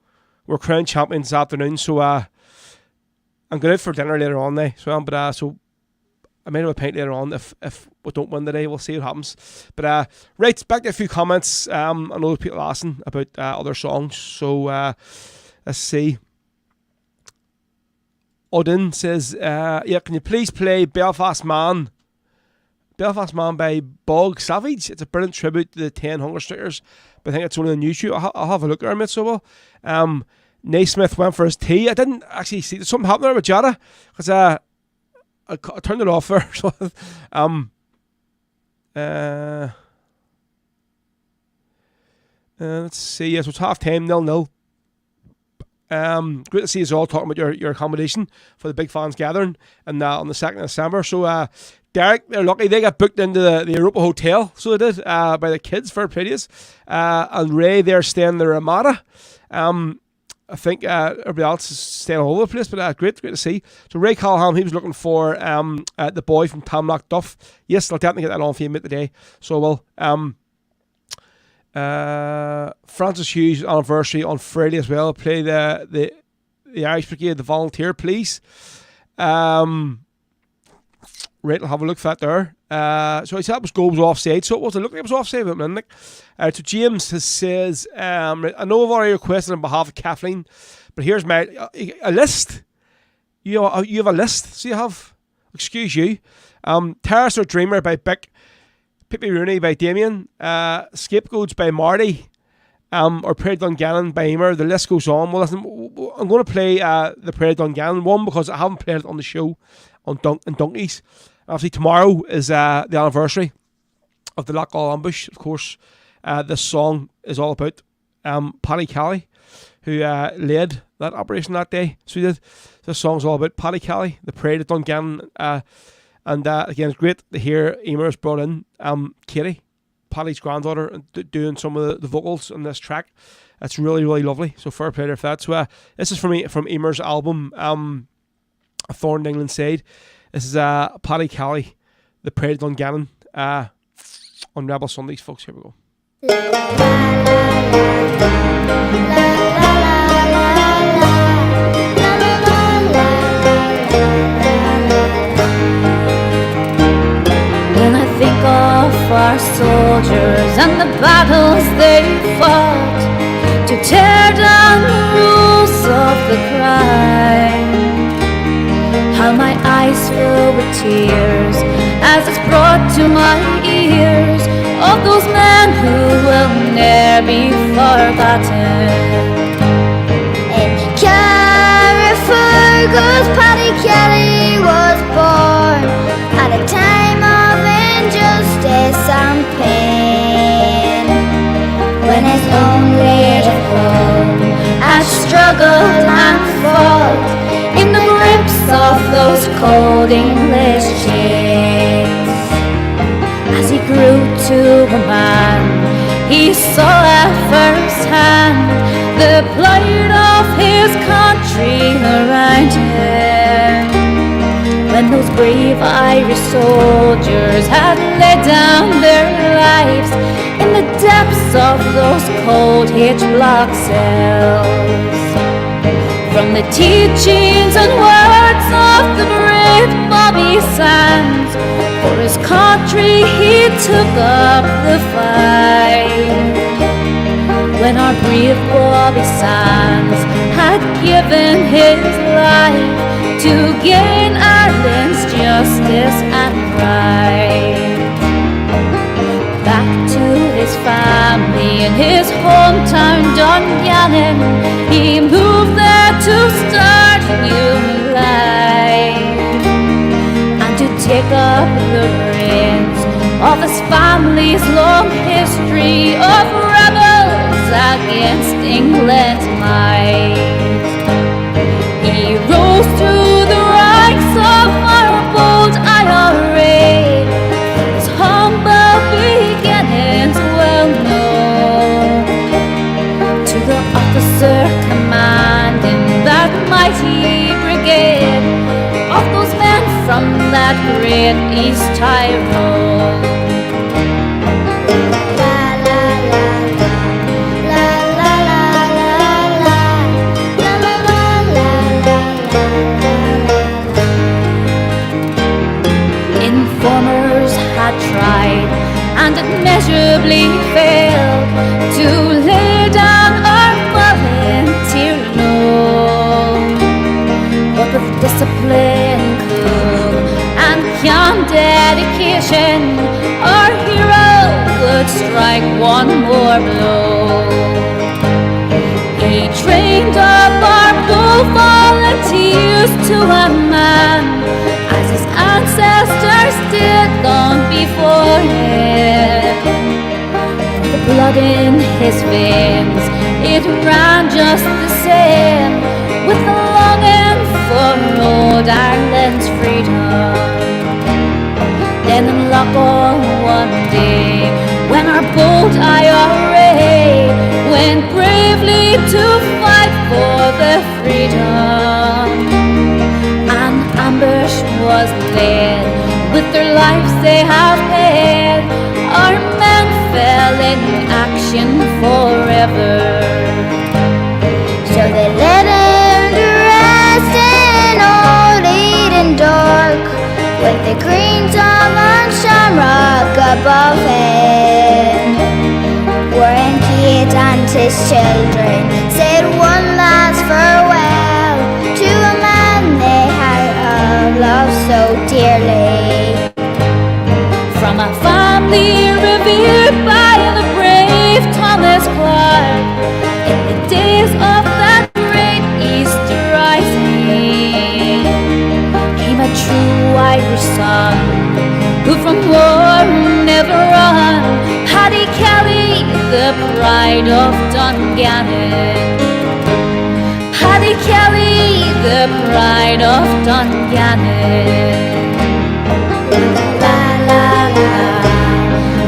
we're crowned champions this afternoon. So I'm going out for dinner later on now. So I might have a pint later on if we don't win today. We'll see what happens. But right, back to a few comments. I know people asking about other songs. So let's see. Odin says, yeah, can you please play Belfast Man? Belfast Man by Bog Savage. It's a brilliant tribute to the 10 Hunger Strikers. But I think it's only on YouTube. I'll have a look at it, so well. Naismith went for his tea. I didn't actually see. Did something happen there with Jada? Because I turned it off there. So, let's see. Yes, it's half time, 0-0. Great to see us all talking about your accommodation for the big fans gathering and on the 2nd of December. So, Derek, they're lucky. They got booked into the Europa Hotel. So they did, by the kids, fair play to us. And Ray, they're staying in the Ramada. I think everybody else is staying all over the place, but great to see. So Ray Callahan, he was looking for the boy from Tamlock Duff. Yes, I'll definitely get that on for you mate today. So well, Francis Hughes anniversary on Friday as well. Play the Irish Brigade, the Volunteer, please. Right, I'll have a look for that there. So he said that was goal was offside. So it was. I looked like it was offside, but Nick. So James says, I know I've already requested on behalf of Kathleen, but here's my a list. You have a list. So you have, excuse you, Terrace or Dreamer by Bick, Pippi Rooney by Damien, Scapegoats by Marty, or Prayer Dungannon by Emer. The list goes on. Well, listen, I'm going to play the Prayer Dungannon one because I haven't played it on the show on Donkeys. Obviously, tomorrow is the anniversary of the Loughgall Ambush. Of course, this song is all about Paddy Kelly, who led that operation that day. So he did. This song's all about Paddy Kelly, the parade at Dungannon. And again, it's great to hear Emer's brought in Katie, Paddy's granddaughter, doing some of the vocals on this track. That's really, really lovely. So fair play for that. So this is from Emer's album, A Thorn in England's Side. This is Paddy Kelly, the Parade Dungannon, on Rebel Sundays, folks. Here we go. When I think of our soldiers and the battles they fought to tear down the rules of the crime, how my eyes fill with tears as it's brought to my ears of those men who will ne'er be forgotten. In Carrickfergus, Paddy Kelly was born at a lonely to fall. Has struggled and fought in the grips of those cold English chains. As he grew to a man, he saw at first hand the plight of his country around him. When those brave Irish soldiers had laid down their lives in the depths of those cold H-block cells. From the teachings and words of the brave Bobby Sands, for his country he took up the fight. When our brave Bobby Sands had given his life to gain Ireland's justice and right. Back to his family in his hometown Dungannon, he moved there to start a new life and to take up the reins of his family's long history of rebels against England's might. He rose to the ranks of our bold IRA, his humble beginnings well known. To the officer commanding that mighty brigade of those men from that great East Tyrone. Informers had tried and immeasurably failed to lay down our volunteer loan. But with discipline, cool and calm dedication, our hero would strike one more blow. He trained up our bold volunteers to a man, as his ancestors did long before him. The blood in his veins, it ran just the same, with the longing for old Ireland's freedom. Then in Loughgall one day, when our bold IRA went bravely to fight for the freedom, an ambush was led, with their lives they have paid. Our men fell in action forever. So they led him to rest in old Eden dark, with the green tom and shamrock above him. Warren Keith and his children said one last farewell to a man they had loved so dearly. From a family revered by the brave Thomas Clark, in the days of that great Easter rising, came a true Irish son, who from war never run. Paddy Kelly, the pride of Dungannon. Paddy Kelly, the pride of Dungannon. La la la,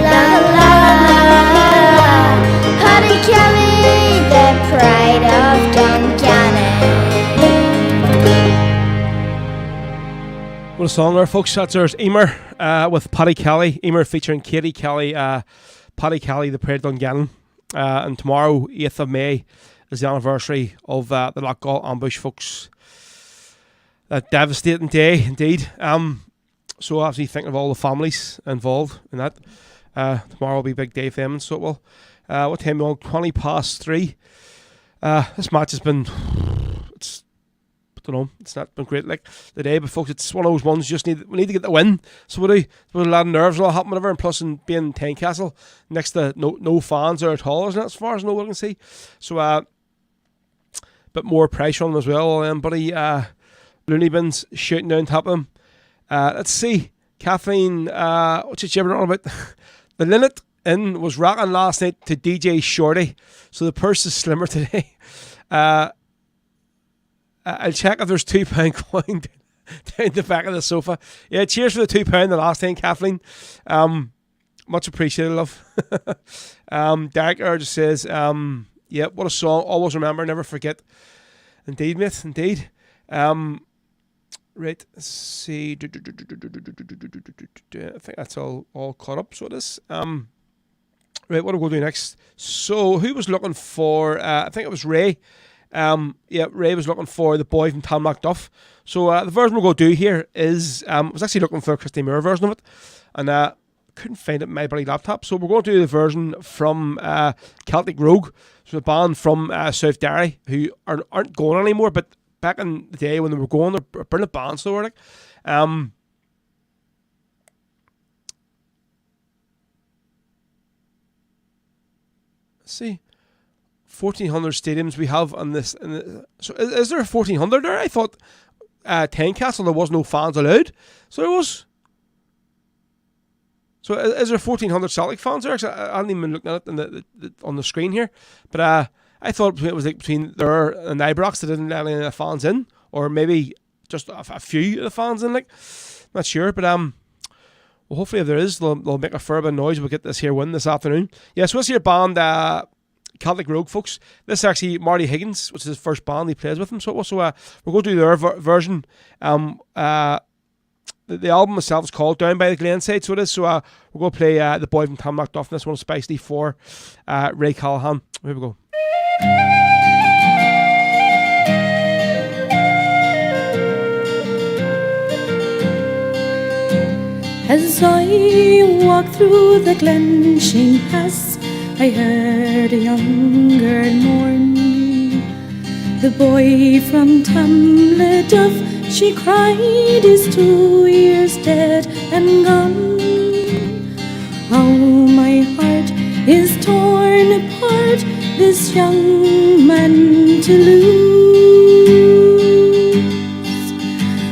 la la la. Paddy Kelly, the pride of Dungannon. What a song there, folks. That's ours, Emer, with Paddy Kelly. Emer featuring Katie Kelly, Paddy Kelly, the Pride of Dungannon. And tomorrow, 8th of May, is the anniversary of the Loughgall Ambush, folks. A devastating day, indeed. So obviously thinking of all the families involved in that. Tomorrow will be a big day for them, so it will. What time are we on? 3:20. This match has been... it's not been great like the day, but folks, it's one of those ones we need to get the win. So we do. With a lot of nerves will happen, whatever, and plus in being Tynecastle next to no fans there at all, isn't it, as far as no one can see. So bit more pressure on them as well, buddy. Looney Bins shooting down top of him. Let's see, Kathleen, what's she jabbering on about? The Linnet in was rocking last night to DJ Shorty, so the purse is slimmer today. I'll check if there's £2 coin down the back of the sofa. Yeah, cheers for the £2 the last time, Kathleen. Much appreciated, love. Derek just says, yeah, what a song. Always remember, never forget. Indeed, mate, indeed. Right, let's see. I think that's all caught up, so it is. Right, what are we going to do next? So, who was looking for, I think it was Ray. Yeah, Ray was looking for The Boy from Talmacduff. So, the version we're going to do here is, I was actually looking for a Christy Moore version of it, and couldn't find it in my bloody laptop. So, we're going to do the version from Celtic Rogue, so a band from South Derry, who aren't going anymore, but back in the day when they were going, they're brilliant bands, so were like. Let's see. 1,400 stadiums we have on this. So is there a 1,400 there? I thought Tynecastle there was no fans allowed. So there was. So is there 1,400 Celtic fans there? Actually, I haven't even been looking at it on the screen here. But I thought it was like between there and Ibrox that didn't let any of the fans in. Or maybe just a few of the fans in, like. Not sure, but well, hopefully if there is, they'll make a fair bit of noise. We'll get this here win this afternoon. Yeah, so this here band, Celtic Rogue, folks. This is actually Marty Higgins, which is his first band he plays with him. So also, we're going to do their version. The album itself is called Down by the Glenside, so it is. So we're going to play The Boy from Talmacduff, and this one especially for Ray Callahan. Here we go. As I walk through the Glen Sheen Pass, I heard a younger mourn. The boy from Talmacduff, she cried, is 2 years dead and gone. Oh, my heart is torn apart, this young man to lose.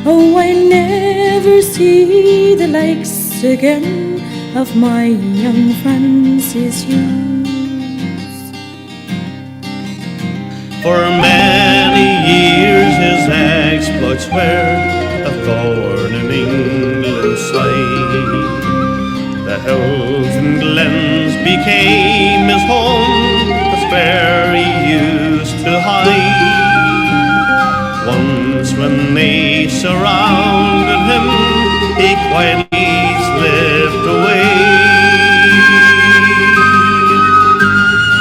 Oh, I never see the likes again of my young Francis Hughes. For many years his exploits were a thorn in England's side. The hills and glens became his home, as where he used to hide. Once when they surrounded him, he quietly slipped away.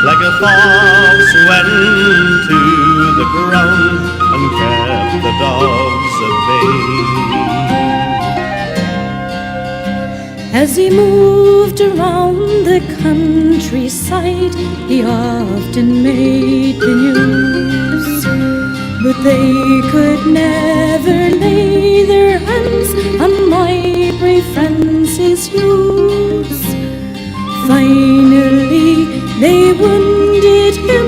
Like a fox went to the ground and kept the dogs at bay. As he moved around the countryside, he often made the news, but they could never lay their hands on my brave Francis Hughes. Finally they wounded him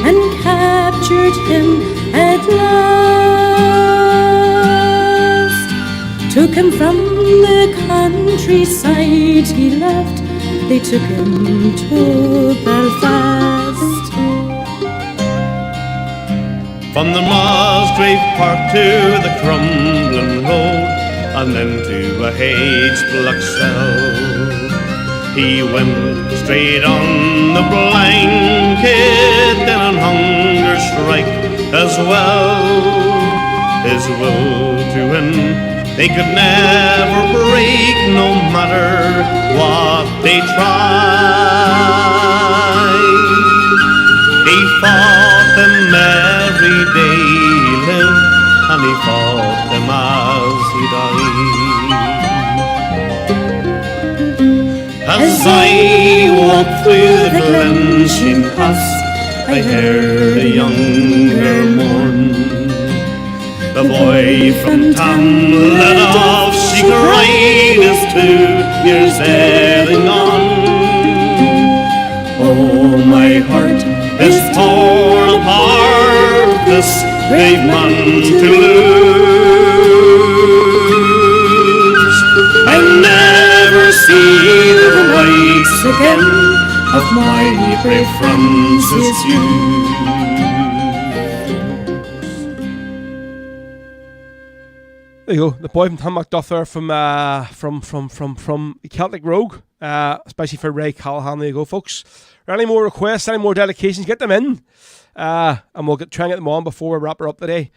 and captured him at last. Took him from the countryside he left, they took him to Belfast. From the Musgrave Park to the Crumbling Road, and then to a Hades Block cell, he went straight on the blanket and on hunger strike as well. His will to win they could never break, no matter what they tried. He fought them every day he lived, and he fought them as he died. As I walked through the Glen Sheen Pass, I heard a younger mourn. The boy from Talmacduff, she cried, is 2 years dead and gone. Oh, my heart is torn apart, this brave man to lose. I never see the likes again of my brave friends is you. There you go, the boy from Tunmacduff there from Celtic Rogue, especially for Ray Callahan. There you go, folks. Are any more requests, any more dedications, get them in. And we'll try and get them on before we wrap her up today.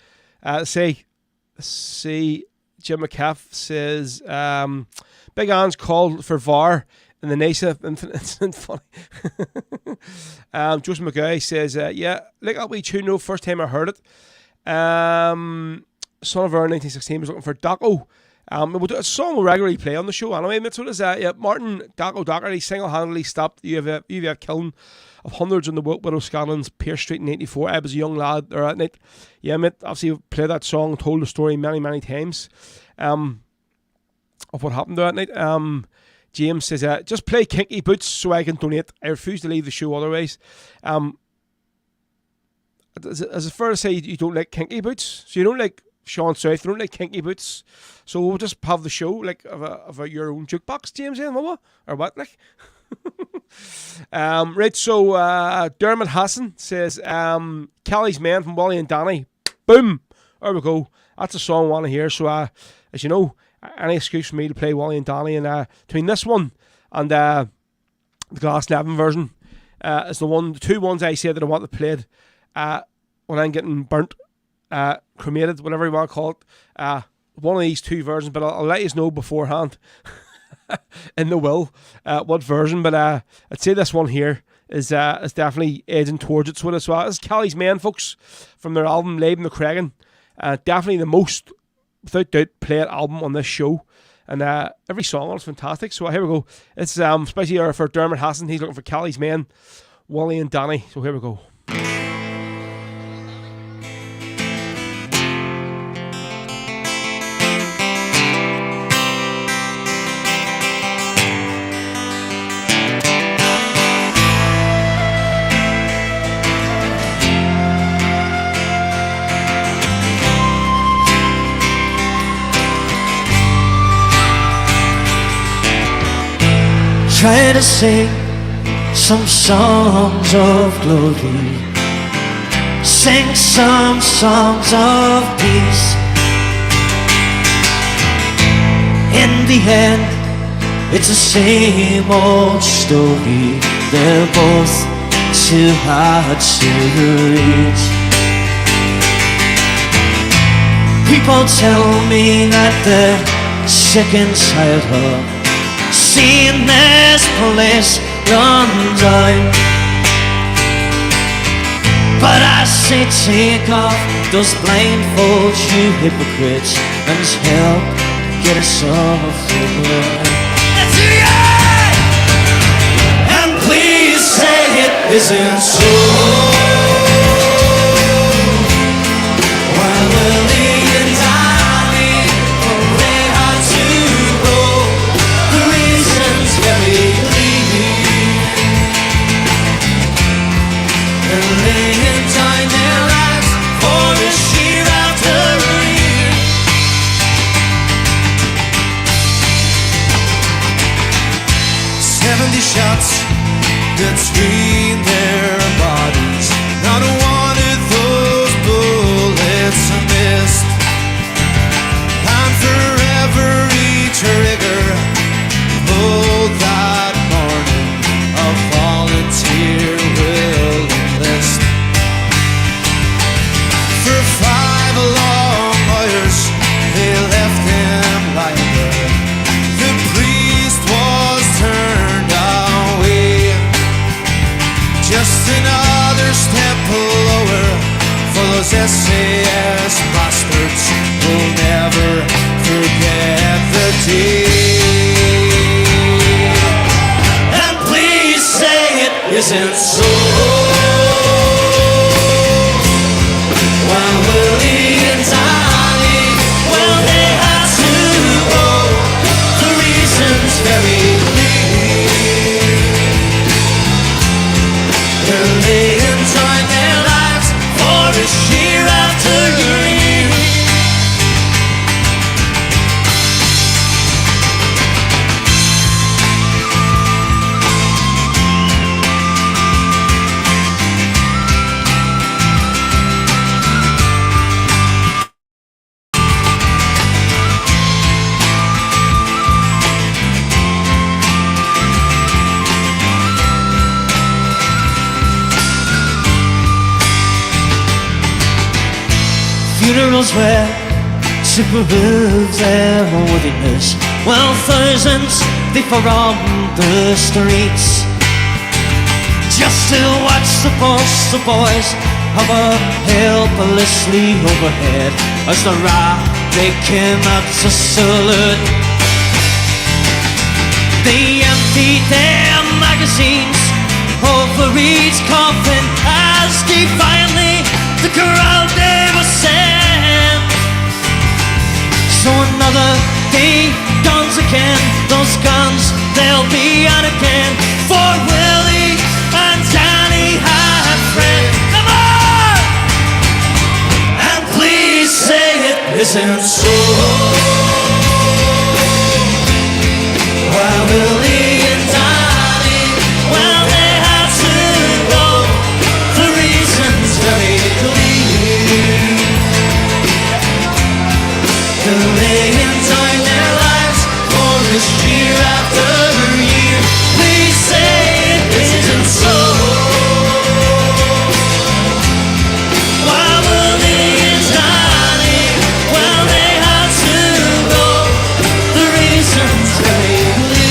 See, Jim McCaff says, Big Anne's called for VAR in the Nasa incident. Funny. Joseph McGuy says, yeah, look at wee tune, no, first time I heard it. Son of Our 1916 was looking for Daco. We'll do a song we'll regularly play on the show anyway. That's what it is. Yeah, Martin Daco Doherty single-handedly stopped the UVF killing of hundreds on the Widow Scanlon's Pierce Street in 1984. I was a young lad there at night. Yeah, mate, obviously played that song and told the story many, many times of what happened there at night. James says, just play Kinky Boots so I can donate. I refuse to leave the show otherwise. Is it fair to say you don't like Kinky Boots? So you don't like Sean South, you don't like Kinky Boots? So we'll just have the show like of your own jukebox, James, or what, like? Right, so Dermot Hassan says, Kelly's Men from Wally and Danny. Boom! There we go. That's a song I want to hear. So, as you know, any excuse for me to play Wally and Danny, and between this one and the Glass Nevin version is the two ones I said that I want to play when I'm getting burnt, cremated, whatever you want to call it. One of these two versions, but I'll let you know beforehand in the will what version. But I'd say this one here is definitely edging towards it. So this is Kelly's Men, folks, from their album Leibn the Cregan. Definitely the most, without doubt, played album on this show. And every song on it's fantastic. So here we go. It's especially for Dermot Hassan. He's looking for Kelly's Men, Wally and Danny. So here we go. Try to sing some songs of glory, sing some songs of peace. In the end, it's the same old story. They're both too hard to reach. People tell me that they're sick and tired of seeing this place run down. But I say take off those blindfolds, you hypocrites, and just help get us off the ground. Let's hear it! And please say it isn't so. While Willie and Danny, they had to go. The reasons very clear. They're laying down their lives for this year after year. 70 shots between their bodies. Not one of those bullets missed. And for every trigger pulled that morning, a volunteer will enlist. For 5 long hours they left him lying there. The priest was turned away. Just another step lower for those SAS bastards who'll never forget the day. And please say it isn't so. While Willie and Danny, well, they had to go. The reason's very clear. They're laying down their lives for this year after year. funerals where to prove their worthiness, while thousands they from the streets just to watch the boys hover helplessly overhead as the rock they came out to salute. They emptied their magazines over each coffin as defiantly the crowd they were sent. So another day dawns again, those guns they'll be on again, for Willie and Danny had friends. Come on! And please say it isn't so. Why Willie and Danny, well they had to go, the reason's very clear. Laying down their lives for this year after year. Please say it isn't so. Why Willie and Danny, well they had to go, the reasons very clear.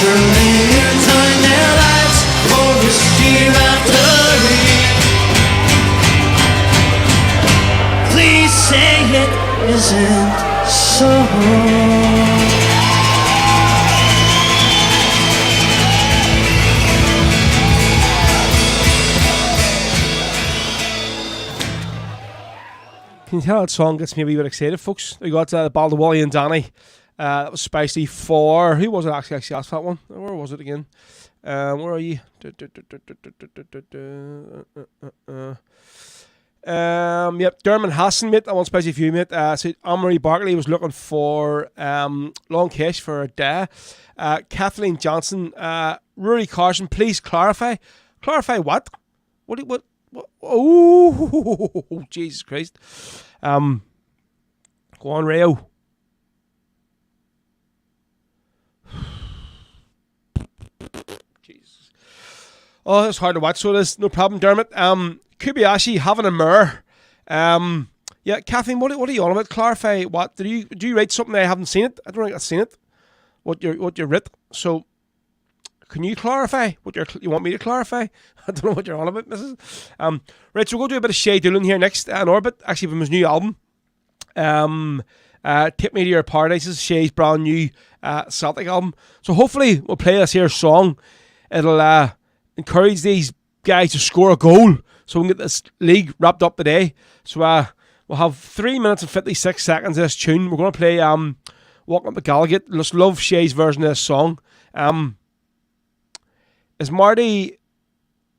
They're laying down their lives for this year after year. Please say it isn't so. Can you tell that song gets me a wee bit excited, folks? We got the ball of Wally and Danny. That was spicy for... Who was it actually asked for that one? Where was it again? Where are you? Yep, Dermot Hassan, mate. That one's spicy for you, mate. So Anne-Marie Barkley was looking for long cash for a day. Kathleen Johnson, Rory Carson, please clarify. Clarify what? What? Oh, Jesus Christ. Go on, Rio. Jesus. Oh, it's hard to watch, so it is. No problem, Dermot. Kubayashi having a mirror. Yeah, Kathleen, what are you on about? Clarify what? Do you write something I haven't seen it? I don't think I've seen it. What you writ. So can you clarify what you want me to clarify? I don't know what you're on about, Mrs. Right, so we'll go do a bit of Shay Dillon here next in Orbit, actually from his new album. Take Me to Your Paradises, Shay's brand new Celtic album. So hopefully we'll play this here song. It'll encourage these guys to score a goal so we can get this league wrapped up today. So we'll have 3 minutes and 56 seconds of this tune. We're going to play Walking Up the Gallagher. Just love Shay's version of this song. Is Marty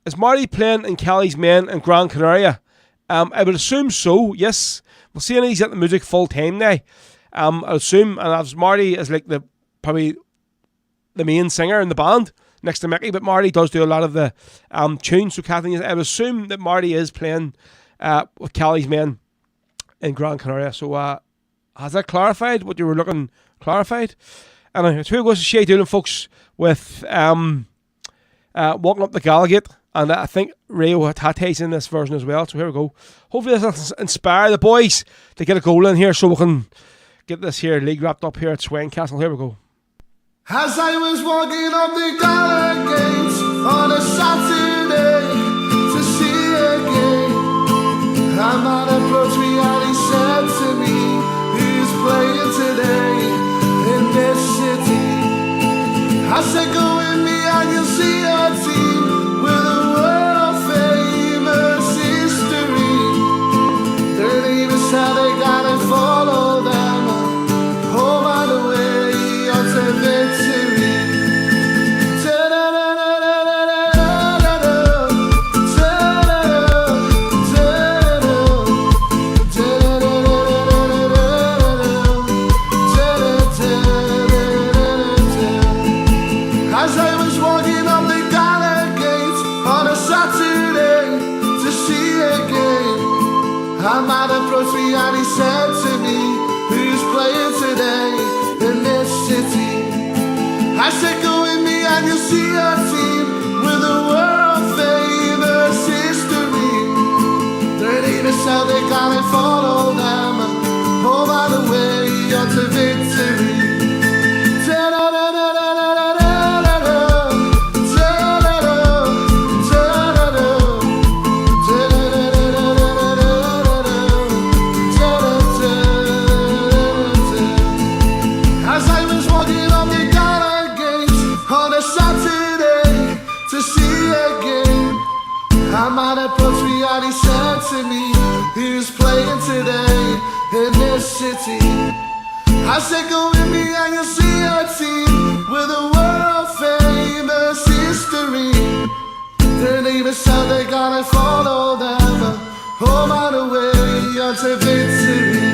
playing in Kelly's Men in Gran Canaria? I would assume so, yes. We'll see, he's at the music full time now. I'll assume, and as Marty is like probably the main singer in the band next to Mickey, but Marty does do a lot of the tunes. So Kathleen, I would assume that Marty is playing with Kelly's Men in Gran Canaria. So has that clarified what you were looking clarified? Anyway, it's here goes to Shay Dillon, folks, with Walking Up the Gallagher. And I think Rio Tate's in this version as well. So here we go. Hopefully this will inspire the boys to get a goal in here so we can get this here league wrapped up here at Swain Castle. Here we go. As I was walking up the Gallagher gates on a Saturday to see a game, a man approached me and he said to me, who's playing today in this city? I said, go with me and you'll see a team with a world famous history. Their neighbors said they gotta follow them home on the way up to victory. Ta-da-da-da. I'm out at poetry, all he said to me. He was playing today in this city. I said, go with me and you'll see a team with a world famous history. Their neighbors said they're gonna follow them home on the way unto victory.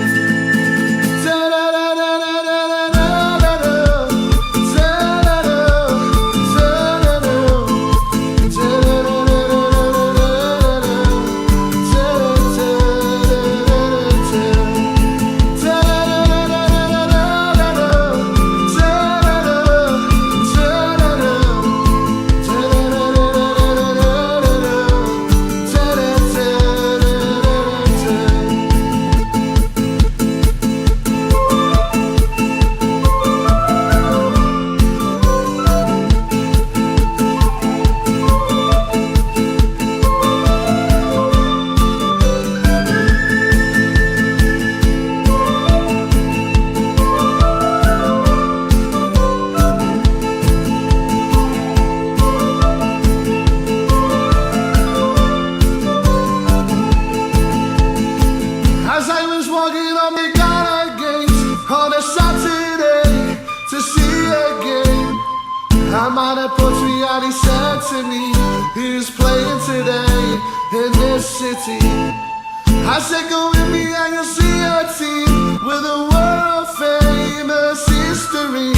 I said go with me and you'll see a team with a world famous history.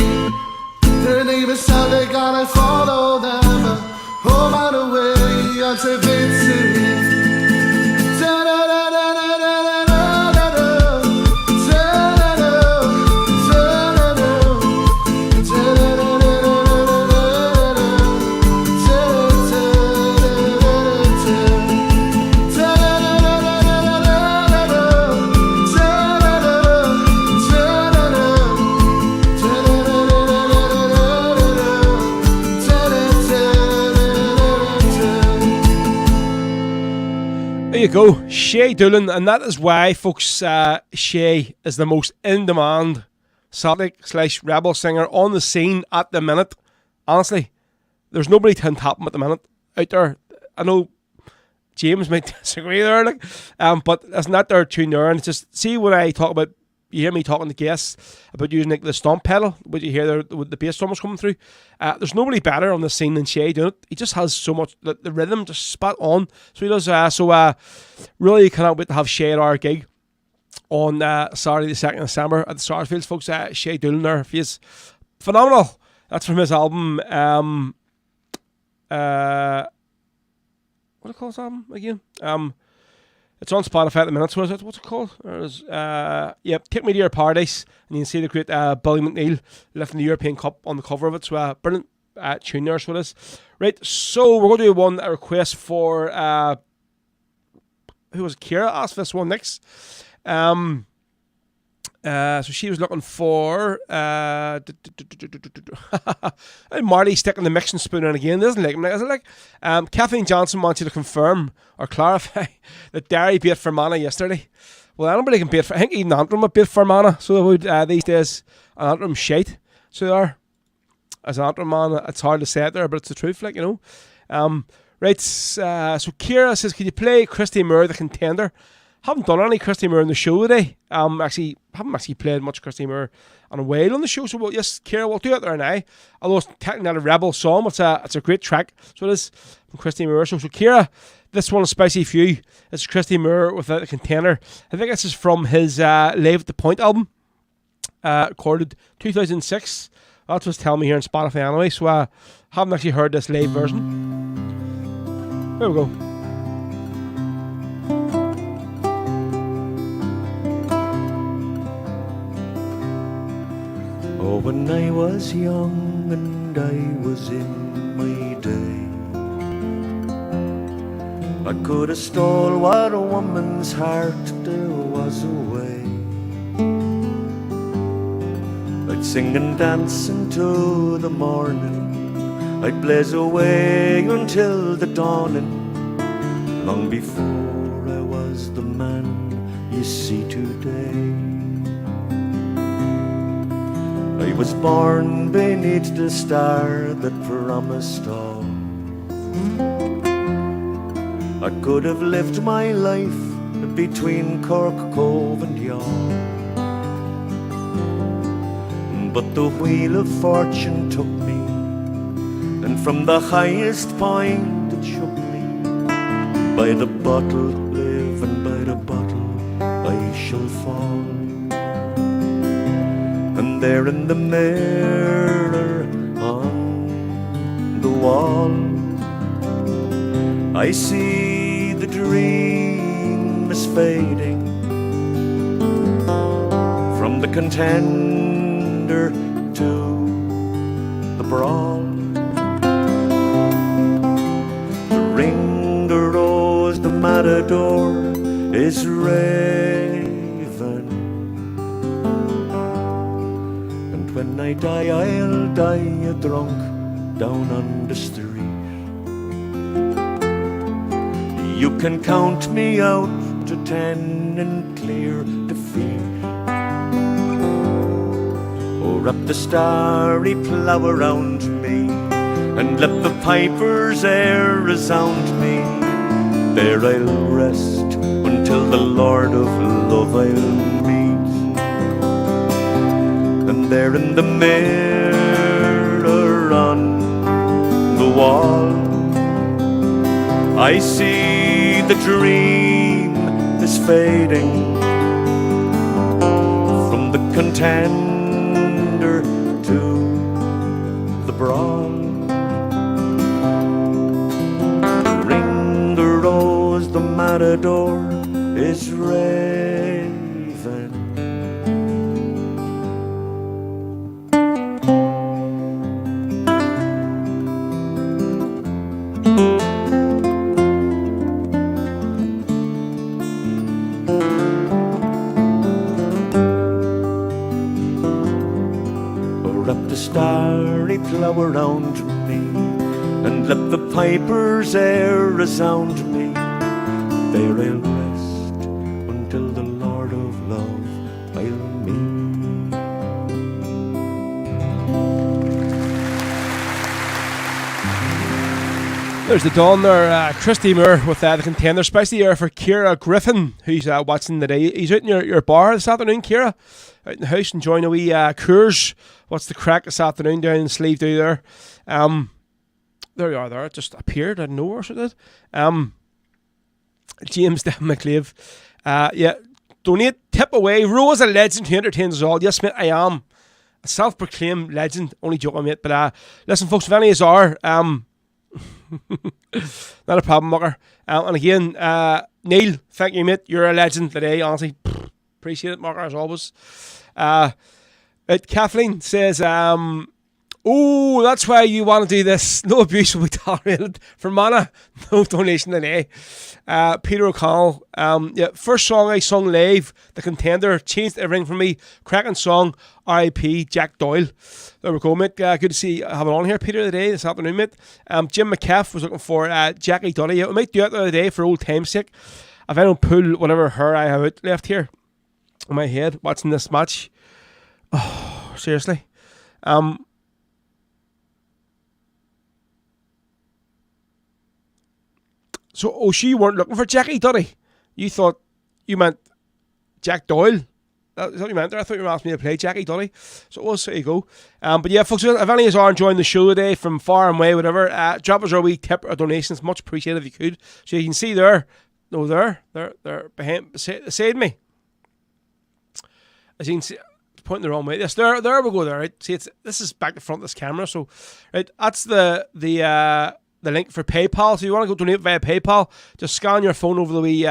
Their neighbors said they're gonna follow them home on the way unto victory. There you go, Shay Dillon, and that is why, folks, Shay is the most in-demand Celtic/rebel singer on the scene at the minute. Honestly, there's nobody to top him at the minute out there. I know James might disagree there, but isn't that their tune there? And it's just, see when I talk about, you hear me talking to guests about using the stomp pedal, what you hear there with the bass drummers coming through. There's nobody better on the scene than Shay doing it. He just has so much, the rhythm just spot on. So he does. Really cannot wait to have Shay at our gig on Saturday the 2nd of December at the Sarsfields, folks. Shay Dillon there, he's phenomenal. That's from his album. What do you call his album again? It's on Spotify at the minute, so is it? What's it called? Take Me to Your Paradise, and you can see the great Billy McNeil lifting the European Cup on the cover of it. So brilliant tune there, so it is. Right, so we're going to do a request for who was it? Kira asked for this one next. So she was looking for Marty sticking the mixing spoon in again. Doesn't like him, is it like? Kathleen Johnson wants you to confirm or clarify that Derry beat Fermanagh yesterday. Well, anybody can beat. I think even Antrim would beat Fermanagh. So they would these days. Antrim shite. So they are. As an Antrim man, it's hard to say it there, but it's the truth, like, you know. Right. So Kira says, "Can you play Christy Moore, the Contender?" Haven't done any Christy Moore on the show today. Haven't actually played much Christy Moore on a while on the show. So yes, Kira, we'll do it there now. Although it's technically not a rebel song, it's a great track. So it is from Christy Moore. So Kira, this one is spicy for you. It's Christy Moore with the Contender. I think this is from his Live at the Point album, recorded 2006. That's what's telling me here on Spotify anyway. So I haven't actually heard this live version. There we go. Oh, when I was young and I was in my day, I could have stole what a woman's heart there was away. I'd sing and dance until the morning, I'd blaze away until the dawning, long before I was the man you see today. I was born beneath the star that promised all. I could have lived my life between Cork Cove and Yaw, but the wheel of fortune took me, and from the highest point it shook me. By the bottle live and by the bottle I shall fall. And there in the mirror on the wall, I see the dream is fading from the Contender to the brawl. The ring, the rose, the matador is raven, and when I die, I'll die a drunk down on the street. You can count me out to 10 in clear defeat, or wrap the starry plough around me, and let the piper's air resound me. There I'll rest until the Lord of Love I'll meet. And there in the mirror on the wall, I see the dream is fading from the Contender to the brawl. The ring, the rose, the matador is raven. Starry plough around me, and let the piper's air resound me. There I'll rest until the Lord of Love I'll meet. There's the dawn there, Christy Moore with the Contender. Especially here for Ciara Griffin, who's watching today. He's out in your bar this afternoon, Ciara. Out in the house enjoying a wee Coors. What's the crack this afternoon down in Sleeve Do there? There you are there. It just appeared out of nowhere, so it did. James McLeave. Yeah, donate, tip away. Rose a legend who entertains us all. Yes, mate, I am a self-proclaimed legend. Only joking, mate. But listen, folks, if any is are, not a problem, mucker. And again, Neil, thank you, mate. You're a legend today, honestly. Appreciate it, mucker, as always. Kathleen says, oh, that's why you want to do this. No abuse will be tolerated. For Mana, no donation today. Peter O'Connell, yeah, first song I sung live, The Contender, changed everything for me. Cracking song, R.I.P. Jack Doyle. There we go, mate. Good to see you have it on here, Peter, today, this afternoon, mate. Jim McCaff was looking for Jackie Dudley. Yeah, we might do it the other day for old time's sake. If I don't pull whatever hair I have out left here on my head watching this match. Oh, seriously. So, you weren't looking for Jackie Dudley. You thought you meant Jack Doyle. That's what you meant there. I thought you were asking me to play Jackie Dudley. So it was, there you go. But yeah, folks, if any of you are enjoying the show today from far and away, whatever, drop us our wee tip or donations. Much appreciated if you could. So you can see there. No, they're beside me. As you can see, pointing the wrong way. Yes, there we go there, right? See, this is back to front of this camera, so right, that's the link for PayPal. So if you want to go donate via PayPal, just scan your phone over the wee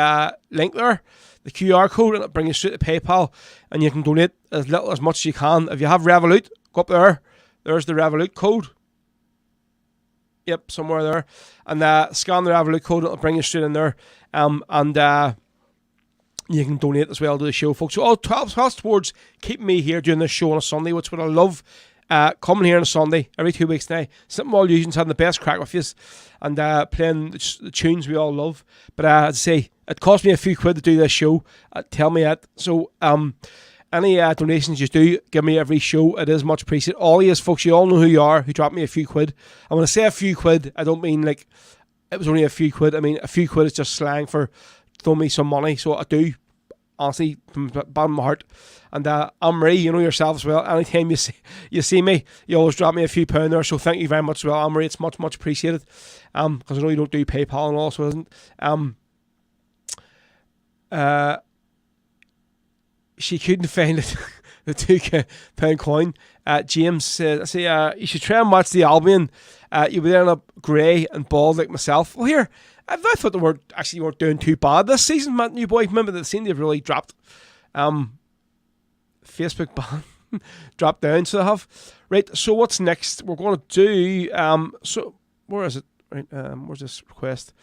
link there, the QR code, and it'll bring you straight to PayPal, and you can donate as little as much as you can. If you have Revolut, go up there. There's the Revolut code. Yep, somewhere there. And scan the Revolut code, it'll bring you straight in there. And you can donate as well to the show, folks. So all helps towards keeping me here doing this show on a Sunday, which what I love. Coming here on a Sunday every 2 weeks now. Something all using having the best crack with you and playing the tunes we all love. But as I say, it cost me a few quid to do this show. Tell me that. So any donations you do give me every show, it is much appreciated. All of you folks, you all know who you are, who dropped me a few quid. And when I say a few quid, I don't mean like it was only a few quid. I mean, a few quid is just slang for throw me some money. So I do, honestly, from the bottom of my heart. And Anne-Marie, you know yourself as well. Anytime you see me, you always drop me a few pound there. So thank you very much as well, Anne-Marie. It's much, much appreciated. Because I know you don't do PayPal and all, so it isn't. She couldn't find it. The £2 coin. James said, I say, you should try and watch the Albion. You'll be ending up grey and bald like myself. Well, here, I thought they weren't doing too bad this season, man. New boy, remember that scene they've really dropped. Facebook ban dropped down, so they have. Right, so what's next? We're going to do. So where is it? Right, where's this request?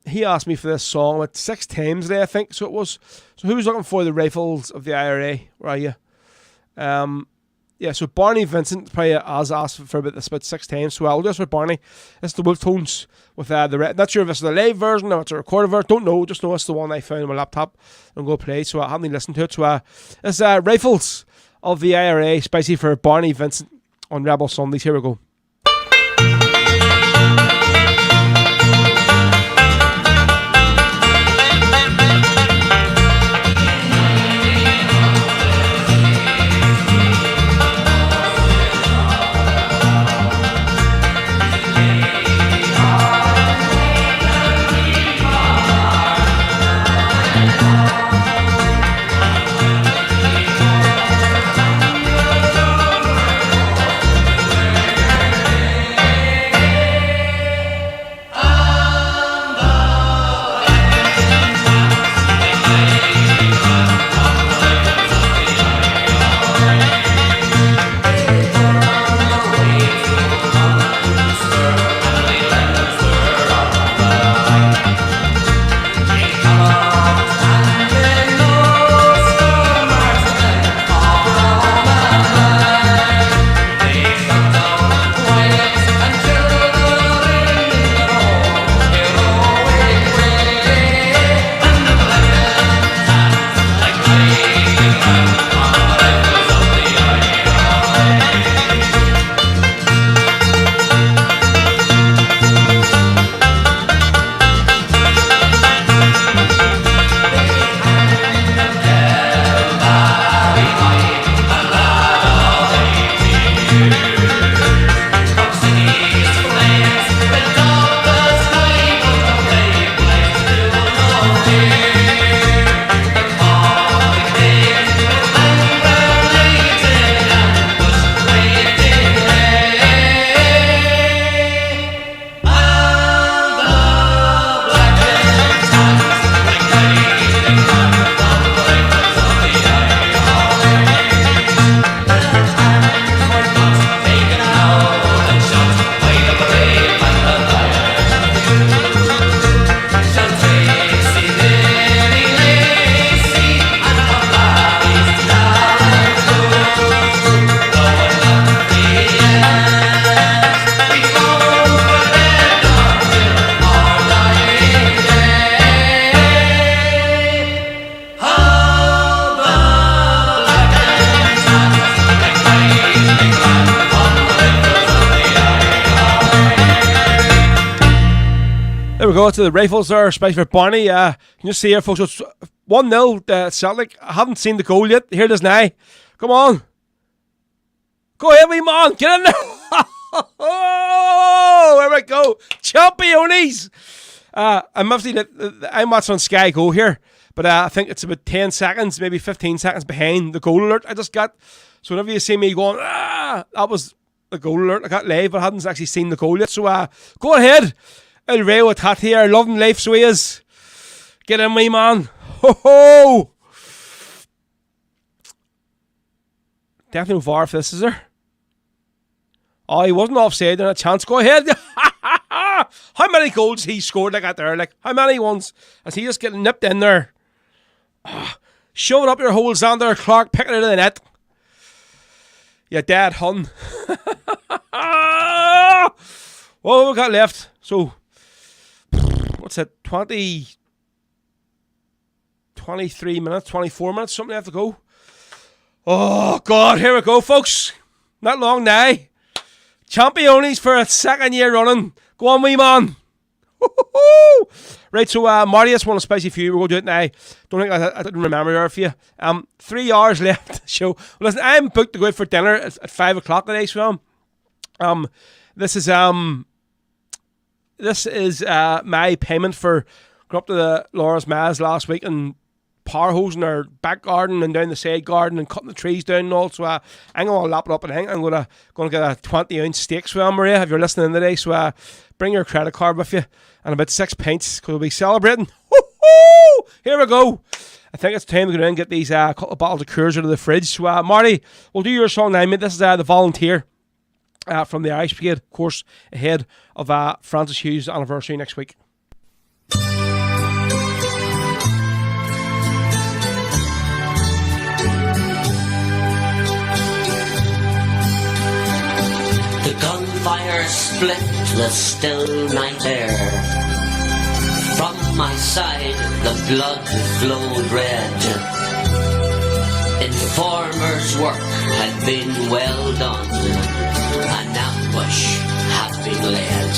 He asked me for this song at 6 times today, I think. So it was. So who was looking for the Rifles of the IRA? Where are you? Yeah, so Barney Vincent probably has asked for about 6 times. So I'll just for Barney. It's the Wolf Tones with the not sure if it's the live version or it's a recorded version. Don't know. Just know it's the one I found on my laptop and go play. So I haven't listened to it. So it's Rifles of the IRA, spicy for Barney Vincent on Rebel Sundays. Here we go. We go to the Rifles there, space for Barney. Can you see here, folks? It's 1-0 Celtic. I haven't seen the goal yet. Here it is now. Come on. Go ahead, wee man. Get in there. Oh, there we go. Championies. I'm watching on Sky Go here, but I think it's about 10 seconds, maybe 15 seconds behind the goal alert I just got. So whenever you see me going, that was the goal alert I got live, but I hadn't actually seen the goal yet. So go ahead. El Rayo Tat here, loving life so he is. Get in, wee man. Ho ho! Definitely no VAR for this, is there? Oh, he wasn't offside in a chance. Go ahead. How many goals he scored like that there? Like, how many ones? As he just getting nipped in there. Showing up your hole, Xander Clark, picking it out of the net. You dead hun. What we got left? So, what's it? 23 minutes, 24 minutes, something left to go. Oh, God, here we go, folks. Not long now. Championies for a second year running. Go on, wee man. Right, so Marty, that's one of spicy for you. We're going to do it now. Don't think I didn't remember there for you. 3 hours left of the show. Well, listen, I'm booked to go out for dinner at 5 o'clock today, so this is my payment for going up to the Laura's Maz last week and power hosing our back garden and down the side garden and cutting the trees down and all. So I'm going to lap it up, and I think I'm going to get a 20-ounce steak swell, Maria, if you're listening today. So bring your credit card with you and about 6 pints because we'll be celebrating. Woo-hoo! Here we go. I think it's time to go in and get these couple of bottles of Coors out of the fridge. So Marty, we'll do your song now, mate. This is The Volunteer from the Irish Brigade, of course, ahead of Francis Hughes' anniversary next week. The gunfire split the still night air. From my side the blood flowed red. Informers' work had been well done. An ambush had been led.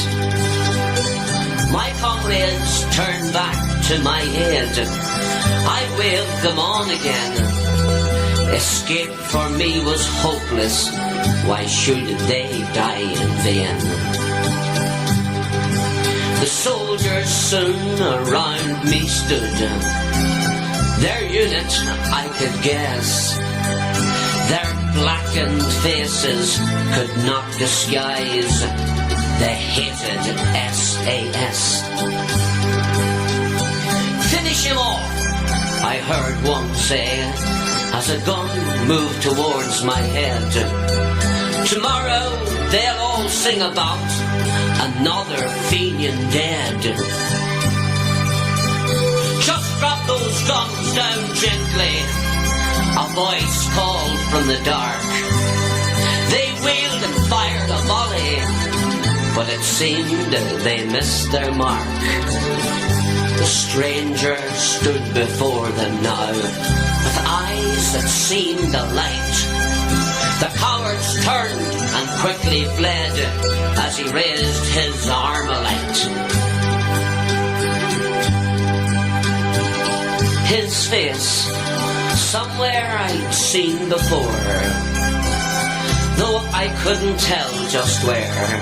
My comrades turned back to my head. I waved them on again. Escape for me was hopeless. Why should they die in vain? The soldiers soon around me stood. Their unit I could guess. Their blackened faces could not disguise the hated SAS. Finish him off, I heard one say, as a gun moved towards my head. Tomorrow they'll all sing about another Fenian dead. Just drop those guns down gently, a voice called from the dark. They wheeled and fired a volley, but it seemed they missed their mark. The stranger stood before them now, with eyes that seemed alight. The cowards turned and quickly fled as he raised his arm alight. His face, somewhere I'd seen before, though I couldn't tell just where.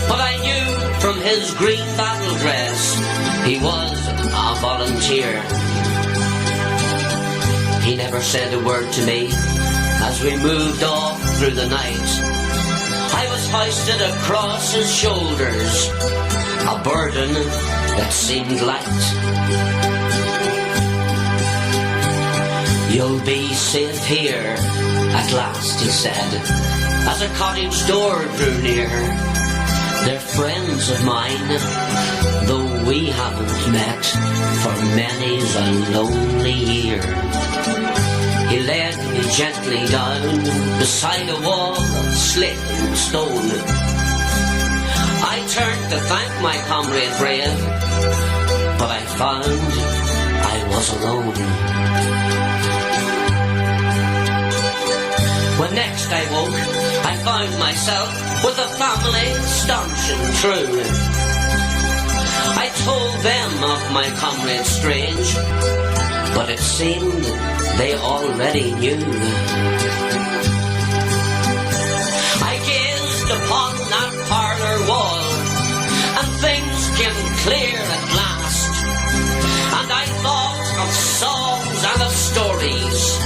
But I knew from his green battle dress he was a volunteer. He never said a word to me as we moved off through the night. I was hoisted across his shoulders, a burden that seemed light. You'll be safe here, at last, he said, as a cottage door drew near. They're friends of mine, though we haven't met for many's a lonely year. He led me gently down beside a wall of slate and stone. I turned to thank my comrade brave, but I found I was alone. When next I woke, I found myself with a family staunch and true. I told them of my comrades strange, but it seemed they already knew. I gazed upon that parlour wall, and things came clear at last. And I thought of songs and of stories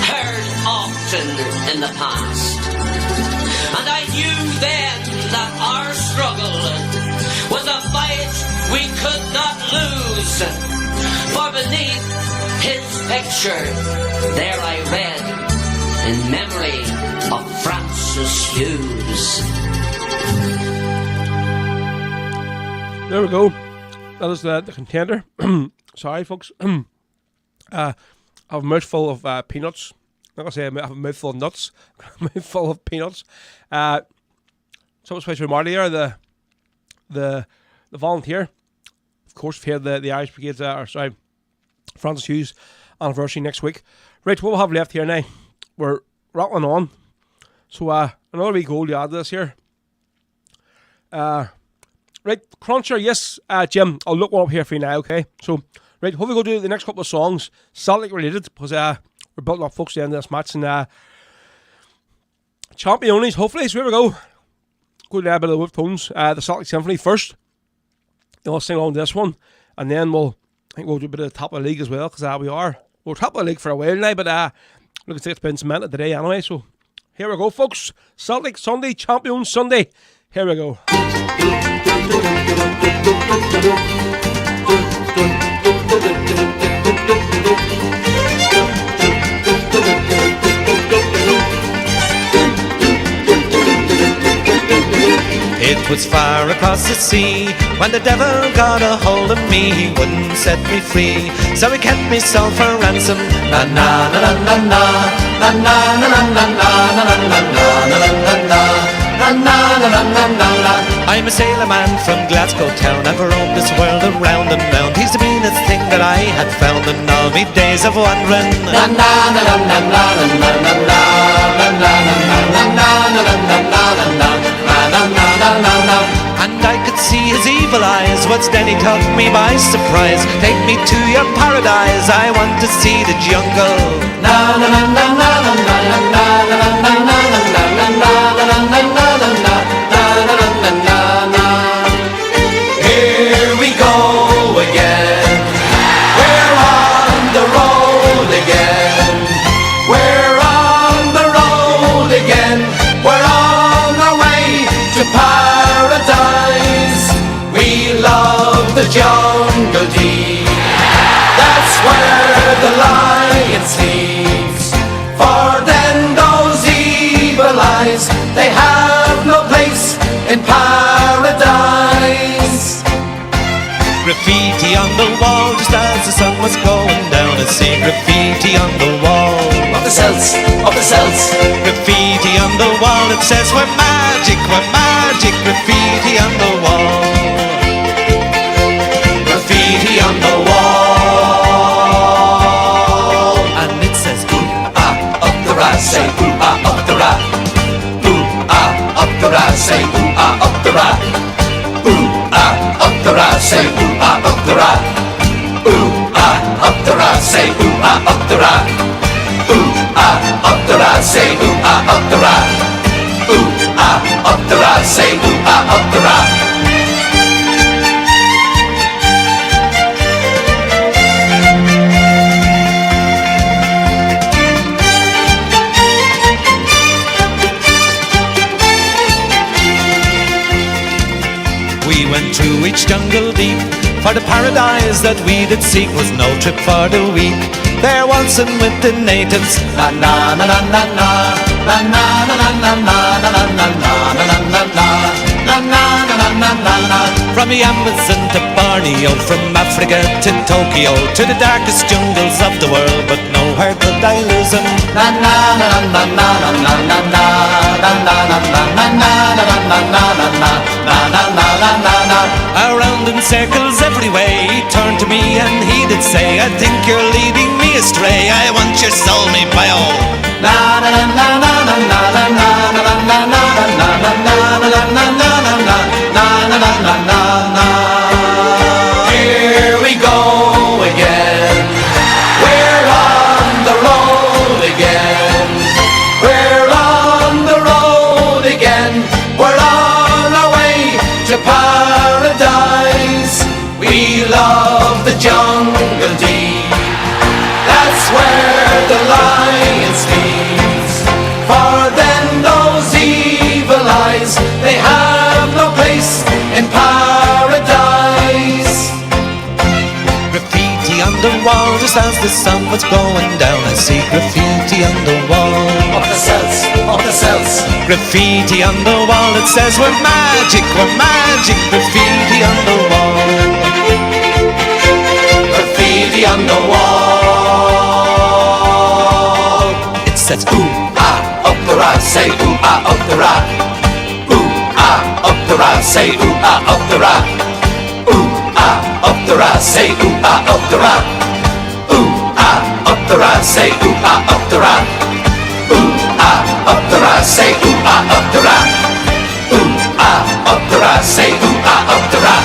heard often in the past. And I knew then that our struggle was a fight we could not lose. For beneath his picture, there I read, in memory of Francis Hughes. There we go. That is the Contender. Sorry, folks. I have a mouthful of peanuts. I'm not going to say I have a mouthful of nuts. A mouthful of peanuts. Something special with Marty there, the volunteer. Of course, we've had the Irish Brigades, Francis Hughes anniversary next week. Right, what we'll have left here now, we're rattling on. So another wee goal to add to this here. Right, Cruncher, yes, Jim, I'll look one up here for you now, okay? So, right, hopefully go do the next couple of songs, Celtic related, because we're building up folks at the end of this match, and Champions, hopefully, so here we go. Go down a bit of the Wolf Tones, the Celtic Symphony first. Then we'll sing along this one, and then I think we'll do a bit of the top of the league as well, because we're top of the league for a while now, but looks like it's been cemented today anyway, so here we go, folks. Celtic Sunday, Champions Sunday, here we go. It was far across the sea when the devil got a hold of me. He wouldn't set me free, so he kept me sold for ransom. Na na na na na na na na na na na na na na na na na. I'm a sailor man from Glasgow town. I've roamed this world around and round. He's the meanest thing that I had found in all me days of wandering. Na na na na na na na na na na na na na na na na. And I could see his evil eyes. What's Danny took me by surprise. Take me to your paradise. I want to see the jungle. Na na na na na na na na na na na na na. Here we go again. We're on the road again. We're on the road again. We're on our way to paradise. We love the jungle deep. That's where the lion sleeps. For then those evil eyes, they have no place in paradise. Graffiti on the wall just as the sun was going down. I see graffiti on the wall of the cells, of the cells. Graffiti on the wall, it says we're magic, we're magic. Graffiti on the wall. Graffiti on the wall. And it says ooh ah up the rat, say ooh ah up the rat. Ooh ah up the rat, say ooh ah up the rat. Ooh ah up the rat, say ooh ah up the rat. Ooh ah up the rat, say ooh ah up the rat. Ooh ah up the rat, say ooh ah up the rat. Ooh ah up the rat, say ooh ah up the rat. We went through each jungle deep, for the paradise that we did seek was no trip for the weak. They're waltzing with the natives. Na na na na na na na na na na na na na na na na na. From the Amazon to Borneo, from Africa to Tokyo, to the darkest jungles of the world, but nowhere could I lose them. Na na na na na na na na na na na na na na na na. Around in circles every way, he turned to me and he did say, I think you're leading me astray. I want your soul, me bio. Na na na na na na na na na na na na na na. Here we go again. We're on the road again. We're on the road again. We're on our way to paradise. We love the jungle deep. That's where the lion sleeps. For then those evil eyes, they have no place in paradise. Graffiti on the wall just as the sun was going down. I see graffiti on the wall of the cells, of the cells. Graffiti on the wall, it says we're magic, we're magic. Graffiti on the wall. Graffiti on the wall. It says ooh ah up the rat, say ooh ah up the rat. Ooh ah up the rat, say ooh ah up the rat. Ooh ah up the rat, say ooh ah up the rat. Ooh ah up the rat, say ooh ah up the rat. Ooh ah up the rat, say ooh ah up the rat. Ooh ah up the ra, say up the ra.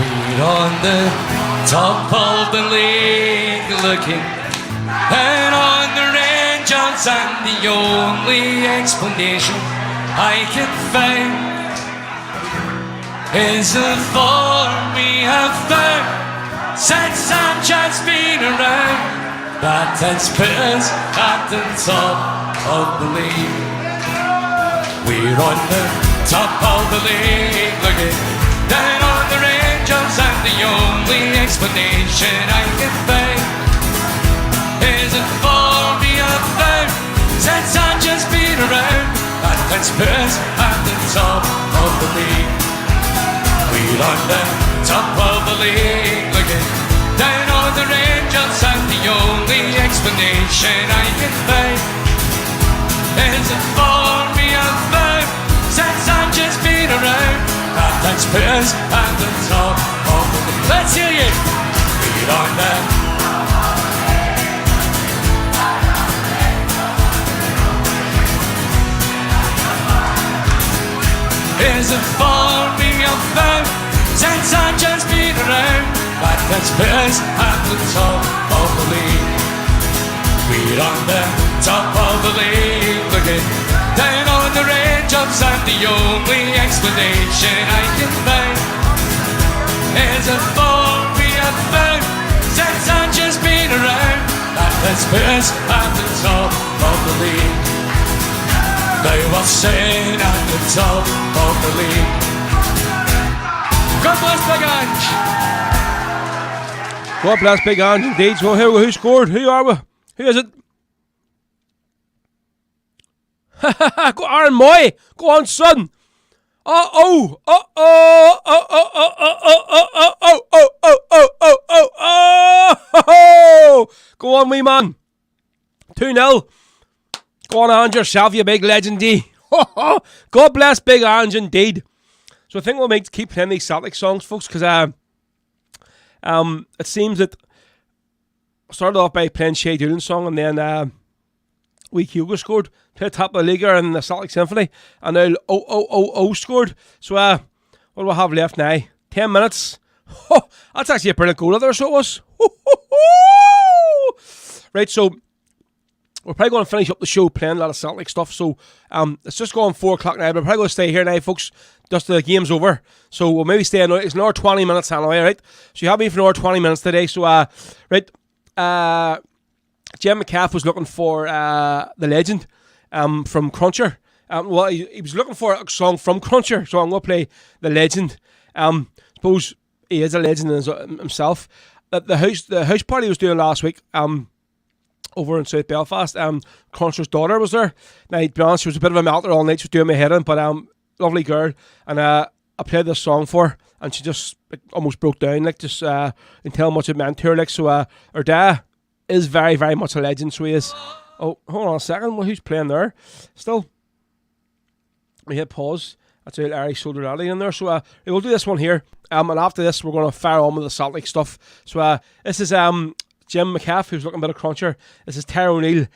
We're on the top of the lake looking and on the ranges, and the only explanation I can find is a form we have found since I've just been around. That has put us at the top of the lake. We're on the top of the lake looking down on the ranges, and the only explanation I can find is a form we have found since I've just been around. That has put us at the top of the lake. We're on the top of the lake looking down on the ranges, and the only explanation I can find is a form we have found since I've just been around. That has put us at the top of the lake. Let's hear you. We're on the is a form we have found since I've just been around. That has put us at the top of the lake. We're on the top of the lake looking down on the ranges, and the only explanation I can find is a form we have found since I've just been around. That has put us at the top of the lake. They were sitting at the top of the lake. God bless Big Ange. God bless Big Ange indeed. So here who scored? Who are we? Who is it? Go Aaron Moy. Go on, son. Oh. Go on, wee man. 2-0. Go on, Ange yourself, you big legendy. God bless Big Ange indeed. So I think we'll keep playing these Celtic songs, folks, because it seems that I started off by playing Shay Dillon's song, and then wee Hughes scored, played top of the league in the Celtic Symphony, and now scored. So what do we have left now? 10 minutes. That's actually a brilliant goal there, so it was. Right, so we're probably going to finish up the show playing a lot of Celtic stuff. So it's just going 4 o'clock now, but we're probably going to stay here now, folks. Just the game's over. So we'll maybe stay another. It's another 20 minutes anyway, right? So you have me for another 20 minutes today. So, right. Jim McCaff was looking for the legend from Cruncher. Well, he was looking for a song from Cruncher. So I'm going to play the legend. Suppose he is a legend himself. The house party he was doing last week, over in South Belfast, Cruncher's daughter was there. Now, to be honest, she was a bit of a melter all night. She was doing my head in, but lovely girl. And I played this song for her, and she just almost broke down, just and tell how much it meant to her. So her dad is very, very much a legend, so he is. Oh, hold on a second. Well, who's playing there? Still. We hit pause. That's a Irish Shoulder Rally in there. So we'll do this one here. And after this, we're going to fire on with the Celtic stuff. So this is Jim McCaff, who's looking a bit of Cruncher. This is Terry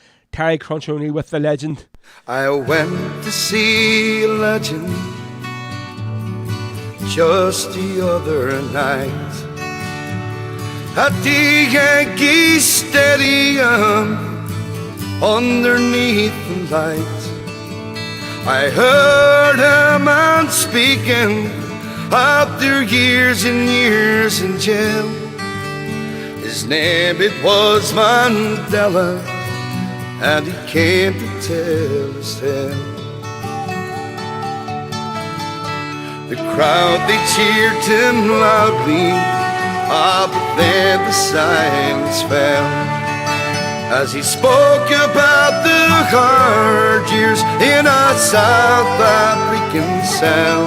Cruncher O'Neill with the legend. I went to see a legend just the other night at the Yankee Stadium underneath the light. I heard a man speaking of their years and years in jail. His name, it was Mandela, and he came to tell his tale. The crowd, they cheered him loudly, but then the silence fell as he spoke about the hard years in a South African cell.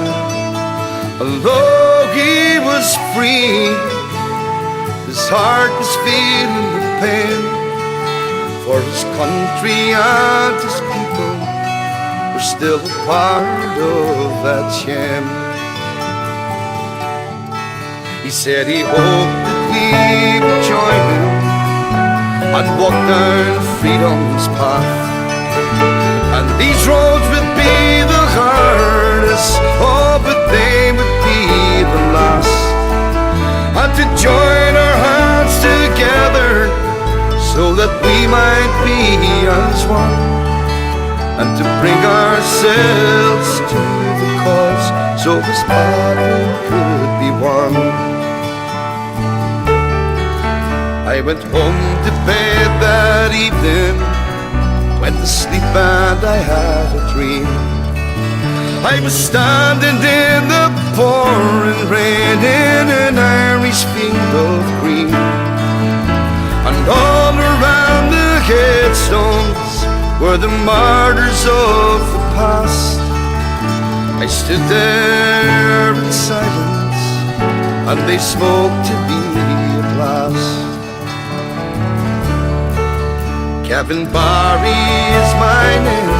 Although he was free, his heart was feeling the pain, for his country and his people were still a part of that shame. He said he hoped that we would join him and walk down freedom's path, And these roads would be the hardest, oh, but they would be the last. And to join our hands together so that we might be as one, and to bring ourselves to the cause so this battle could be won. I went home to bed that evening, went to sleep and I had a dream. I was standing in the pouring rain in an Irish field of green, and all around the headstones were the martyrs of the past. I stood there in silence and they smoked to me at last. Kevin Barry is my name,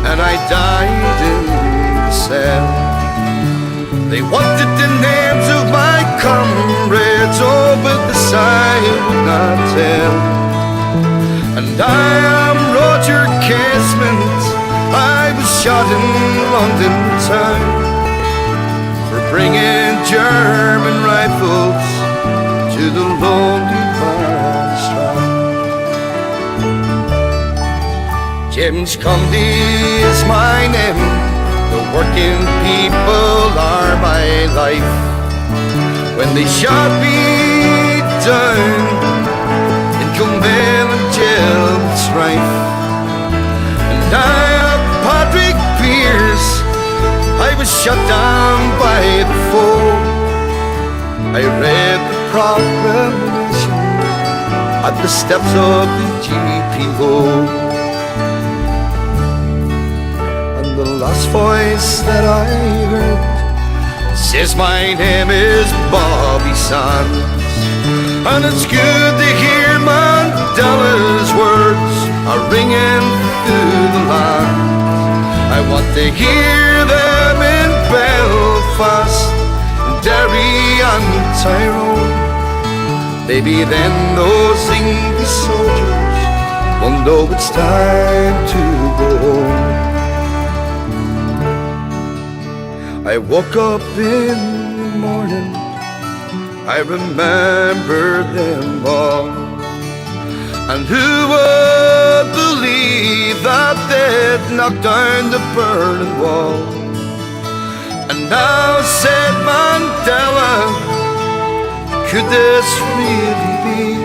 and I died in the cell. They wanted the names of my comrades, oh, but this I would not tell. And I am Roger Casement, I was shot in London town for bringing German rifles to the lonely Barstrand. James Conley is my name, the working people are my life. When they shot me down in Cumberland jail, it's right. And I am Patrick Pierce, I was shot down by the foe. I read the proclamation at the steps of the GPO. The last voice that I heard says my name is Bobby Sands, and it's good to hear Mandela's words are ringing through the land. I want to hear them in Belfast, in Derry and Tyrone. Maybe then those English soldiers will know it's time to go home. I woke up in the morning, I remember them all. And who would believe that they'd knocked down the Berlin Wall? And now said Mandela, could this really be?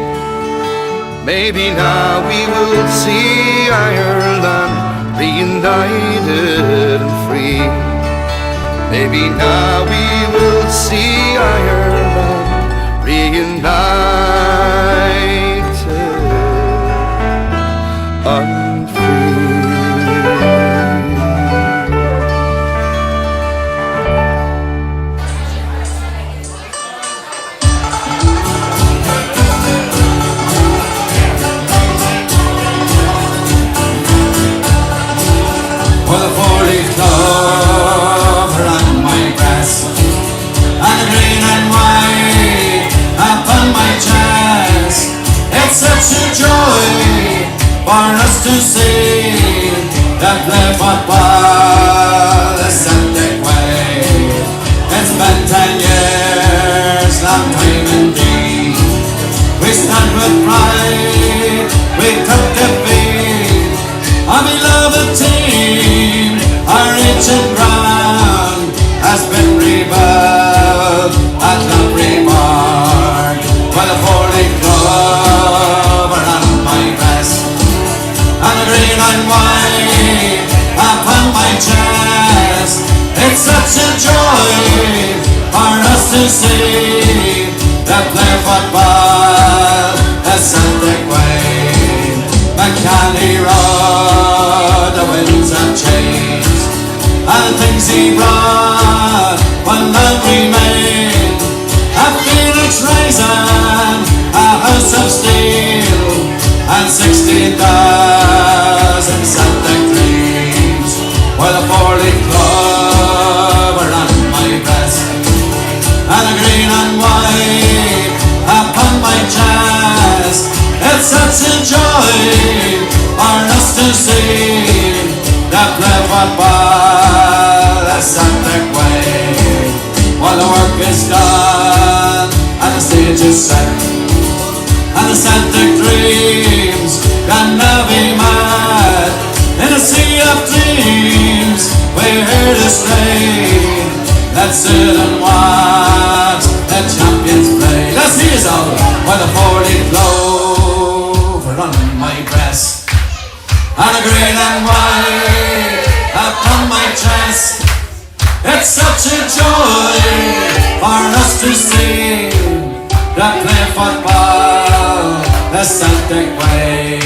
Maybe now we will see Ireland reunited and free. Maybe now we will see Ireland reunited and free. For the 40th clover on my grass, and the green and white upon my chest. It's such a joy for us to see that play football the Celtic way. It's been 10 years, long time indeed. We stand with pride, we took defeat. Our beloved team, our ancient ground, has been rebuilt at Lovery Park. By the 40 clover on my breast, and the green and white upon my chest. It's such a joy for us to see that play football the Celtic way. McCanny Road, the winds have changed, and the things he brought will not remain. A phoenix rising, a house of steel, and 16,000 Celtic dreams. With a 40 clover on my breast, and a green and white upon my chest. It's such a joy for us to see is done, and the stage is set, and the Celtic dreams gonna be mad. In a sea of dreams, we're here to stay. Let's sit and watch the champions play. Let's see us all with a 40 clover on my breast, and a green and white upon my chest. It's such a joy for us to see that play football the Celtic way.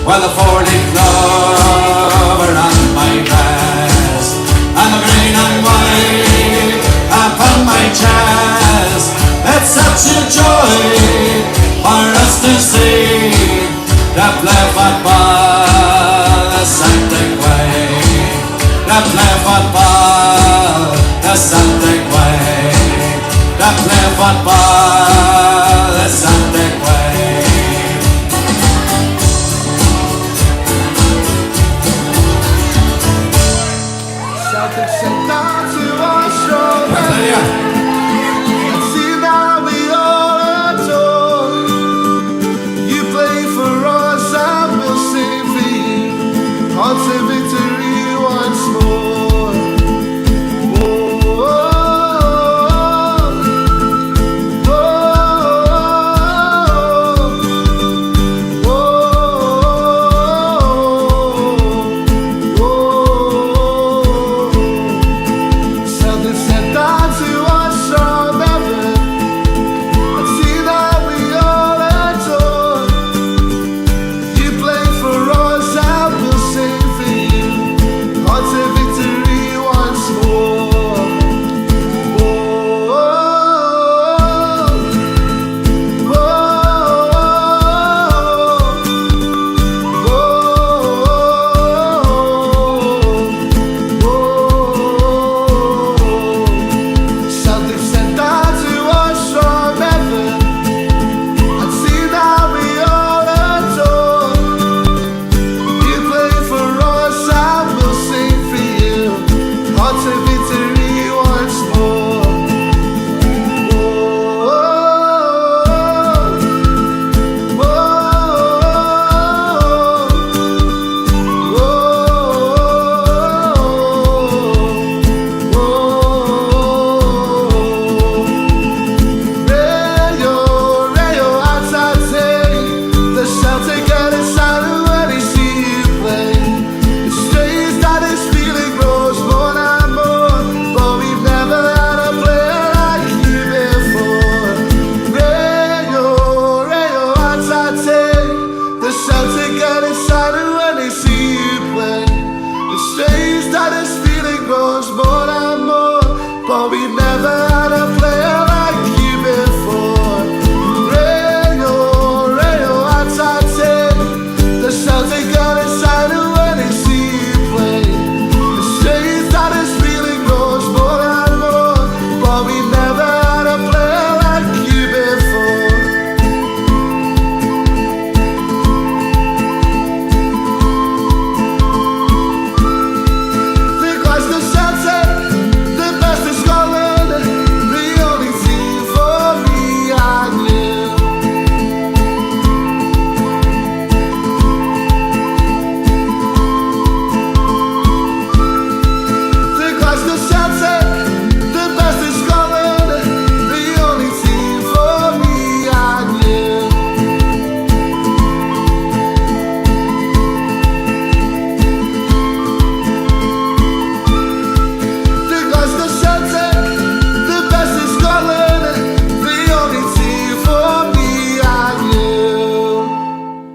With a 40 clover on my breast, and a green and white upon my chest. It's such a joy for us to see that play football the Celtic way. That play football the Celtic way. That play football the Celtic way. Celtic sent down to our shore. See now we all adore. You play for us and we'll sing for you. Hearts of victory once more.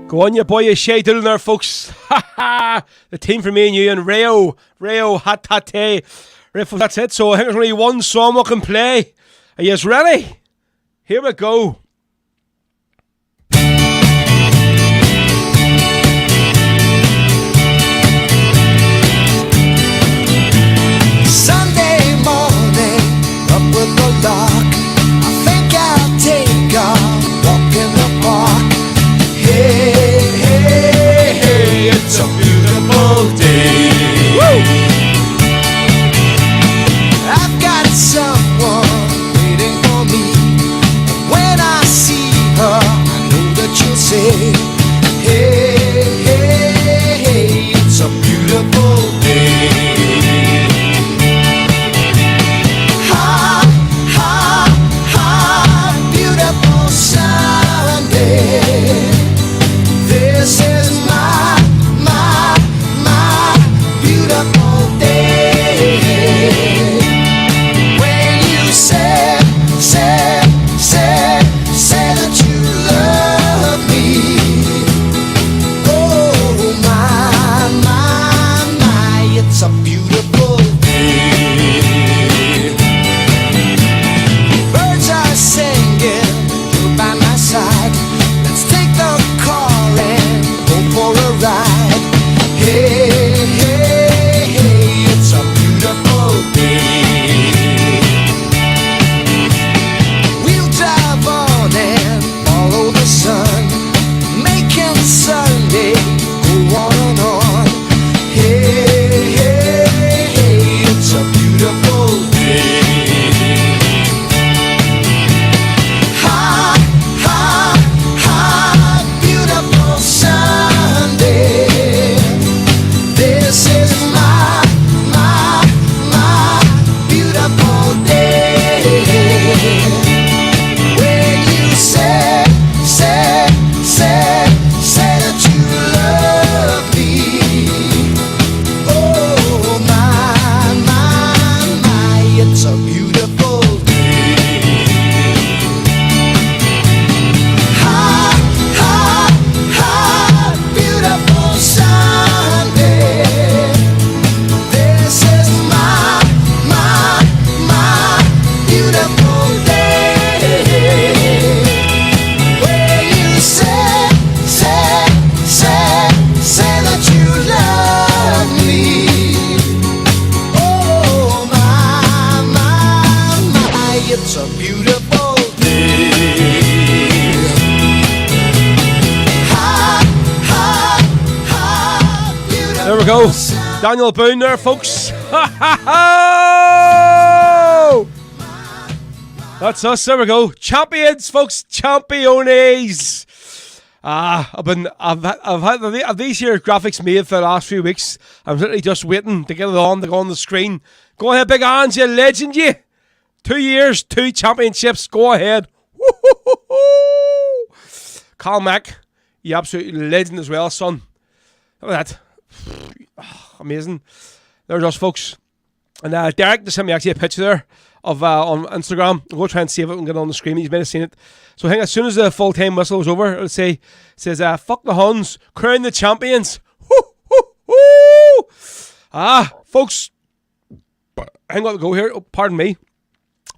Go on, your boy, Shay Dillon there, folks. The team for me and you and Rayo, Hatate. Right, folks, that's it. So I think there's only one song we can play. Are you ready? Here we go. Sunday morning, up with the lark. I think I'll take a walk in the park. Hey, hey, hey, it's a beautiful day. Woo! I've got someone we go. Daniel Boone there, folks. That's us. There we go. Champions, folks. Championes. I've had these here graphics made for the last few weeks. I'm literally just waiting to get it on to go on the screen. Go ahead, Big Ange, you legend, you. 2 years, 2 championships. Go ahead. Carl Mack, you absolute legend as well, son. Look at that. Amazing. There's us, folks. And Derek just sent me actually a picture there of on Instagram. I'll go try and save it and get it on the screen. You might have seen it. So I think as soon as the full-time whistle was over, it'll say, fuck the Huns, crown the champions. Folks, I ain't got to go here. Oh, pardon me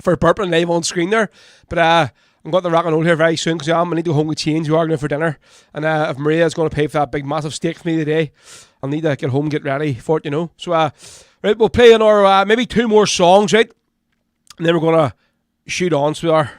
for burping live on screen there. But I'm going to rock and roll here very soon because I need to go home and change. We are going for dinner. And if Maria is going to pay for that big massive steak for me today, I'll need to get home and get ready for it, you know. So right, we'll play another maybe 2 more songs, right? And then we're going to shoot on, so we are.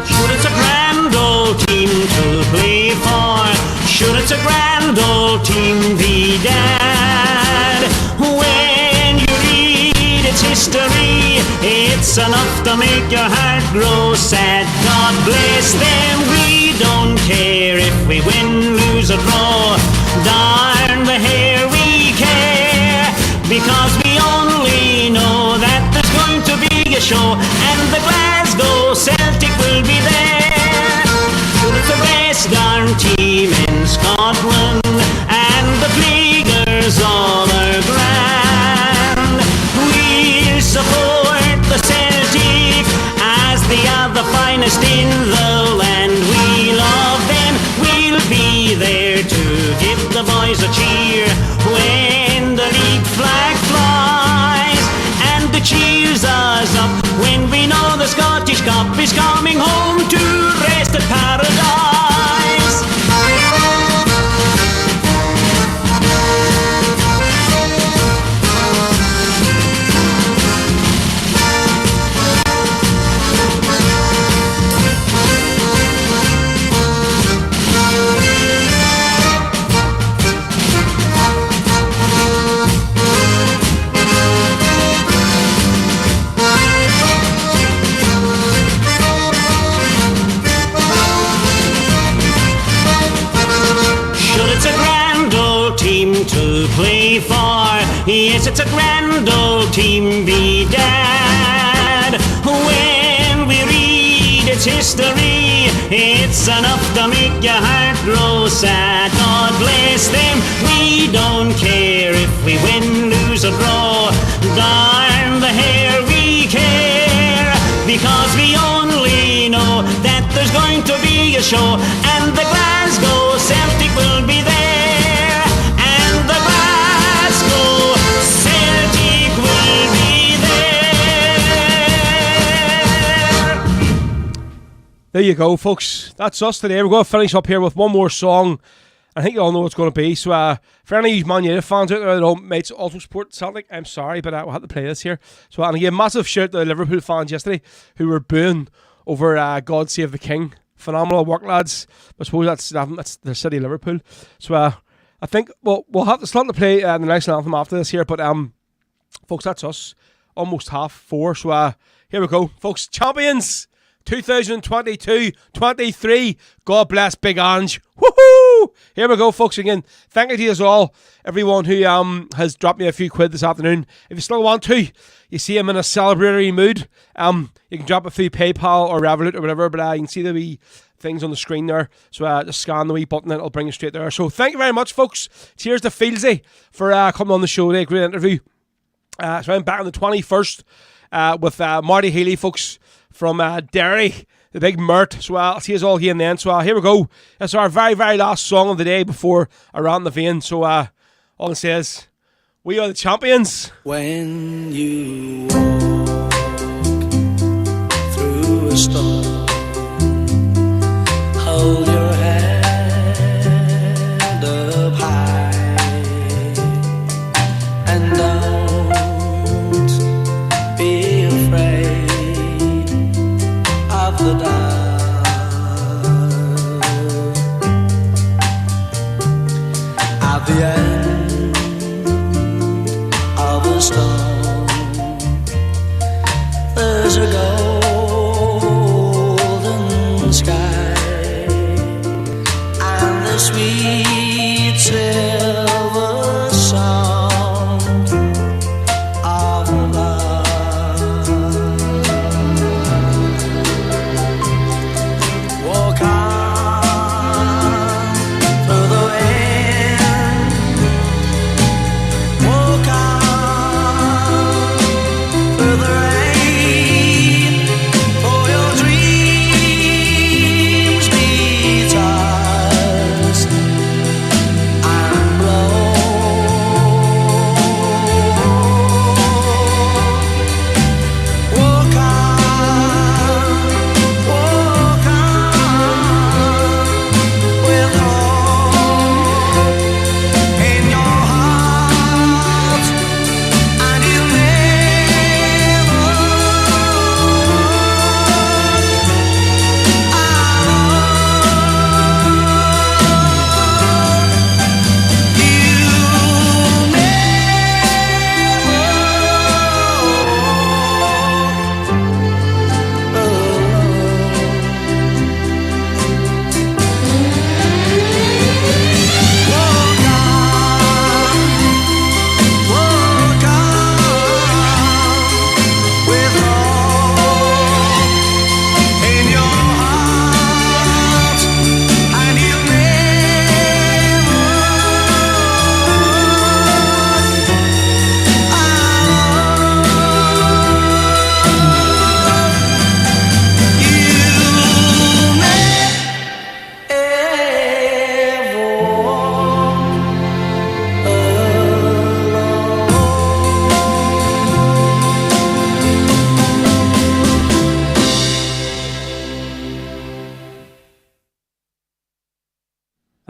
Sure, it's a grand old team to play for. Sure, it's a grand old team, the dad. When you read its history, it's enough to make your heart grow sad. God bless them, we don't care if we win, lose or draw. Darn the hair we care, because we only know that there's going to be a show, and the Glasgow Celtic will be there. Sure, it's the best darn team in Scotland, and the Plaguers all are grand. We'll support the Celtic as they are the finest in the land. We love them, we'll be there to give the boys a cheer when the league flag flies, and the cheers us up when we know the Scottish Cup is coming home to rest at paradise. To play for, yes, it's a grand old team, be dad. When we read its history, it's enough to make your heart grow sad. God bless them, we don't care if we win, lose or draw. Darn the hair we care, because we only know that there's going to be a show, and the Glasgow Celtic will be there. Celtic will be there. There you go, folks. That's us today. We're going to finish up here with one more song. I think you all know what it's going to be. So, for any of you Man United fans out there that don't mates also support Celtic, I'm sorry, but we'll have to play this here. So, and again, massive shout to the Liverpool fans yesterday who were booing over God Save the King. Phenomenal work, lads. I suppose that's the city of Liverpool. So, I think we'll have to start to play the next anthem after this here, but folks, that's us. Almost 4:30. So here we go, folks. Champions 2022-23. God bless Big Ange. Woohoo! Here we go, folks. Again, thank you to you all, everyone who has dropped me a few quid this afternoon. If you still want to, you see I'm in a celebratory mood. You can drop it through PayPal or Revolut or whatever, but you can see the wee things on the screen there, so just scan the wee button and it'll bring you straight there. So thank you very much, folks. Cheers to Philzzy for coming on the show today. Great interview. So I'm back on the 21st with Marty Healy, folks, from Derry, the big Mert. So I'll see you all again then. So here we go. It's our very, very last song of the day before I ran the vein. So all it says, we are the champions. When you walk through a storm, hold your head up high and don't be afraid of the dark.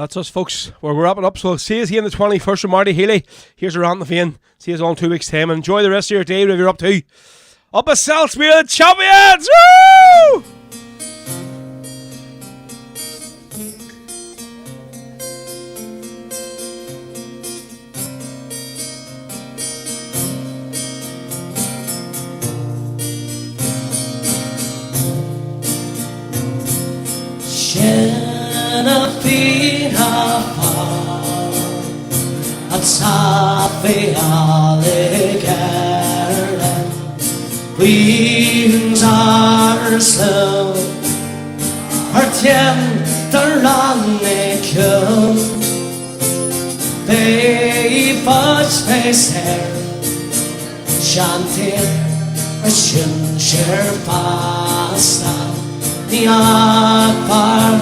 That's us, folks. We're wrapping up. So see us here on the 21st from Marty, Healy. Here's around the vein. See us all in 2 weeks' time. And enjoy the rest of your day, whatever you're up to. Up a Celts, we're the champions! Woo! Safi Alligator Queens are slow Her tender rannicule They fudge face hair Shanty a shin share pasta The akbar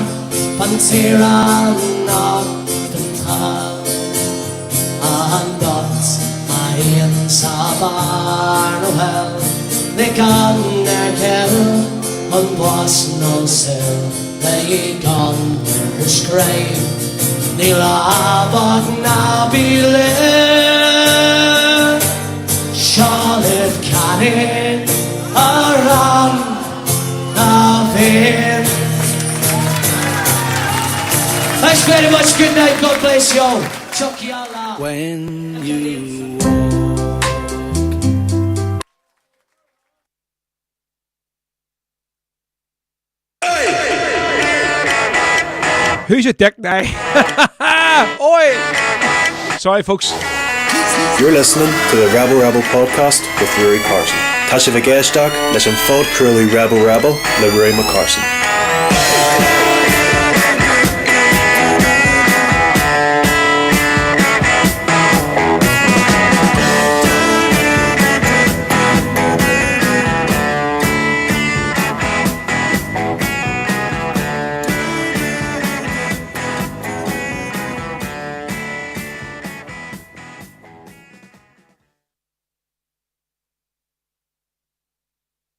Pantera not the top And dots ein sabarnwell They kan their kill On was no sill They gone their scrape They lavod na be live Charlotte canning around na vein Thanks very much, good night, God bless you all Chucky Allah When you Who's a dick now? Oi! Sorry, folks. You're listening to the Rebel podcast with Rory Carson. Tasha Vagestock, leis an fód cruelly Rebel, Liberty McCarson.